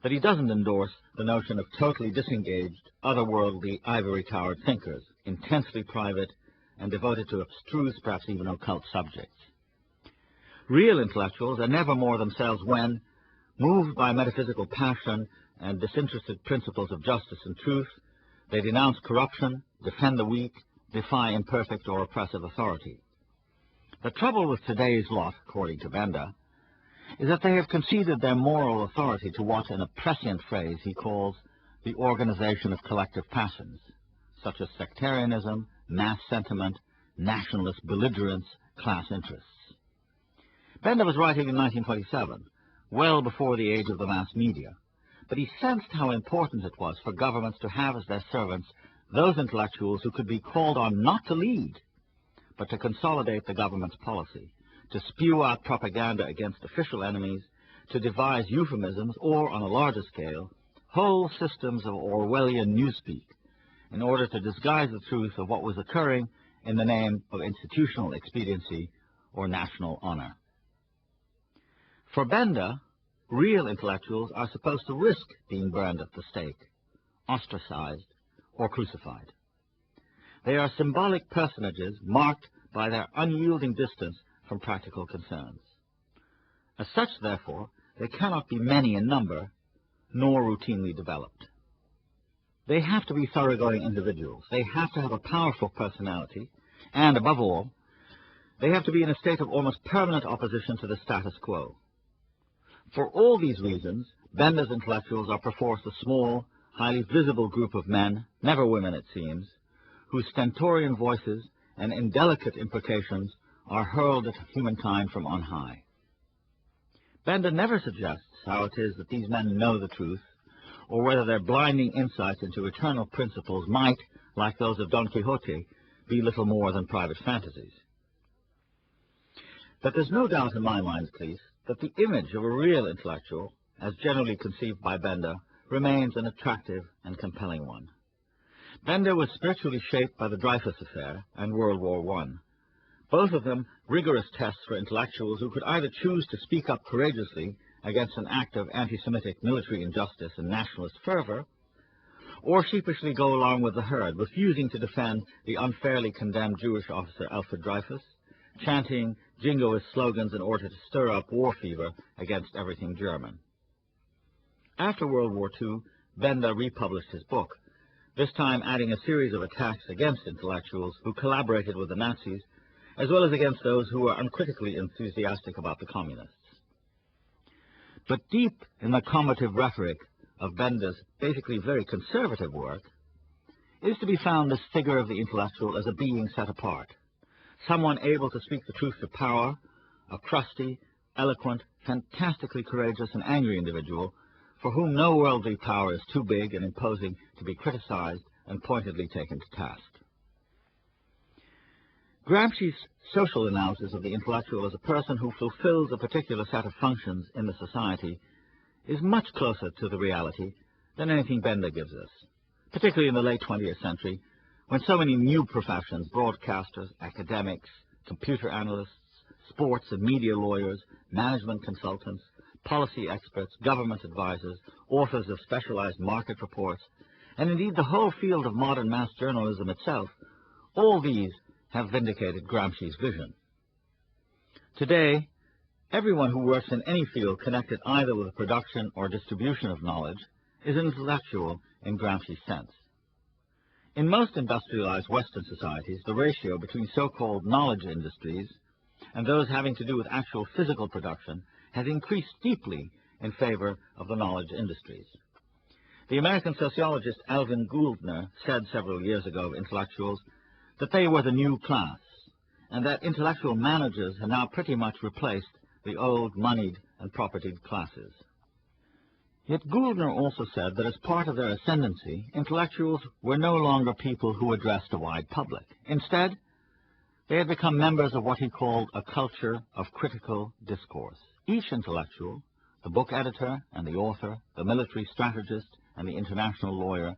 that he doesn't endorse the notion of totally disengaged, otherworldly, ivory-towered thinkers, intensely private and devoted to abstruse, perhaps even occult subjects. Real intellectuals are never more themselves when, moved by metaphysical passion and disinterested principles of justice and truth, they denounce corruption, defend the weak, defy imperfect or oppressive authority. The trouble with today's lot, according to Benda, is that they have conceded their moral authority to what, in a prescient phrase, he calls the organization of collective passions, such as sectarianism, mass sentiment, nationalist belligerence, class interests. Benda was writing in 1927, well before the age of the mass media, but he sensed how important it was for governments to have as their servants those intellectuals who could be called on not to lead, but to consolidate the government's policy, to spew out propaganda against official enemies, to devise euphemisms or, on a larger scale, whole systems of Orwellian newspeak in order to disguise the truth of what was occurring in the name of institutional expediency or national honor. For Benda, real intellectuals are supposed to risk being burned at the stake, ostracized, or crucified. They are symbolic personages marked by their unyielding distance from practical concerns. As such, therefore, they cannot be many in number, nor routinely developed. They have to be thoroughgoing individuals. They have to have a powerful personality, and, above all, they have to be in a state of almost permanent opposition to the status quo. For all these reasons, Benda's intellectuals are perforce a small, highly visible group of men, never women it seems, whose stentorian voices and indelicate imprecations are hurled at humankind from on high. Benda never suggests how it is that these men know the truth, or whether their blinding insights into eternal principles might, like those of Don Quixote, be little more than private fantasies. But there's no doubt in my mind, at least, that the image of a real intellectual, as generally conceived by Benda, remains an attractive and compelling one. Benda was spiritually shaped by the Dreyfus Affair and World War I, both of them rigorous tests for intellectuals who could either choose to speak up courageously against an act of anti-Semitic military injustice and nationalist fervor, or sheepishly go along with the herd, refusing to defend the unfairly condemned Jewish officer Alfred Dreyfus, chanting jingoist slogans in order to stir up war fever against everything German. After World War II, Benda republished his book, this time adding a series of attacks against intellectuals who collaborated with the Nazis, as well as against those who were uncritically enthusiastic about the communists. But deep in the combative rhetoric of Benda's basically very conservative work is to be found this figure of the intellectual as a being set apart, someone able to speak the truth to power, a crusty, eloquent, fantastically courageous and angry individual for whom no worldly power is too big and imposing to be criticized and pointedly taken to task. Gramsci's social analysis of the intellectual as a person who fulfills a particular set of functions in the society is much closer to the reality than anything Benda gives us, particularly in the late 20th century, when so many new professions, broadcasters, academics, computer analysts, sports and media lawyers, management consultants, policy experts, government advisors, authors of specialized market reports, and indeed the whole field of modern mass journalism itself, all these have vindicated Gramsci's vision. Today, everyone who works in any field connected either with the production or distribution of knowledge is an intellectual in Gramsci's sense. In most industrialized Western societies, the ratio between so-called knowledge industries and those having to do with actual physical production has increased deeply in favor of the knowledge industries. The American sociologist Alvin Gouldner said several years ago of intellectuals that they were the new class, and that intellectual managers had now pretty much replaced the old moneyed and propertied classes. Yet Gouldner also said that as part of their ascendancy, intellectuals were no longer people who addressed a wide public. Instead, they had become members of what he called a culture of critical discourse. Each intellectual, the book editor and the author, the military strategist and the international lawyer,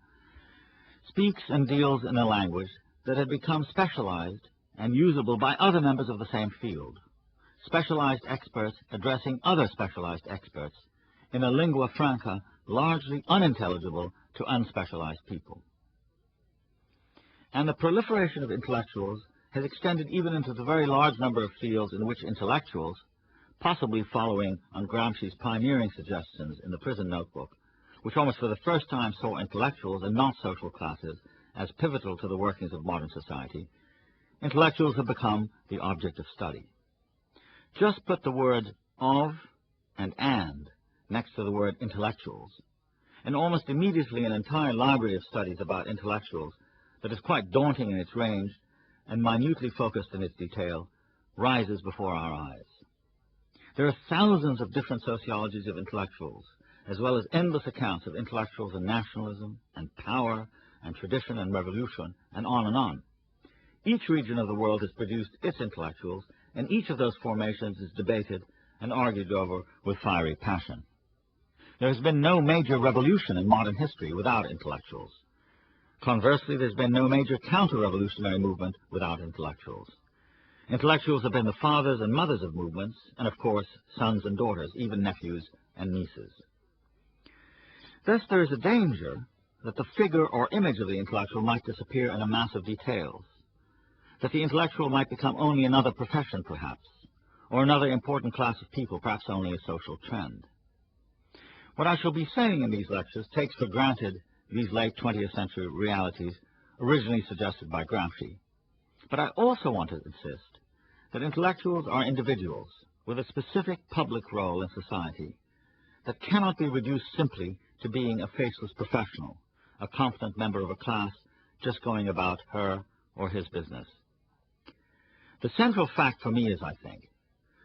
speaks and deals in a language that had become specialized and usable by other members of the same field, specialized experts addressing other specialized experts in a lingua franca largely unintelligible to unspecialized people. And the proliferation of intellectuals has extended even into the very large number of fields in which intellectuals, possibly following on Gramsci's pioneering suggestions in the Prison Notebook, which almost for the first time saw intellectuals and not social classes as pivotal to the workings of modern society, intellectuals have become the object of study. Just put the word of and next to the word intellectuals, and almost immediately an entire library of studies about intellectuals that is quite daunting in its range and minutely focused in its detail rises before our eyes. There are thousands of different sociologies of intellectuals, as well as endless accounts of intellectuals and nationalism and power and tradition and revolution, and on and on. Each region of the world has produced its intellectuals, and each of those formations is debated and argued over with fiery passion. There has been no major revolution in modern history without intellectuals. Conversely, there's been no major counter-revolutionary movement without intellectuals. Intellectuals have been the fathers and mothers of movements, and of course, sons and daughters, even nephews and nieces. Thus, there is a danger that the figure or image of the intellectual might disappear in a mass of details, that the intellectual might become only another profession, perhaps, or another important class of people, perhaps only a social trend. What I shall be saying in these lectures takes for granted these late 20th century realities originally suggested by Gramsci. But I also want to insist that intellectuals are individuals with a specific public role in society that cannot be reduced simply to being a faceless professional, a competent member of a class just going about her or his business. The central fact for me is, I think,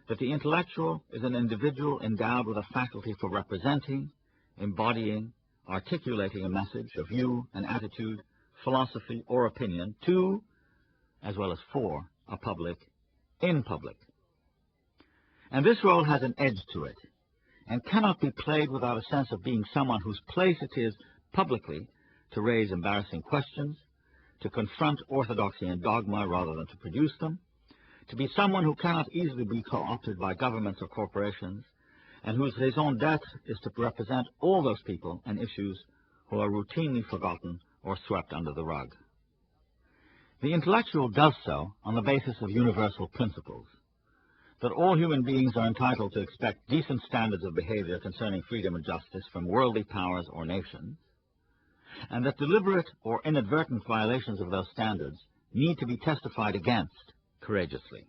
that the intellectual is an individual endowed with a faculty for representing, embodying, articulating a message, a view, an attitude, philosophy, or opinion to, as well as for, a public, in public. And this role has an edge to it, and cannot be played without a sense of being someone whose place it is publicly to raise embarrassing questions, to confront orthodoxy and dogma rather than to produce them, to be someone who cannot easily be co-opted by governments or corporations, and whose raison d'etre is to represent all those people and issues who are routinely forgotten or swept under the rug. The intellectual does so on the basis of universal principles, that all human beings are entitled to expect decent standards of behavior concerning freedom and justice from worldly powers or nations, and that deliberate or inadvertent violations of those standards need to be testified against courageously.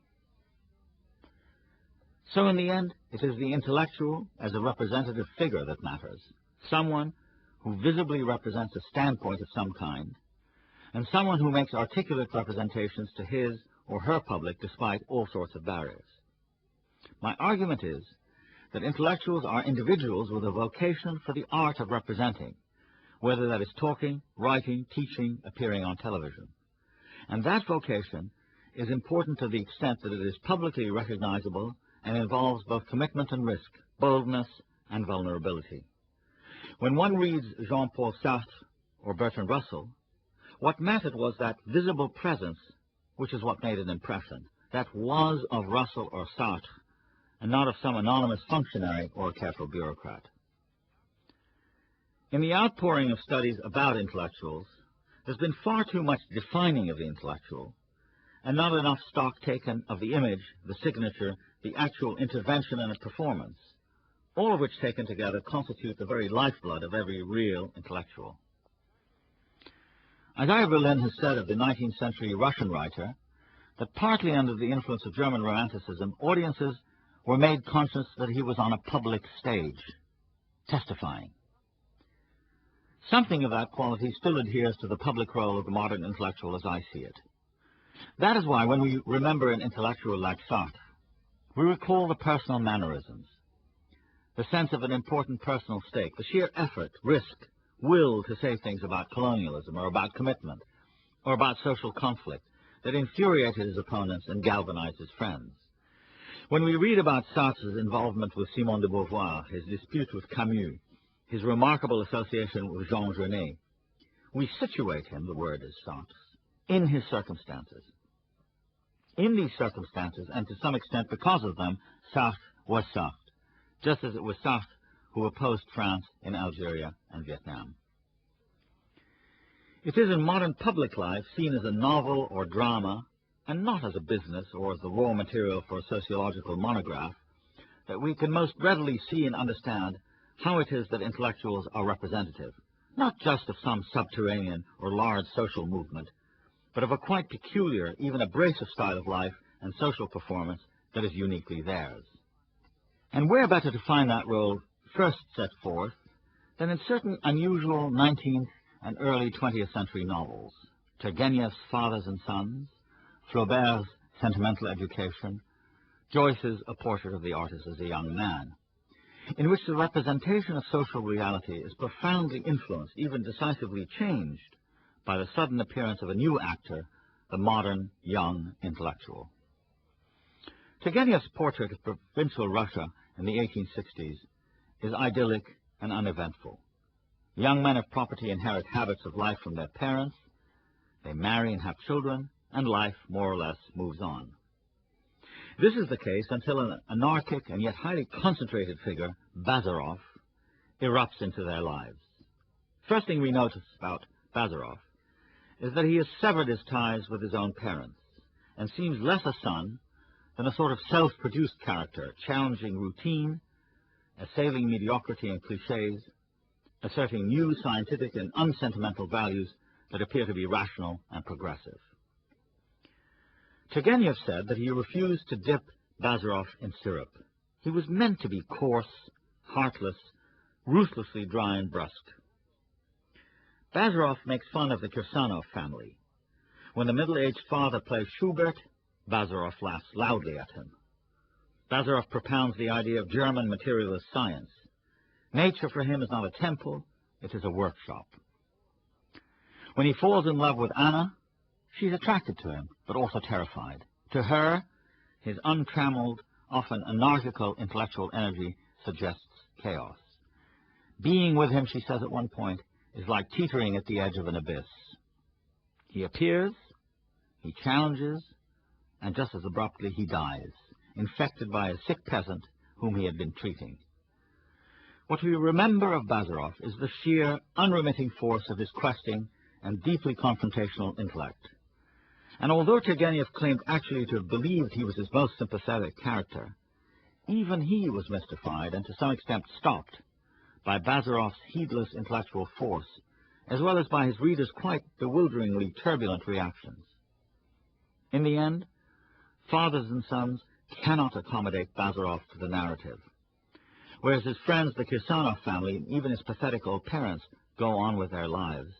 So in the end, it is the intellectual as a representative figure that matters, someone who visibly represents a standpoint of some kind, and someone who makes articulate representations to his or her public despite all sorts of barriers. My argument is that intellectuals are individuals with a vocation for the art of representing, whether that is talking, writing, teaching, appearing on television. And that vocation is important to the extent that it is publicly recognizable and involves both commitment and risk, boldness and vulnerability. When one reads Jean-Paul Sartre or Bertrand Russell, what mattered was that visible presence, which is what made an impression, that was of Russell or Sartre, and not of some anonymous functionary or a careful bureaucrat. In the outpouring of studies about intellectuals, there's been far too much defining of the intellectual, and not enough stock taken of the image, the signature, the actual intervention and performance, all of which taken together constitute the very lifeblood of every real intellectual. Isaiah Berlin has said of the 19th century Russian writer that partly under the influence of German Romanticism, audiences were made conscious that he was on a public stage, testifying. Something of that quality still adheres to the public role of the modern intellectual as I see it. That is why when we remember an intellectual like Sartre, we recall the personal mannerisms, the sense of an important personal stake, the sheer effort, risk, will to say things about colonialism or about commitment or about social conflict that infuriated his opponents and galvanized his friends. When we read about Sartre's involvement with Simone de Beauvoir, his dispute with Camus, his remarkable association with Jean Genet, we situate him, the word is Sartre, in his circumstances. In these circumstances, and to some extent because of them, Sartre was Sartre, just as it was Sartre who opposed France in Algeria and Vietnam. It is in modern public life seen as a novel or drama, and not as a business or as the raw material for a sociological monograph, that we can most readily see and understand how it is that intellectuals are representative, not just of some subterranean or large social movement, but of a quite peculiar, even abrasive style of life and social performance that is uniquely theirs. And where better to find that role first set forth than in certain unusual 19th and early 20th century novels, Turgenev's Fathers and Sons, Flaubert's Sentimental Education, Joyce's A Portrait of the Artist as a Young Man, in which the representation of social reality is profoundly influenced, even decisively changed, by the sudden appearance of a new actor, the modern young intellectual. Turgenev's portrait of provincial Russia in the 1860s is idyllic and uneventful. Young men of property inherit habits of life from their parents, they marry and have children, and life more or less moves on. This is the case until an anarchic and yet highly concentrated figure, Bazarov, erupts into their lives. First thing we notice about Bazarov is that he has severed his ties with his own parents and seems less a son than a sort of self-produced character, challenging routine, assailing mediocrity and cliches, asserting new scientific and unsentimental values that appear to be rational and progressive. Turgenev said that he refused to dip Bazarov in syrup. He was meant to be coarse, heartless, ruthlessly dry and brusque. Bazarov makes fun of the Kirsanov family. When the middle-aged father plays Schubert, Bazarov laughs loudly at him. Bazarov propounds the idea of German materialist science. Nature for him is not a temple, it is a workshop. When he falls in love with Anna, she's attracted to him, but also terrified. To her, his untrammeled, often anarchical intellectual energy suggests chaos. Being with him, she says at one point, is like teetering at the edge of an abyss. He appears, he challenges, and just as abruptly he dies, infected by a sick peasant whom he had been treating. What we remember of Bazarov is the sheer, unremitting force of his questing and deeply confrontational intellect. And although Turgenev claimed actually to have believed he was his most sympathetic character, even he was mystified and to some extent stopped by Bazarov's heedless intellectual force, as well as by his readers' quite bewilderingly turbulent reactions. In the end, fathers and sons cannot accommodate Bazarov to the narrative, whereas his friends, the Kirsanov family, and even his pathetic old parents, go on with their lives.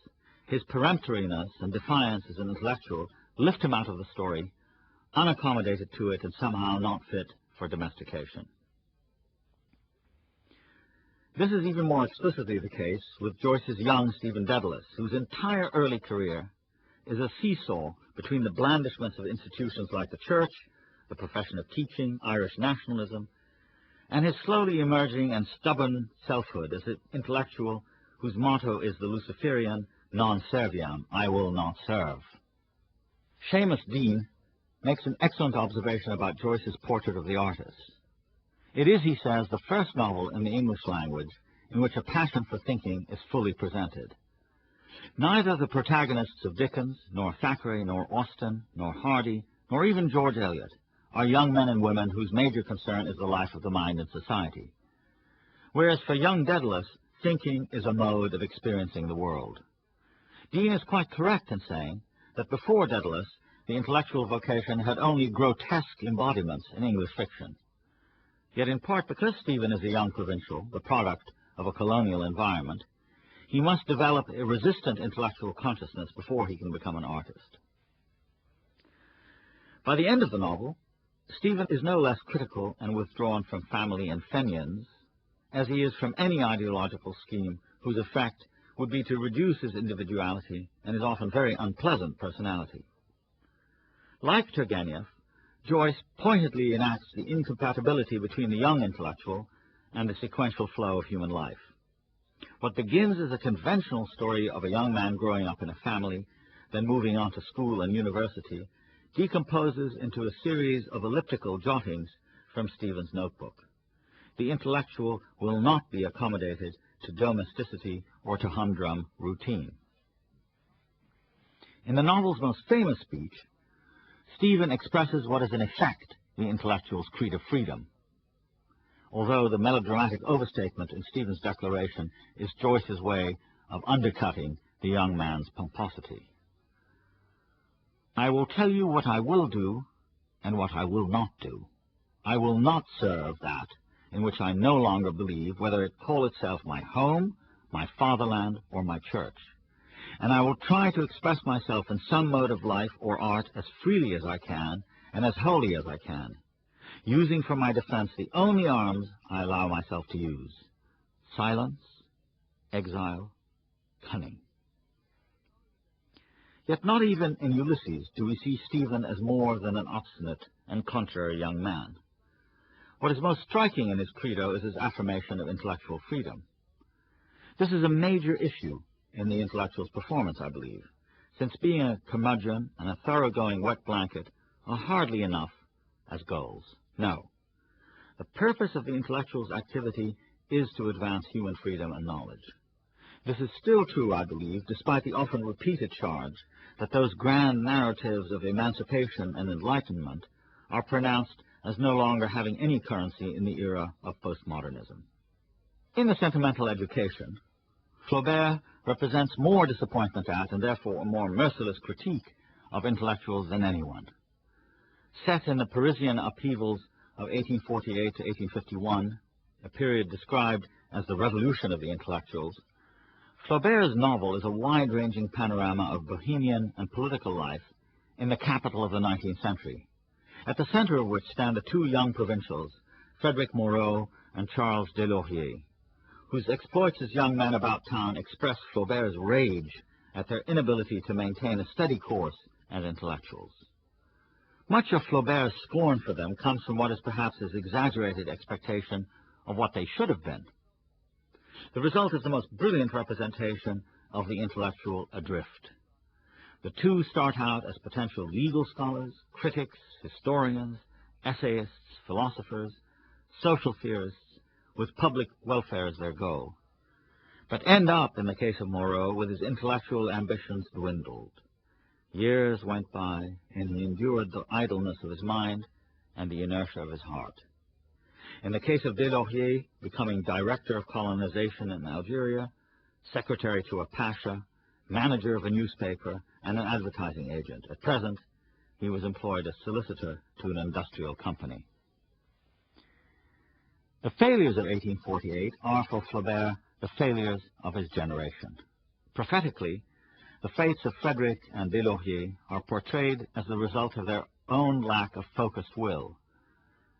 His peremptoriness and defiance as an intellectual lift him out of the story, unaccommodated to it and somehow not fit for domestication. This is even more explicitly the case with Joyce's young Stephen Dedalus, whose entire early career is a seesaw between the blandishments of institutions like the church, the profession of teaching, Irish nationalism, and his slowly emerging and stubborn selfhood as an intellectual whose motto is the Luciferian non serviam, I will not serve. Seamus Deane makes an excellent observation about Joyce's portrait of the artist. It is, he says, the first novel in the English language in which a passion for thinking is fully presented. Neither the protagonists of Dickens, nor Thackeray, nor Austen, nor Hardy, nor even George Eliot are young men and women whose major concern is the life of the mind in society. Whereas for young Dedalus, thinking is a mode of experiencing the world. Deane is quite correct in saying that before Dedalus, the intellectual vocation had only grotesque embodiments in English fiction. Yet in part because Stephen is a young provincial, the product of a colonial environment, he must develop a resistant intellectual consciousness before he can become an artist. By the end of the novel, Stephen is no less critical and withdrawn from family and Fenians as he is from any ideological scheme whose effect would be to reduce his individuality and his often very unpleasant personality. Like Turgenev, Joyce pointedly enacts the incompatibility between the young intellectual and the sequential flow of human life. What begins as a conventional story of a young man growing up in a family, then moving on to school and university, decomposes into a series of elliptical jottings from Stephen's notebook. The intellectual will not be accommodated to domesticity or to humdrum routine. In the novel's most famous speech, Stephen expresses what is in effect the intellectual's creed of freedom, although the melodramatic overstatement in Stephen's declaration is Joyce's way of undercutting the young man's pomposity. I will tell you what I will do and what I will not do. I will not serve that in which I no longer believe, whether it call itself my home, my fatherland, or my church. And I will try to express myself in some mode of life or art as freely as I can and as wholly as I can, using for my defense the only arms I allow myself to use: silence, exile, cunning. Yet not even in Ulysses do we see Stephen as more than an obstinate and contrary young man. What is most striking in his credo is his affirmation of intellectual freedom. This is a major issue in the intellectual's performance, I believe, since being a curmudgeon and a thoroughgoing wet blanket are hardly enough as goals. No. The purpose of the intellectual's activity is to advance human freedom and knowledge. This is still true, I believe, despite the often repeated charge that those grand narratives of emancipation and enlightenment are pronounced as no longer having any currency in the era of postmodernism. In The Sentimental Education, Flaubert represents more disappointment at, and therefore a more merciless critique of intellectuals than anyone. Set in the Parisian upheavals of 1848 to 1851, a period described as the revolution of the intellectuals, Flaubert's novel is a wide-ranging panorama of bohemian and political life in the capital of the 19th century, at the center of which stand the two young provincials, Frederick Moreau and Charles Deslauriers, whose exploits as young men about town express Flaubert's rage at their inability to maintain a steady course as intellectuals. Much of Flaubert's scorn for them comes from what is perhaps his exaggerated expectation of what they should have been. The result is the most brilliant representation of the intellectual adrift. The two start out as potential legal scholars, critics, historians, essayists, philosophers, social theorists, with public welfare as their goal, but end up, in the case of Moreau, with his intellectual ambitions dwindled. Years went by, and he endured the idleness of his mind and the inertia of his heart. In the case of Deslauriers, becoming director of colonization in Algeria, secretary to a pasha, manager of a newspaper, and an advertising agent. At present, he was employed as solicitor to an industrial company. The failures of 1848 are for Flaubert the failures of his generation. Prophetically, the fates of Frederick and Deslauriers are portrayed as the result of their own lack of focused will,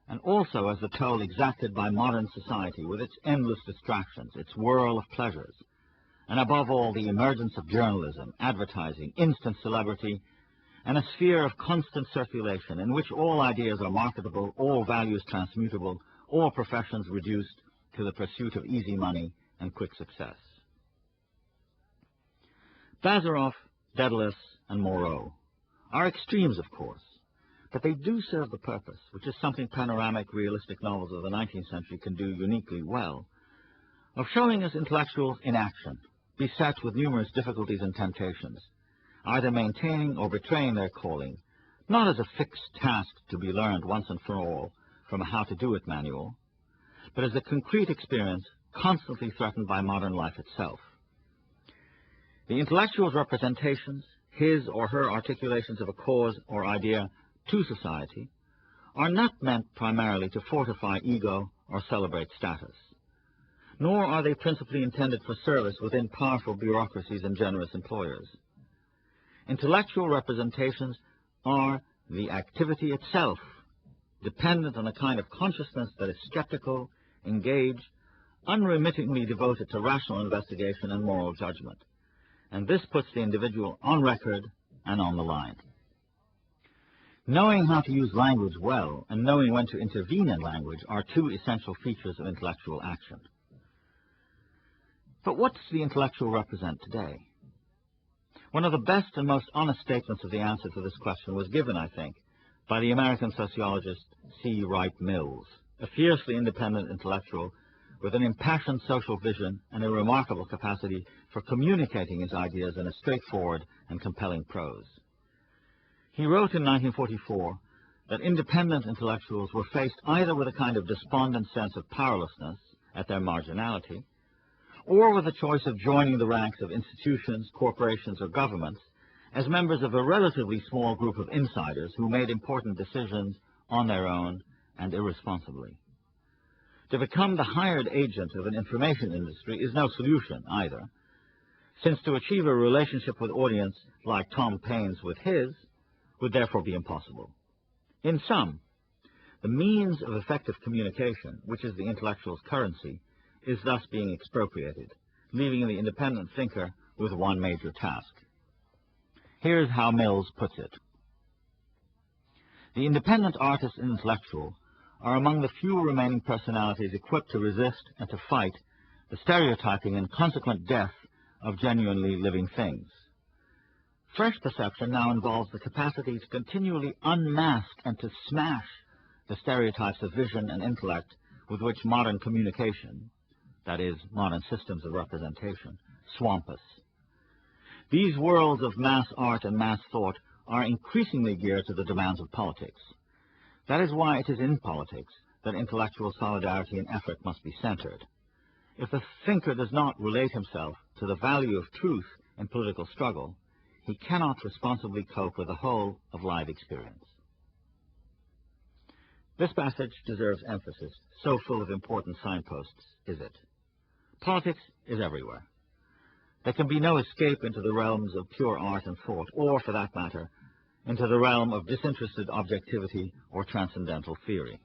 and also as the toll exacted by modern society with its endless distractions, its whirl of pleasures, and above all the emergence of journalism, advertising, instant celebrity, and a sphere of constant circulation in which all ideas are marketable, all values transmutable, all professions reduced to the pursuit of easy money and quick success. Bazarov, Daedalus, and Moreau are extremes, of course, but they do serve the purpose, which is something panoramic, realistic novels of the 19th century can do uniquely well, of showing us intellectuals in action, beset with numerous difficulties and temptations, either maintaining or betraying their calling, not as a fixed task to be learned once and for all from a how-to-do-it manual, but as a concrete experience constantly threatened by modern life itself. The intellectual's representations, his or her articulations of a cause or idea to society, are not meant primarily to fortify ego or celebrate status, nor are they principally intended for service within powerful bureaucracies and generous employers. Intellectual representations are the activity itself, dependent on a kind of consciousness that is skeptical, engaged, unremittingly devoted to rational investigation and moral judgment. And this puts the individual on record and on the line. Knowing how to use language well and knowing when to intervene in language are two essential features of intellectual action. But what does the intellectual represent today? One of the best and most honest statements of the answer to this question was given, I think, by the American sociologist C. Wright Mills, a fiercely independent intellectual with an impassioned social vision and a remarkable capacity for communicating his ideas in a straightforward and compelling prose. He wrote in 1944 that independent intellectuals were faced either with a kind of despondent sense of powerlessness at their marginality, or with the choice of joining the ranks of institutions, corporations, or governments as members of a relatively small group of insiders who made important decisions on their own and irresponsibly. To become the hired agent of an information industry is no solution either, since to achieve a relationship with audience like Tom Paine's with his would therefore be impossible. In sum, the means of effective communication, which is the intellectual's currency, is thus being expropriated, leaving the independent thinker with one major task. Here's how Mills puts it. The independent artist and intellectual are among the few remaining personalities equipped to resist and to fight the stereotyping and consequent death of genuinely living things. Fresh perception now involves the capacity to continually unmask and to smash the stereotypes of vision and intellect with which modern communication, that is, modern systems of representation, swamp us. These worlds of mass art and mass thought are increasingly geared to the demands of politics. That is why it is in politics that intellectual solidarity and effort must be centered. If the thinker does not relate himself to the value of truth in political struggle, he cannot responsibly cope with the whole of live experience. This passage deserves emphasis, so full of important signposts is it. Politics is everywhere. There can be no escape into the realms of pure art and thought, or, for that matter, into the realm of disinterested objectivity or transcendental theory.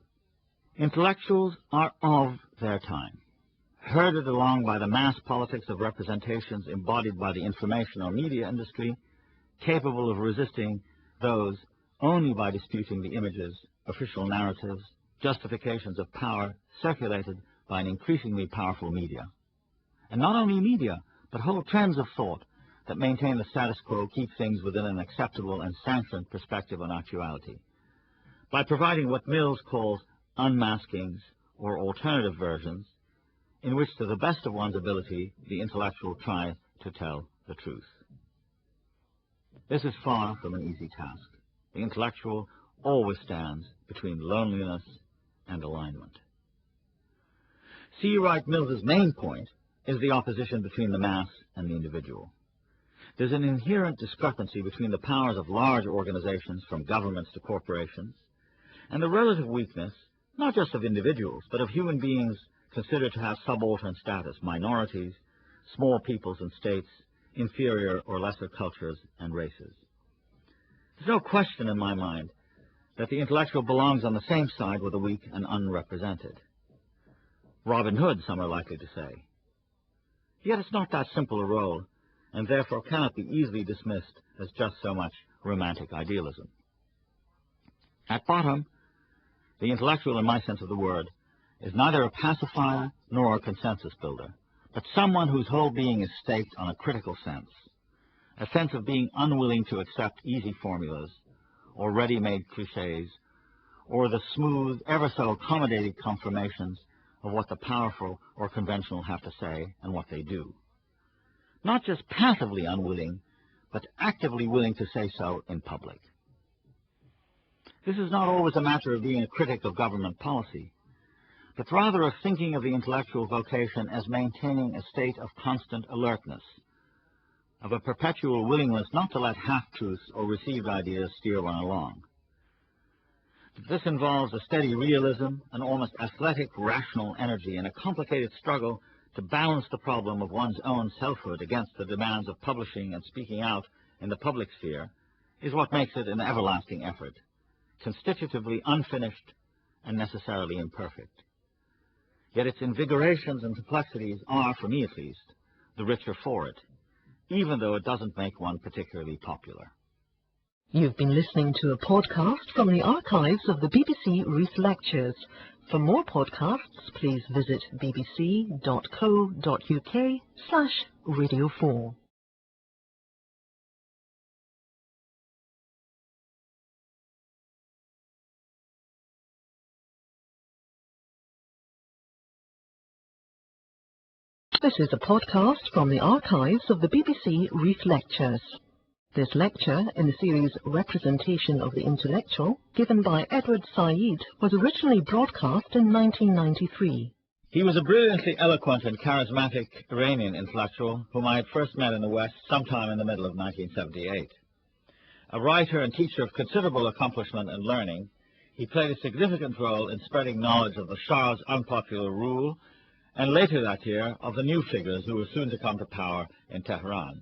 Intellectuals are of their time, herded along by the mass politics of representations embodied by the information or media industry, capable of resisting those only by disputing the images, official narratives, justifications of power circulated by an increasingly powerful media. And not only media, but whole trends of thought that maintain the status quo, keep things within an acceptable and sanctioned perspective on actuality. By providing what Mills calls unmaskings or alternative versions, in which to the best of one's ability the intellectual tries to tell the truth. This is far from an easy task. The intellectual always stands between loneliness and alignment. C. Wright Mills's main point is the opposition between the mass and the individual. There's an inherent discrepancy between the powers of large organizations, from governments to corporations, and the relative weakness, not just of individuals, but of human beings considered to have subaltern status, minorities, small peoples and states, inferior or lesser cultures and races. There's no question in my mind that the intellectual belongs on the same side with the weak and unrepresented. Robin Hood, some are likely to say. Yet it's not that simple a role, and therefore cannot be easily dismissed as just so much romantic idealism. At bottom, the intellectual, in my sense of the word, is neither a pacifier nor a consensus builder, but someone whose whole being is staked on a critical sense, a sense of being unwilling to accept easy formulas, or ready-made cliches, or the smooth, ever so accommodating confirmations of what the powerful or conventional have to say and what they do. Not just passively unwilling, but actively willing to say so in public. This is not always a matter of being a critic of government policy, but rather of thinking of the intellectual vocation as maintaining a state of constant alertness, of a perpetual willingness not to let half-truths or received ideas steer one along. This involves a steady realism, an almost athletic, rational energy, and a complicated struggle to balance the problem of one's own selfhood against the demands of publishing and speaking out in the public sphere, is what makes it an everlasting effort, constitutively unfinished and necessarily imperfect. Yet its invigorations and complexities are, for me at least, the richer for it, even though it doesn't make one particularly popular. You've been listening to a podcast from the archives of the BBC Reith Lectures. For more podcasts, please visit bbc.co.uk/Radio 4. This is a podcast from the archives of the BBC Reith Lectures. This lecture in the series Representation of the Intellectual, given by Edward Said, was originally broadcast in 1993. He was a brilliantly eloquent and charismatic Iranian intellectual whom I had first met in the West sometime in the middle of 1978. A writer and teacher of considerable accomplishment and learning, he played a significant role in spreading knowledge of the Shah's unpopular rule, and later that year of the new figures who were soon to come to power in Tehran.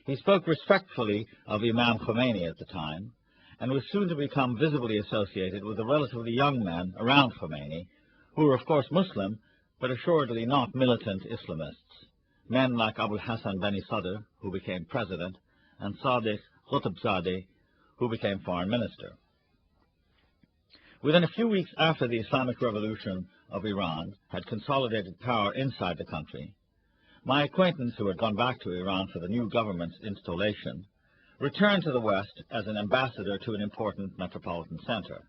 He spoke respectfully of Imam Khomeini at the time, and was soon to become visibly associated with the relatively young men around Khomeini, who were of course Muslim, but assuredly not militant Islamists. Men like Abul Hassan Bani Sadr, who became president, and Sadiq Qutbzadeh, who became foreign minister. Within a few weeks after the Islamic Revolution of Iran had consolidated power inside the country, my acquaintance, who had gone back to Iran for the new government's installation, returned to the West as an ambassador to an important metropolitan center.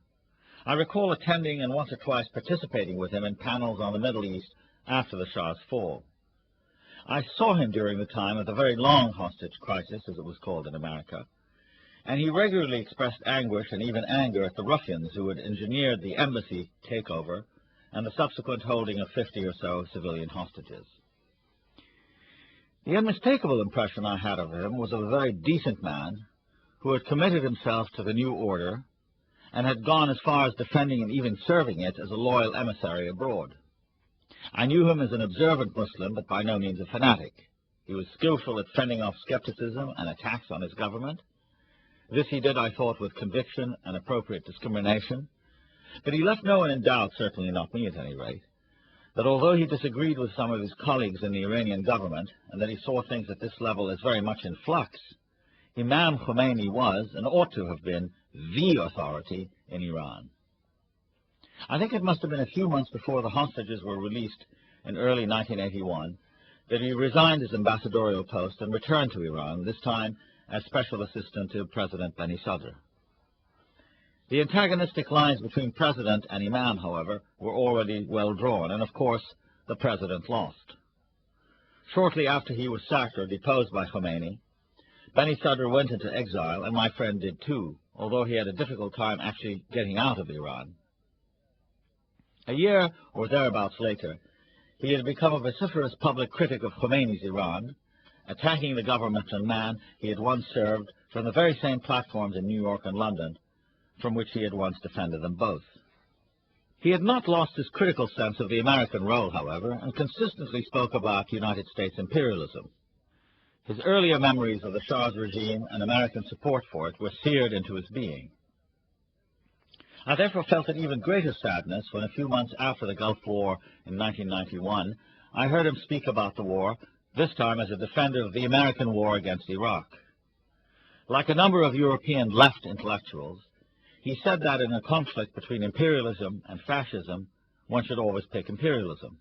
I recall attending and once or twice participating with him in panels on the Middle East after the Shah's fall. I saw him during the time of the very long hostage crisis, as it was called in America, and he regularly expressed anguish and even anger at the ruffians who had engineered the embassy takeover and the subsequent holding of 50 or so civilian hostages. The unmistakable impression I had of him was of a very decent man who had committed himself to the new order and had gone as far as defending and even serving it as a loyal emissary abroad. I knew him as an observant Muslim, but by no means a fanatic. He was skillful at fending off skepticism and attacks on his government. This he did, I thought, with conviction and appropriate discrimination, but he left no one in doubt, certainly not me at any rate, that although he disagreed with some of his colleagues in the Iranian government and that he saw things at this level as very much in flux, Imam Khomeini was and ought to have been the authority in Iran. I think it must have been a few months before the hostages were released in early 1981 that he resigned his ambassadorial post and returned to Iran, this time as special assistant to President Beni Sadr. The antagonistic lines between President and Imam, however, were already well drawn, and of course the President lost. Shortly after he was sacked or deposed by Khomeini, Beni Sadr went into exile, and my friend did too, although he had a difficult time actually getting out of Iran. A year or thereabouts later, he had become a vociferous public critic of Khomeini's Iran, attacking the government and man he had once served from the very same platforms in New York and London from which he had once defended them both. He had not lost his critical sense of the American role, however, and consistently spoke about United States imperialism. His earlier memories of the Shah's regime and American support for it were seared into his being. I therefore felt an even greater sadness when a few months after the Gulf War in 1991, I heard him speak about the war, this time as a defender of the American war against Iraq. Like a number of European left intellectuals, he said that in a conflict between imperialism and fascism, one should always pick imperialism.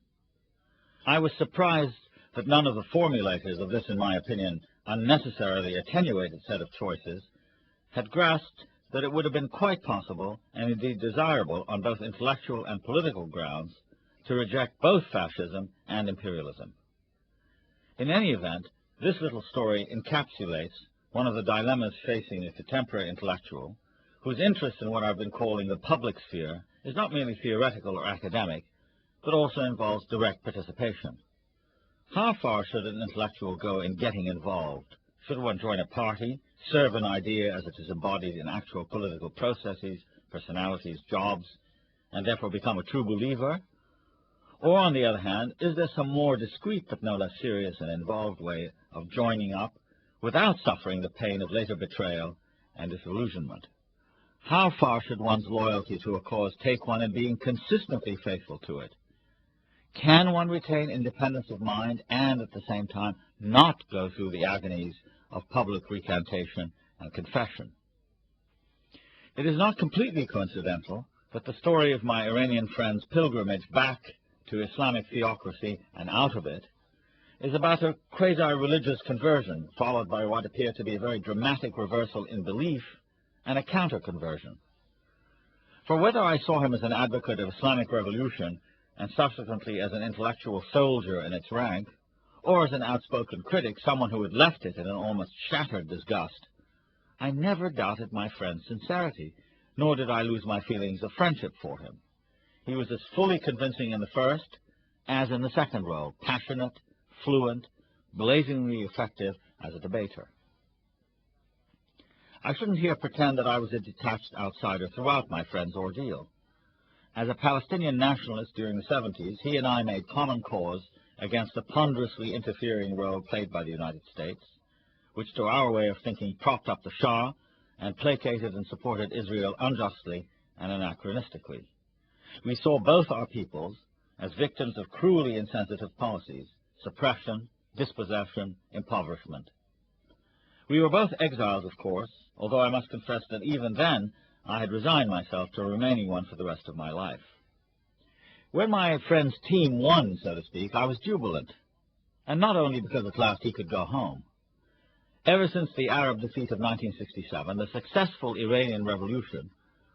I was surprised that none of the formulators of this, in my opinion, unnecessarily attenuated set of choices had grasped that it would have been quite possible, and indeed desirable on both intellectual and political grounds, to reject both fascism and imperialism. In any event, this little story encapsulates one of the dilemmas facing a contemporary intellectual whose interest in what I've been calling the public sphere is not merely theoretical or academic, but also involves direct participation. How far should an intellectual go in getting involved? Should one join a party, serve an idea as it is embodied in actual political processes, personalities, jobs, and therefore become a true believer? Or, on the other hand, is there some more discreet but no less serious and involved way of joining up without suffering the pain of later betrayal and disillusionment? How far should one's loyalty to a cause take one in being consistently faithful to it? Can one retain independence of mind and, at the same time, not go through the agonies of public recantation and confession? It is not completely coincidental that the story of my Iranian friend's pilgrimage back to Islamic theocracy and out of it is about a quasi-religious conversion, followed by what appeared to be a very dramatic reversal in belief and a counter-conversion. For whether I saw him as an advocate of Islamic revolution and subsequently as an intellectual soldier in its rank, or as an outspoken critic, someone who had left it in an almost shattered disgust, I never doubted my friend's sincerity, nor did I lose my feelings of friendship for him. He was as fully convincing in the first as in the second role, passionate, fluent, blazingly effective as a debater. I shouldn't here pretend that I was a detached outsider throughout my friend's ordeal. As a Palestinian nationalist during the 70s, he and I made common cause against the ponderously interfering role played by the United States, which to our way of thinking propped up the Shah and placated and supported Israel unjustly and anachronistically. We saw both our peoples as victims of cruelly insensitive policies, suppression, dispossession, impoverishment. We were both exiles, of course, although I must confess that even then I had resigned myself to remaining one for the rest of my life. When my friend's team won, so to speak, I was jubilant, and not only because at last he could go home. Ever since the Arab defeat of 1967, the successful Iranian Revolution,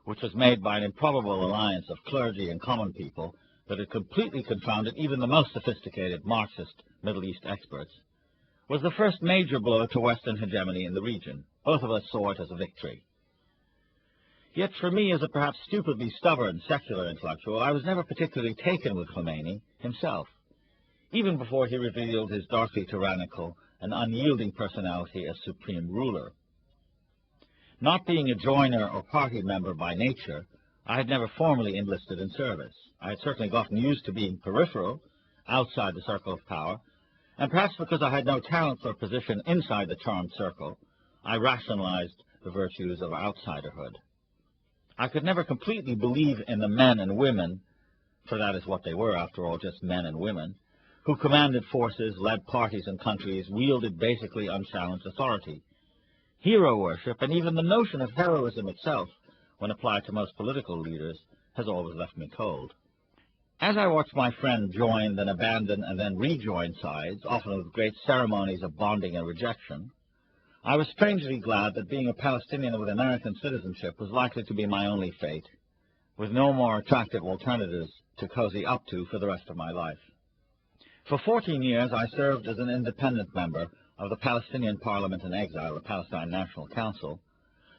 which was made by an improbable alliance of clergy and common people that had completely confounded even the most sophisticated Marxist Middle East experts, was the first major blow to Western hegemony in the region. Both of us saw it as a victory. Yet for me, as a perhaps stupidly stubborn secular intellectual, I was never particularly taken with Khomeini himself, even before he revealed his darkly tyrannical and unyielding personality as supreme ruler. Not being a joiner or party member by nature, I had never formally enlisted in service. I had certainly gotten used to being peripheral, outside the circle of power, and perhaps because I had no talent for a position inside the charmed circle, I rationalized the virtues of outsiderhood. I could never completely believe in the men and women, for that is what they were, after all, just men and women, who commanded forces, led parties and countries, wielded basically unchallenged authority. Hero worship, and even the notion of heroism itself, when applied to most political leaders, has always left me cold. As I watched my friend join, then abandon, and then rejoin sides, often with great ceremonies of bonding and rejection, I was strangely glad that being a Palestinian with American citizenship was likely to be my only fate, with no more attractive alternatives to cozy up to for the rest of my life. For 14 years, I served as an independent member of the Palestinian Parliament in Exile, the Palestine National Council,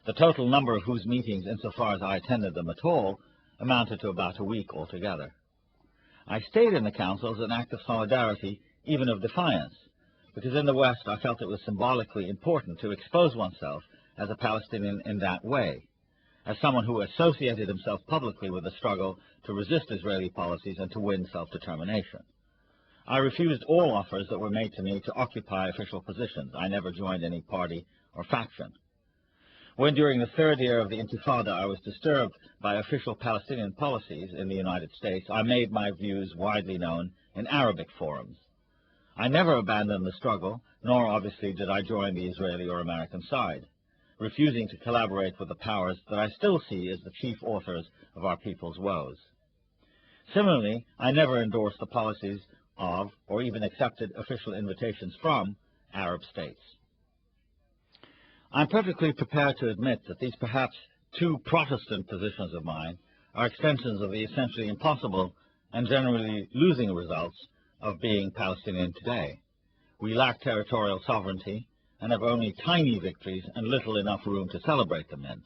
the total number of whose meetings, insofar as I attended them at all, amounted to about a week altogether. I stayed in the council as an act of solidarity, even of defiance, because in the West I felt it was symbolically important to expose oneself as a Palestinian in that way, as someone who associated himself publicly with the struggle to resist Israeli policies and to win self-determination. I refused all offers that were made to me to occupy official positions. I never joined any party or faction. When during the third year of the Intifada I was disturbed by official Palestinian policies in the United States, I made my views widely known in Arabic forums. I never abandoned the struggle, nor obviously did I join the Israeli or American side, refusing to collaborate with the powers that I still see as the chief authors of our people's woes. Similarly, I never endorsed the policies of, or even accepted official invitations from, Arab states. I'm perfectly prepared to admit that these perhaps two Protestant positions of mine are extensions of the essentially impossible and generally losing results of being Palestinian today. We lack territorial sovereignty and have only tiny victories and little enough room to celebrate them in.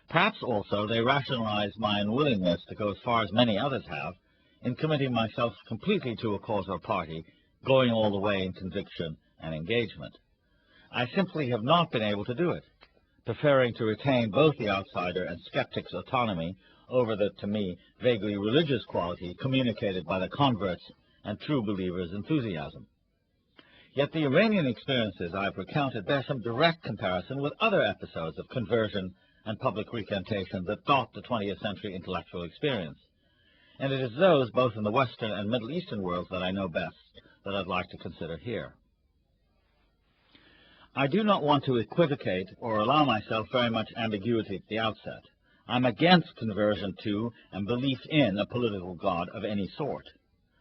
Perhaps also they rationalize my unwillingness to go as far as many others have in committing myself completely to a cause or party, going all the way in conviction and engagement. I simply have not been able to do it, preferring to retain both the outsider and skeptic's autonomy over the, to me, vaguely religious quality communicated by the converts and true believers' enthusiasm. Yet the Iranian experiences I have recounted bear some direct comparison with other episodes of conversion and public recantation that dot the 20th century intellectual experience. And it is those, both in the Western and Middle Eastern worlds, that I know best, that I'd like to consider here. I do not want to equivocate or allow myself very much ambiguity at the outset. I'm against conversion to and belief in a political god of any sort.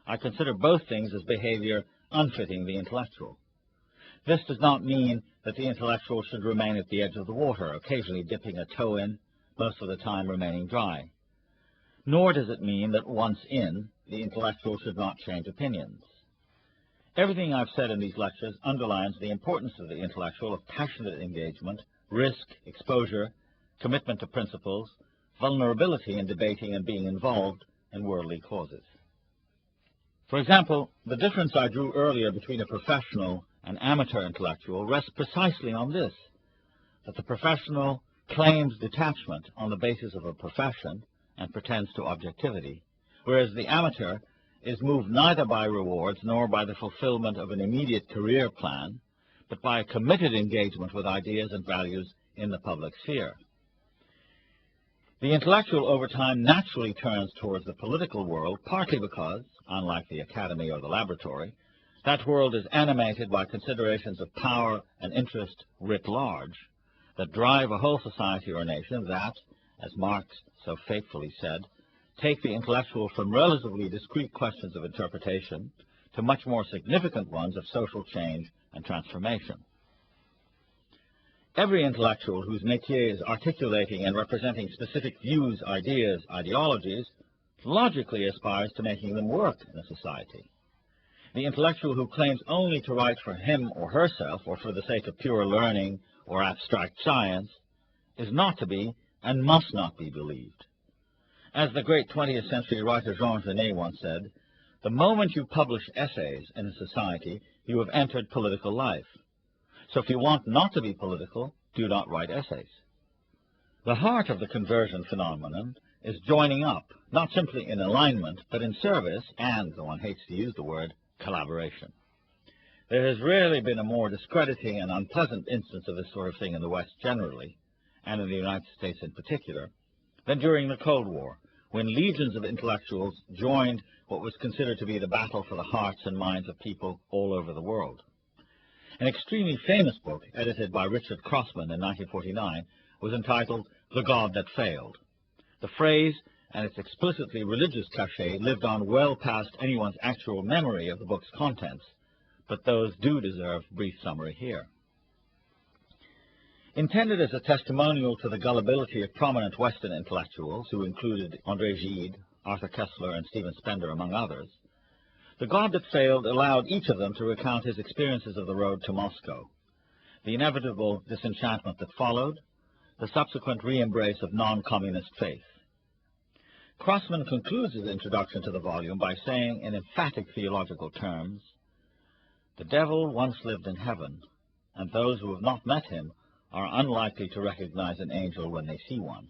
I consider both things as behavior unfitting the intellectual. This does not mean that the intellectual should remain at the edge of the water, occasionally dipping a toe in, most of the time remaining dry. Nor does it mean that once in, the intellectual should not change opinions. Everything I've said in these lectures underlines the importance of the intellectual of passionate engagement, risk, exposure, commitment to principles, vulnerability in debating and being involved in worldly causes. For example, the difference I drew earlier between a professional and amateur intellectual rests precisely on this, that the professional claims detachment on the basis of a profession and pretends to objectivity, whereas the amateur is moved neither by rewards nor by the fulfillment of an immediate career plan, but by a committed engagement with ideas and values in the public sphere. The intellectual over time naturally turns towards the political world, partly because, unlike the academy or the laboratory, That world is animated by considerations of power and interest writ large that drive a whole society or nation that, as Marx so faithfully said, take the intellectual from relatively discrete questions of interpretation to much more significant ones of social change and transformation. Every intellectual whose métier is articulating and representing specific views, ideas, ideologies, logically aspires to making them work in a society. The intellectual who claims only to write for him or herself, or for the sake of pure learning or abstract science, is not to be and must not be believed. As the great 20th century writer Jean Genet once said, the moment you publish essays in a society, you have entered political life. So if you want not to be political, do not write essays. The heart of the conversion phenomenon is joining up, not simply in alignment, but in service and, though one hates to use the word, collaboration. There has rarely been a more discrediting and unpleasant instance of this sort of thing in the West generally, and in the United States in particular, than during the Cold War, when legions of intellectuals joined what was considered to be the battle for the hearts and minds of people all over the world. An extremely famous book, edited by Richard Crossman in 1949, was entitled The God That Failed. The phrase and its explicitly religious cachet lived on well past anyone's actual memory of the book's contents, but those do deserve brief summary here. Intended as a testimonial to the gullibility of prominent Western intellectuals, who included André Gide, Arthur Koestler, and Stephen Spender, among others, The God That Failed allowed each of them to recount his experiences of the road to Moscow, the inevitable disenchantment that followed, the subsequent re-embrace of non-communist faith. Crossman concludes his introduction to the volume by saying in emphatic theological terms, "The devil once lived in heaven, and those who have not met him are unlikely to recognize an angel when they see one."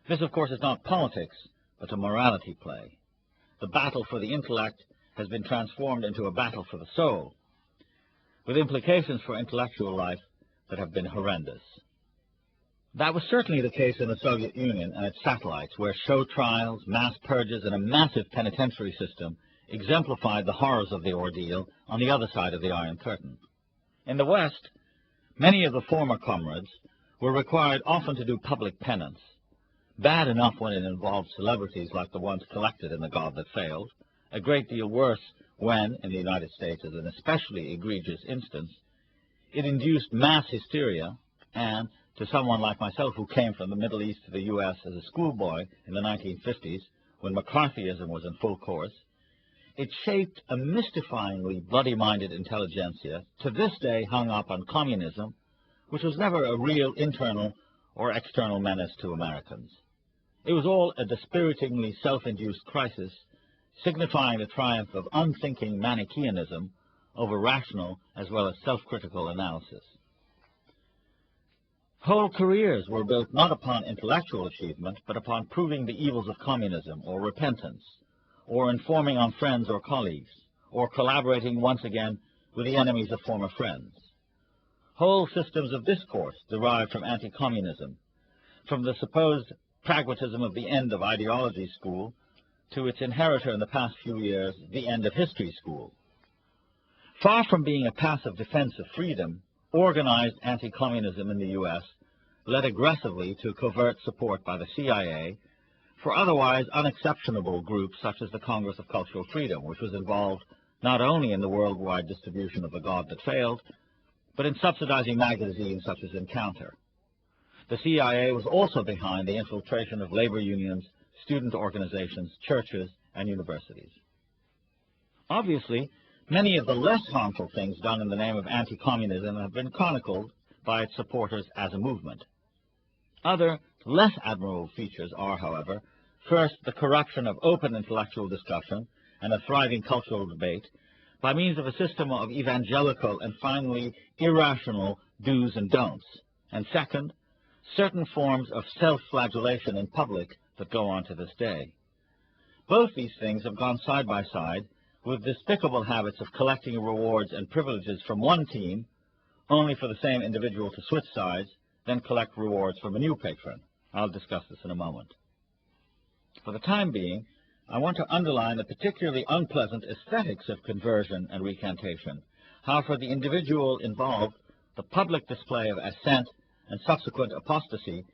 This, of course, is not politics, but a morality play. The battle for the intellect has been transformed into a battle for the soul, with implications for intellectual life that have been horrendous. That was certainly the case in the Soviet Union and its satellites, where show trials, mass purges, and a massive penitentiary system exemplified the horrors of the ordeal on the other side of the Iron Curtain. In the West, many of the former comrades were required often to do public penance, bad enough when it involved celebrities like the ones collected in The God That Failed, a great deal worse when, in the United States as an especially egregious instance, it induced mass hysteria and, to someone like myself who came from the Middle East to the U.S. as a schoolboy in the 1950s, when McCarthyism was in full course, it shaped a mystifyingly bloody-minded intelligentsia, to this day hung up on communism, which was never a real internal or external menace to Americans. It was all a dispiritingly self-induced crisis, signifying the triumph of unthinking Manichaeanism over rational as well as self-critical analysis. Whole careers were built not upon intellectual achievement, but upon proving the evils of communism, or repentance, or informing on friends or colleagues, or collaborating once again with the enemies of former friends. Whole systems of discourse derived from anti-communism, from the supposed pragmatism of the end of ideology school to its inheritor in the past few years, the end of history school. Far from being a passive defense of freedom, organized anti-communism in the U.S. led aggressively to covert support by the CIA for otherwise unexceptionable groups such as the Congress of Cultural Freedom, which was involved not only in the worldwide distribution of The God That Failed, but in subsidizing magazines such as Encounter. The CIA was also behind the infiltration of labor unions, student organizations, churches, and universities. Obviously, many of the less harmful things done in the name of anti-communism have been chronicled by its supporters as a movement. Other, less admirable features are, however, first, the corruption of open intellectual discussion and a thriving cultural debate by means of a system of evangelical and finally irrational do's and don'ts, and second, certain forms of self-flagellation in public that go on to this day. Both these things have gone side by side with despicable habits of collecting rewards and privileges from one team, only for the same individual to switch sides, then collect rewards from a new patron. I'll discuss this in a moment. For the time being, I want to underline the particularly unpleasant aesthetics of conversion and recantation, how for the individual involved, the public display of assent and subsequent apostasy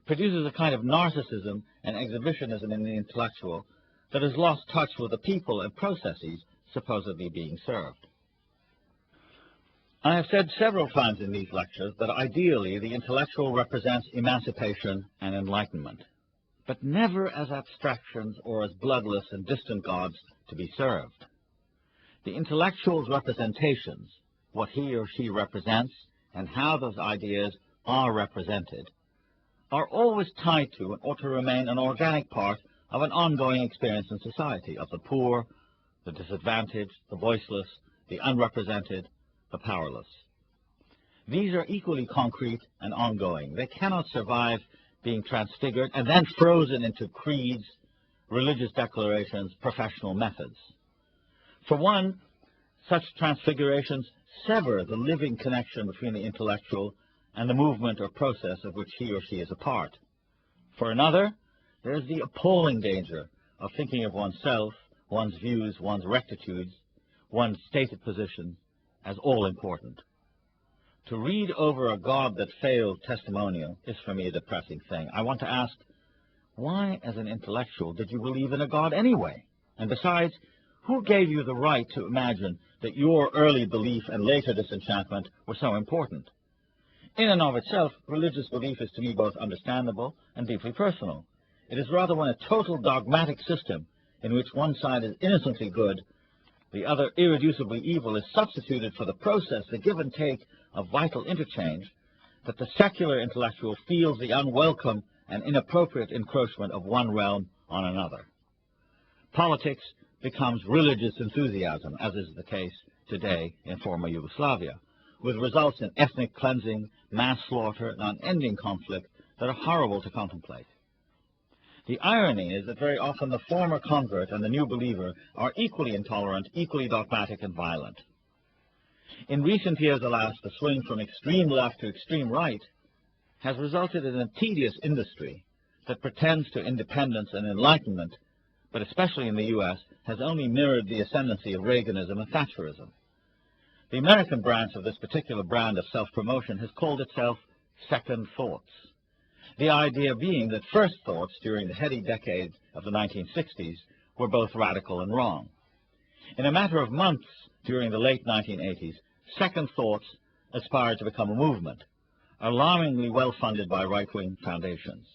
produces a kind of narcissism and exhibitionism in the intellectual that has lost touch with the people and processes supposedly being served. I have said several times in these lectures that ideally the intellectual represents emancipation and enlightenment, but never as abstractions or as bloodless and distant gods to be served. The intellectual's representations, what he or she represents and how those ideas are represented, are always tied to and ought to remain an organic part of an ongoing experience in society of the poor, the disadvantaged, the voiceless, the unrepresented, the powerless. These are equally concrete and ongoing. They cannot survive being transfigured and then frozen into creeds, religious declarations, professional methods. For one, such transfigurations sever the living connection between the intellectual and the movement or process of which he or she is a part. For another, there is the appalling danger of thinking of oneself, one's views, one's rectitudes, one's stated position as all important. To read over a God that failed testimonial is for me a depressing thing. I want to ask, why as an intellectual did you believe in a God anyway? And besides, who gave you the right to imagine that your early belief and later disenchantment were so important? In and of itself, religious belief is to me both understandable and deeply personal. It is rather when a total dogmatic system in which one side is innocently good, the other irreducibly evil, is substituted for the process, the give and take of vital interchange, that the secular intellectual feels the unwelcome and inappropriate encroachment of one realm on another. Politics becomes religious enthusiasm, as is the case today in former Yugoslavia, with results in ethnic cleansing, mass slaughter, and unending conflict that are horrible to contemplate. The irony is that very often the former convert and the new believer are equally intolerant, equally dogmatic and violent. In recent years, alas, the swing from extreme left to extreme right has resulted in a tedious industry that pretends to independence and enlightenment, but especially in the U.S., has only mirrored the ascendancy of Reaganism and Thatcherism. The American branch of this particular brand of self-promotion has called itself Second Thoughts. The idea being that first thoughts during the heady decades of the 1960s were both radical and wrong. In a matter of months during the late 1980s, second thoughts aspired to become a movement, alarmingly well-funded by right-wing foundations.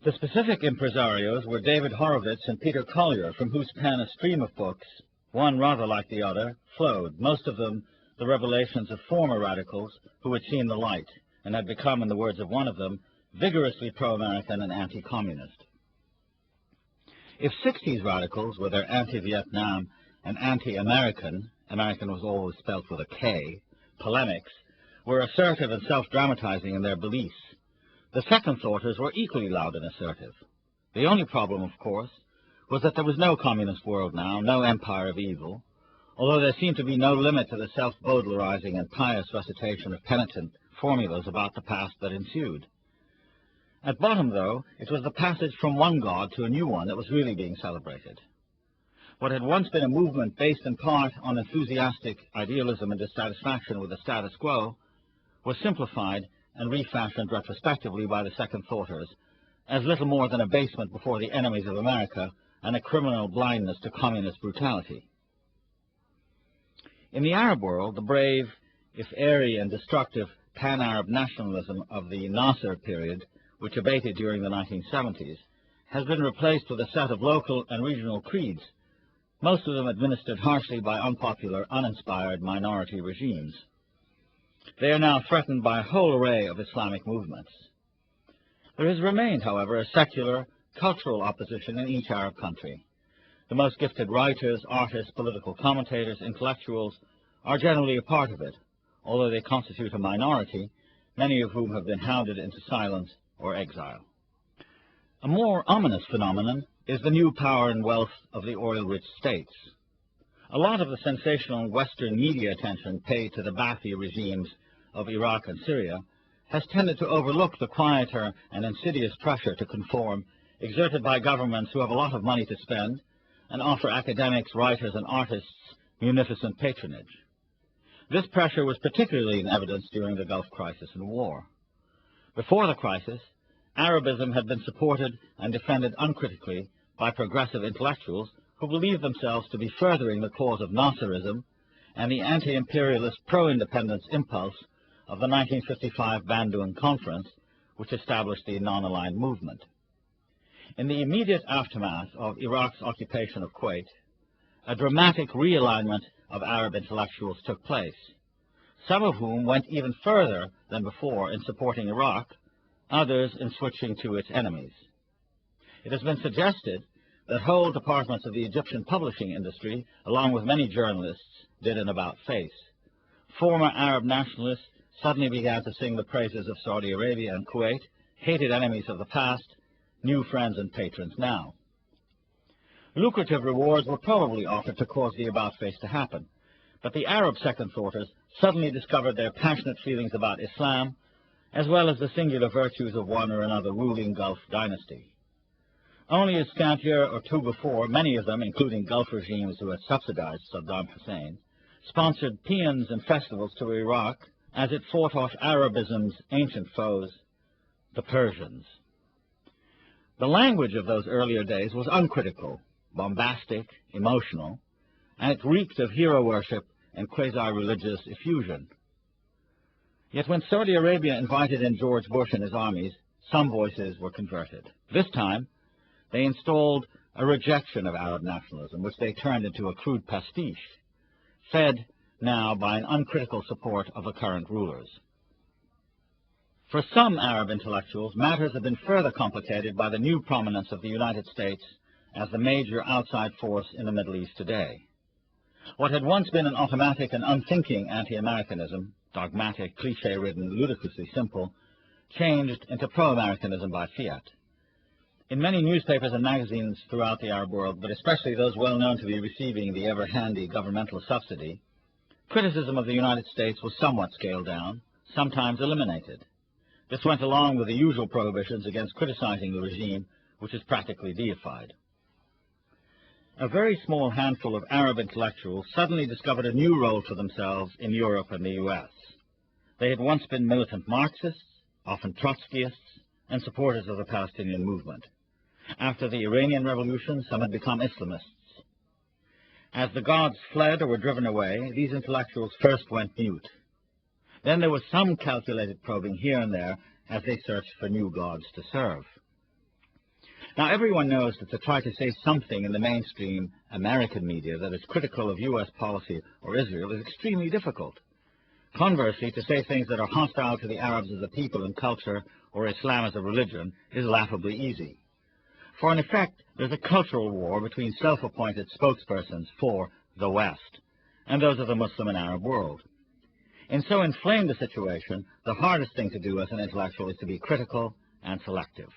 The specific impresarios were David Horowitz and Peter Collier, from whose pen a stream of books, one rather like the other, flowed, most of them the revelations of former radicals who had seen the light and had become, in the words of one of them, vigorously pro-American and anti-communist. If 60s radicals, with their anti-Vietnam and anti-American, American was always spelt with a K, polemics, were assertive and self-dramatizing in their beliefs, the second thoughters were equally loud and assertive. The only problem, of course, was that there was no communist world now, no empire of evil, although there seemed to be no limit to the self-Baudelarizing and pious recitation of penitent formulas about the past that ensued. At bottom, though, it was the passage from one God to a new one that was really being celebrated. What had once been a movement based in part on enthusiastic idealism and dissatisfaction with the status quo was simplified and refashioned retrospectively by the second thoughters as little more than abasement before the enemies of America and a criminal blindness to communist brutality. In the Arab world, the brave, if airy and destructive pan-Arab nationalism of the Nasser period, which abated during the 1970s, has been replaced with a set of local and regional creeds, most of them administered harshly by unpopular, uninspired minority regimes. They are now threatened by a whole array of Islamic movements. There has remained, however, a secular, cultural opposition in each Arab country. The most gifted writers, artists, political commentators, intellectuals are generally a part of it, although they constitute a minority, many of whom have been hounded into silence or exile. A more ominous phenomenon is the new power and wealth of the oil-rich states. A lot of the sensational Western media attention paid to the Ba'athi regimes of Iraq and Syria has tended to overlook the quieter and insidious pressure to conform exerted by governments who have a lot of money to spend and offer academics, writers, and artists munificent patronage. This pressure was particularly in evidence during the Gulf crisis and war. Before the crisis, Arabism had been supported and defended uncritically by progressive intellectuals who believed themselves to be furthering the cause of Nasserism and the anti-imperialist pro-independence impulse of the 1955 Bandung Conference, which established the non-aligned movement. In the immediate aftermath of Iraq's occupation of Kuwait, a dramatic realignment of Arab intellectuals took place, some of whom went even further than before in supporting Iraq, others in switching to its enemies. It has been suggested that whole departments of the Egyptian publishing industry, along with many journalists, did an about-face. Former Arab nationalists suddenly began to sing the praises of Saudi Arabia and Kuwait, hated enemies of the past, new friends and patrons now. Lucrative rewards were probably offered to cause the about-face to happen, but the Arab second-thoughters suddenly discovered their passionate feelings about Islam, as well as the singular virtues of one or another ruling Gulf dynasty. Only a scant year or two before, many of them, including Gulf regimes who had subsidized Saddam Hussein, sponsored paeans and festivals to Iraq as it fought off Arabism's ancient foes, the Persians. The language of those earlier days was uncritical, bombastic, emotional, and it reeked of hero worship and quasi-religious effusion. Yet when Saudi Arabia invited in George Bush and his armies, some voices were converted. This time, they installed a rejection of Arab nationalism, which they turned into a crude pastiche, fed now by an uncritical support of the current rulers. For some Arab intellectuals, matters have been further complicated by the new prominence of the United States as the major outside force in the Middle East today. What had once been an automatic and unthinking anti-Americanism, dogmatic, cliché-ridden, ludicrously simple, changed into pro-Americanism by fiat. In many newspapers and magazines throughout the Arab world, but especially those well known to be receiving the ever-handy governmental subsidy, criticism of the United States was somewhat scaled down, sometimes eliminated. This went along with the usual prohibitions against criticizing the regime, which is practically deified. A very small handful of Arab intellectuals suddenly discovered a new role for themselves in Europe and the U.S. They had once been militant Marxists, often Trotskyists, and supporters of the Palestinian movement. After the Iranian Revolution, some had become Islamists. As the gods fled or were driven away, these intellectuals first went mute. Then there was some calculated probing here and there as they searched for new gods to serve. Now, everyone knows that to try to say something in the mainstream American media that is critical of U.S. policy or Israel is extremely difficult. Conversely, to say things that are hostile to the Arabs as a people and culture or Islam as a religion is laughably easy. For in effect, there's a cultural war between self-appointed spokespersons for the West and those of the Muslim and Arab world. In so inflamed a situation, the hardest thing to do as an intellectual is to be critical and selective.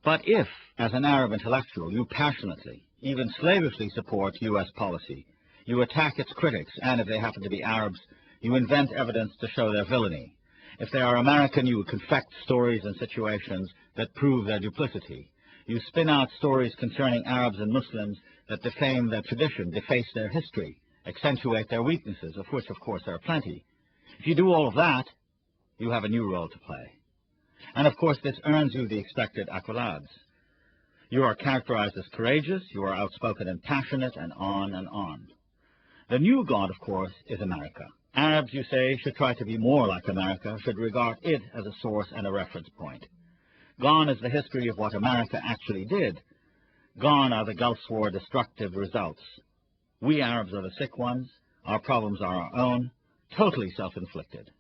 But if, as an Arab intellectual, you passionately, even slavishly support U.S. policy, you attack its critics, and if they happen to be Arabs, you invent evidence to show their villainy. If they are American, you confect stories and situations that prove their duplicity. You spin out stories concerning Arabs and Muslims that defame their tradition, deface their history, accentuate their weaknesses, of which, of course, there are plenty. If you do all of that, you have a new role to play. And, of course, this earns you the expected accolades. You are characterized as courageous, you are outspoken and passionate, and on and on. The new god, of course, is America. Arabs, you say, should try to be more like America, should regard it as a source and a reference point. Gone is the history of what America actually did. Gone are the Gulf War destructive results. We Arabs are the sick ones. Our problems are our own, totally self-inflicted.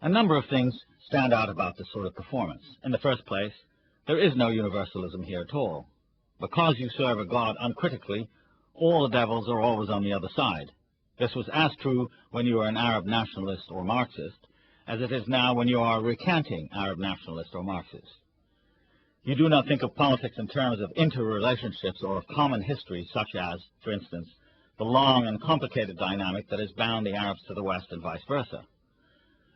A number of things stand out about this sort of performance. In the first place, there is no universalism here at all. Because you serve a god uncritically, all the devils are always on the other side. This was as true when you were an Arab nationalist or Marxist as it is now when you are recanting Arab nationalist or Marxist. You do not think of politics in terms of interrelationships or of common history, such as, for instance, the long and complicated dynamic that has bound the Arabs to the West and vice versa.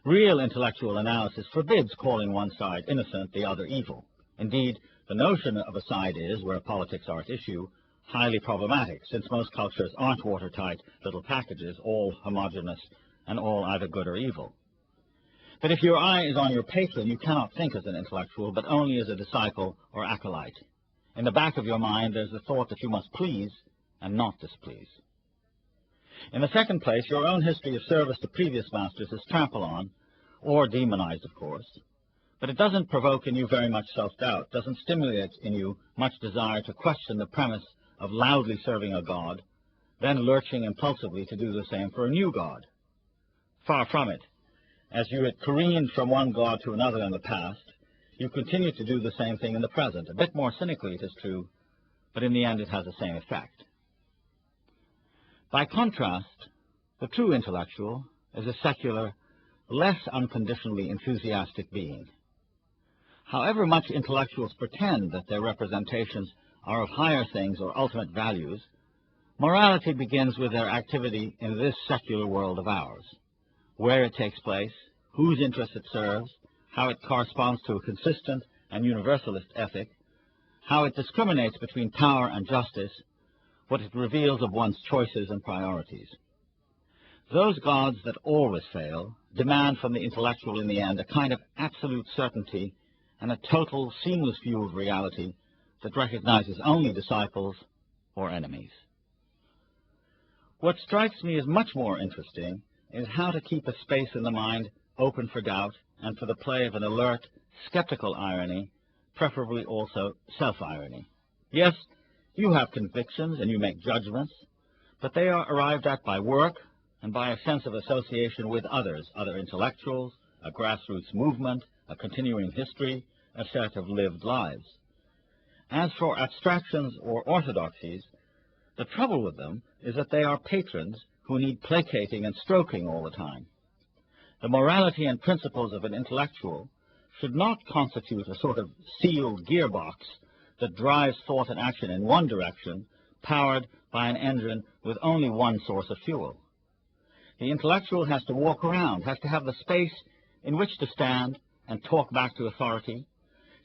Real intellectual analysis forbids calling one side innocent, the other evil. Indeed, the notion of a side is, where politics are at issue, highly problematic, since most cultures aren't watertight little packages, all homogeneous and all either good or evil. But if your eye is on your patron, you cannot think as an intellectual, but only as a disciple or acolyte. In the back of your mind, there's the thought that you must please and not displease. In the second place, your own history of service to previous masters is trampled on, or demonized, of course, but it doesn't provoke in you very much self-doubt, doesn't stimulate in you much desire to question the premise of loudly serving a god, then lurching impulsively to do the same for a new god. Far from it. As you had careened from one god to another in the past, you continue to do the same thing in the present, a bit more cynically, it is true, but in the end it has the same effect. By contrast, the true intellectual is a secular, less unconditionally enthusiastic being. However much intellectuals pretend that their representations are of higher things or ultimate values, morality begins with their activity in this secular world of ours, where it takes place, whose interests it serves, how it corresponds to a consistent and universalist ethic, how it discriminates between power and justice, what it reveals of one's choices and priorities. Those gods that always fail demand from the intellectual in the end a kind of absolute certainty and a total, seamless view of reality that recognizes only disciples or enemies. What strikes me as much more interesting is how to keep a space in the mind open for doubt and for the play of an alert, skeptical irony, preferably also self-irony. Yes, you have convictions and you make judgments, but they are arrived at by work and by a sense of association with others, other intellectuals, a grassroots movement, a continuing history, a set of lived lives. As for abstractions or orthodoxies, the trouble with them is that they are patrons who need placating and stroking all the time. The morality and principles of an intellectual should not constitute a sort of sealed gearbox that drives thought and action in one direction, powered by an engine with only one source of fuel. The intellectual has to walk around, has to have the space in which to stand and talk back to authority,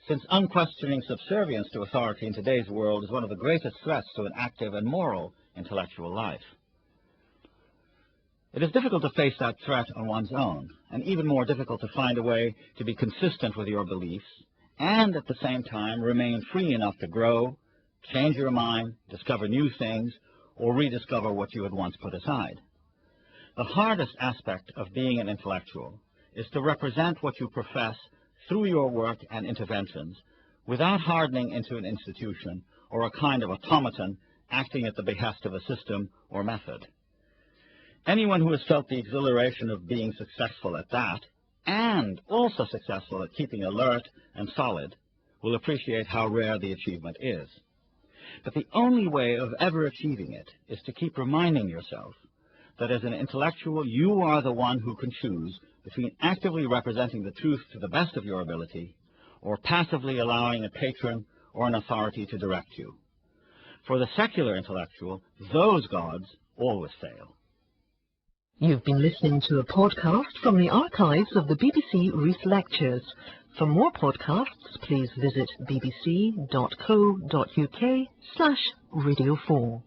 since unquestioning subservience to authority in today's world is one of the greatest threats to an active and moral intellectual life. It is difficult to face that threat on one's own, and even more difficult to find a way to be consistent with your beliefs, and at the same time remain free enough to grow, change your mind, discover new things, or rediscover what you had once put aside. The hardest aspect of being an intellectual is to represent what you profess through your work and interventions without hardening into an institution or a kind of automaton acting at the behest of a system or method. Anyone who has felt the exhilaration of being successful at that, and also successful at keeping alert and solid, will appreciate how rare the achievement is. But the only way of ever achieving it is to keep reminding yourself that as an intellectual you are the one who can choose between actively representing the truth to the best of your ability or passively allowing a patron or an authority to direct you. For the secular intellectual, those gods always fail. You've been listening to a podcast from the archives of the BBC Reith Lectures. For more podcasts, please visit bbc.co.uk/Radio4.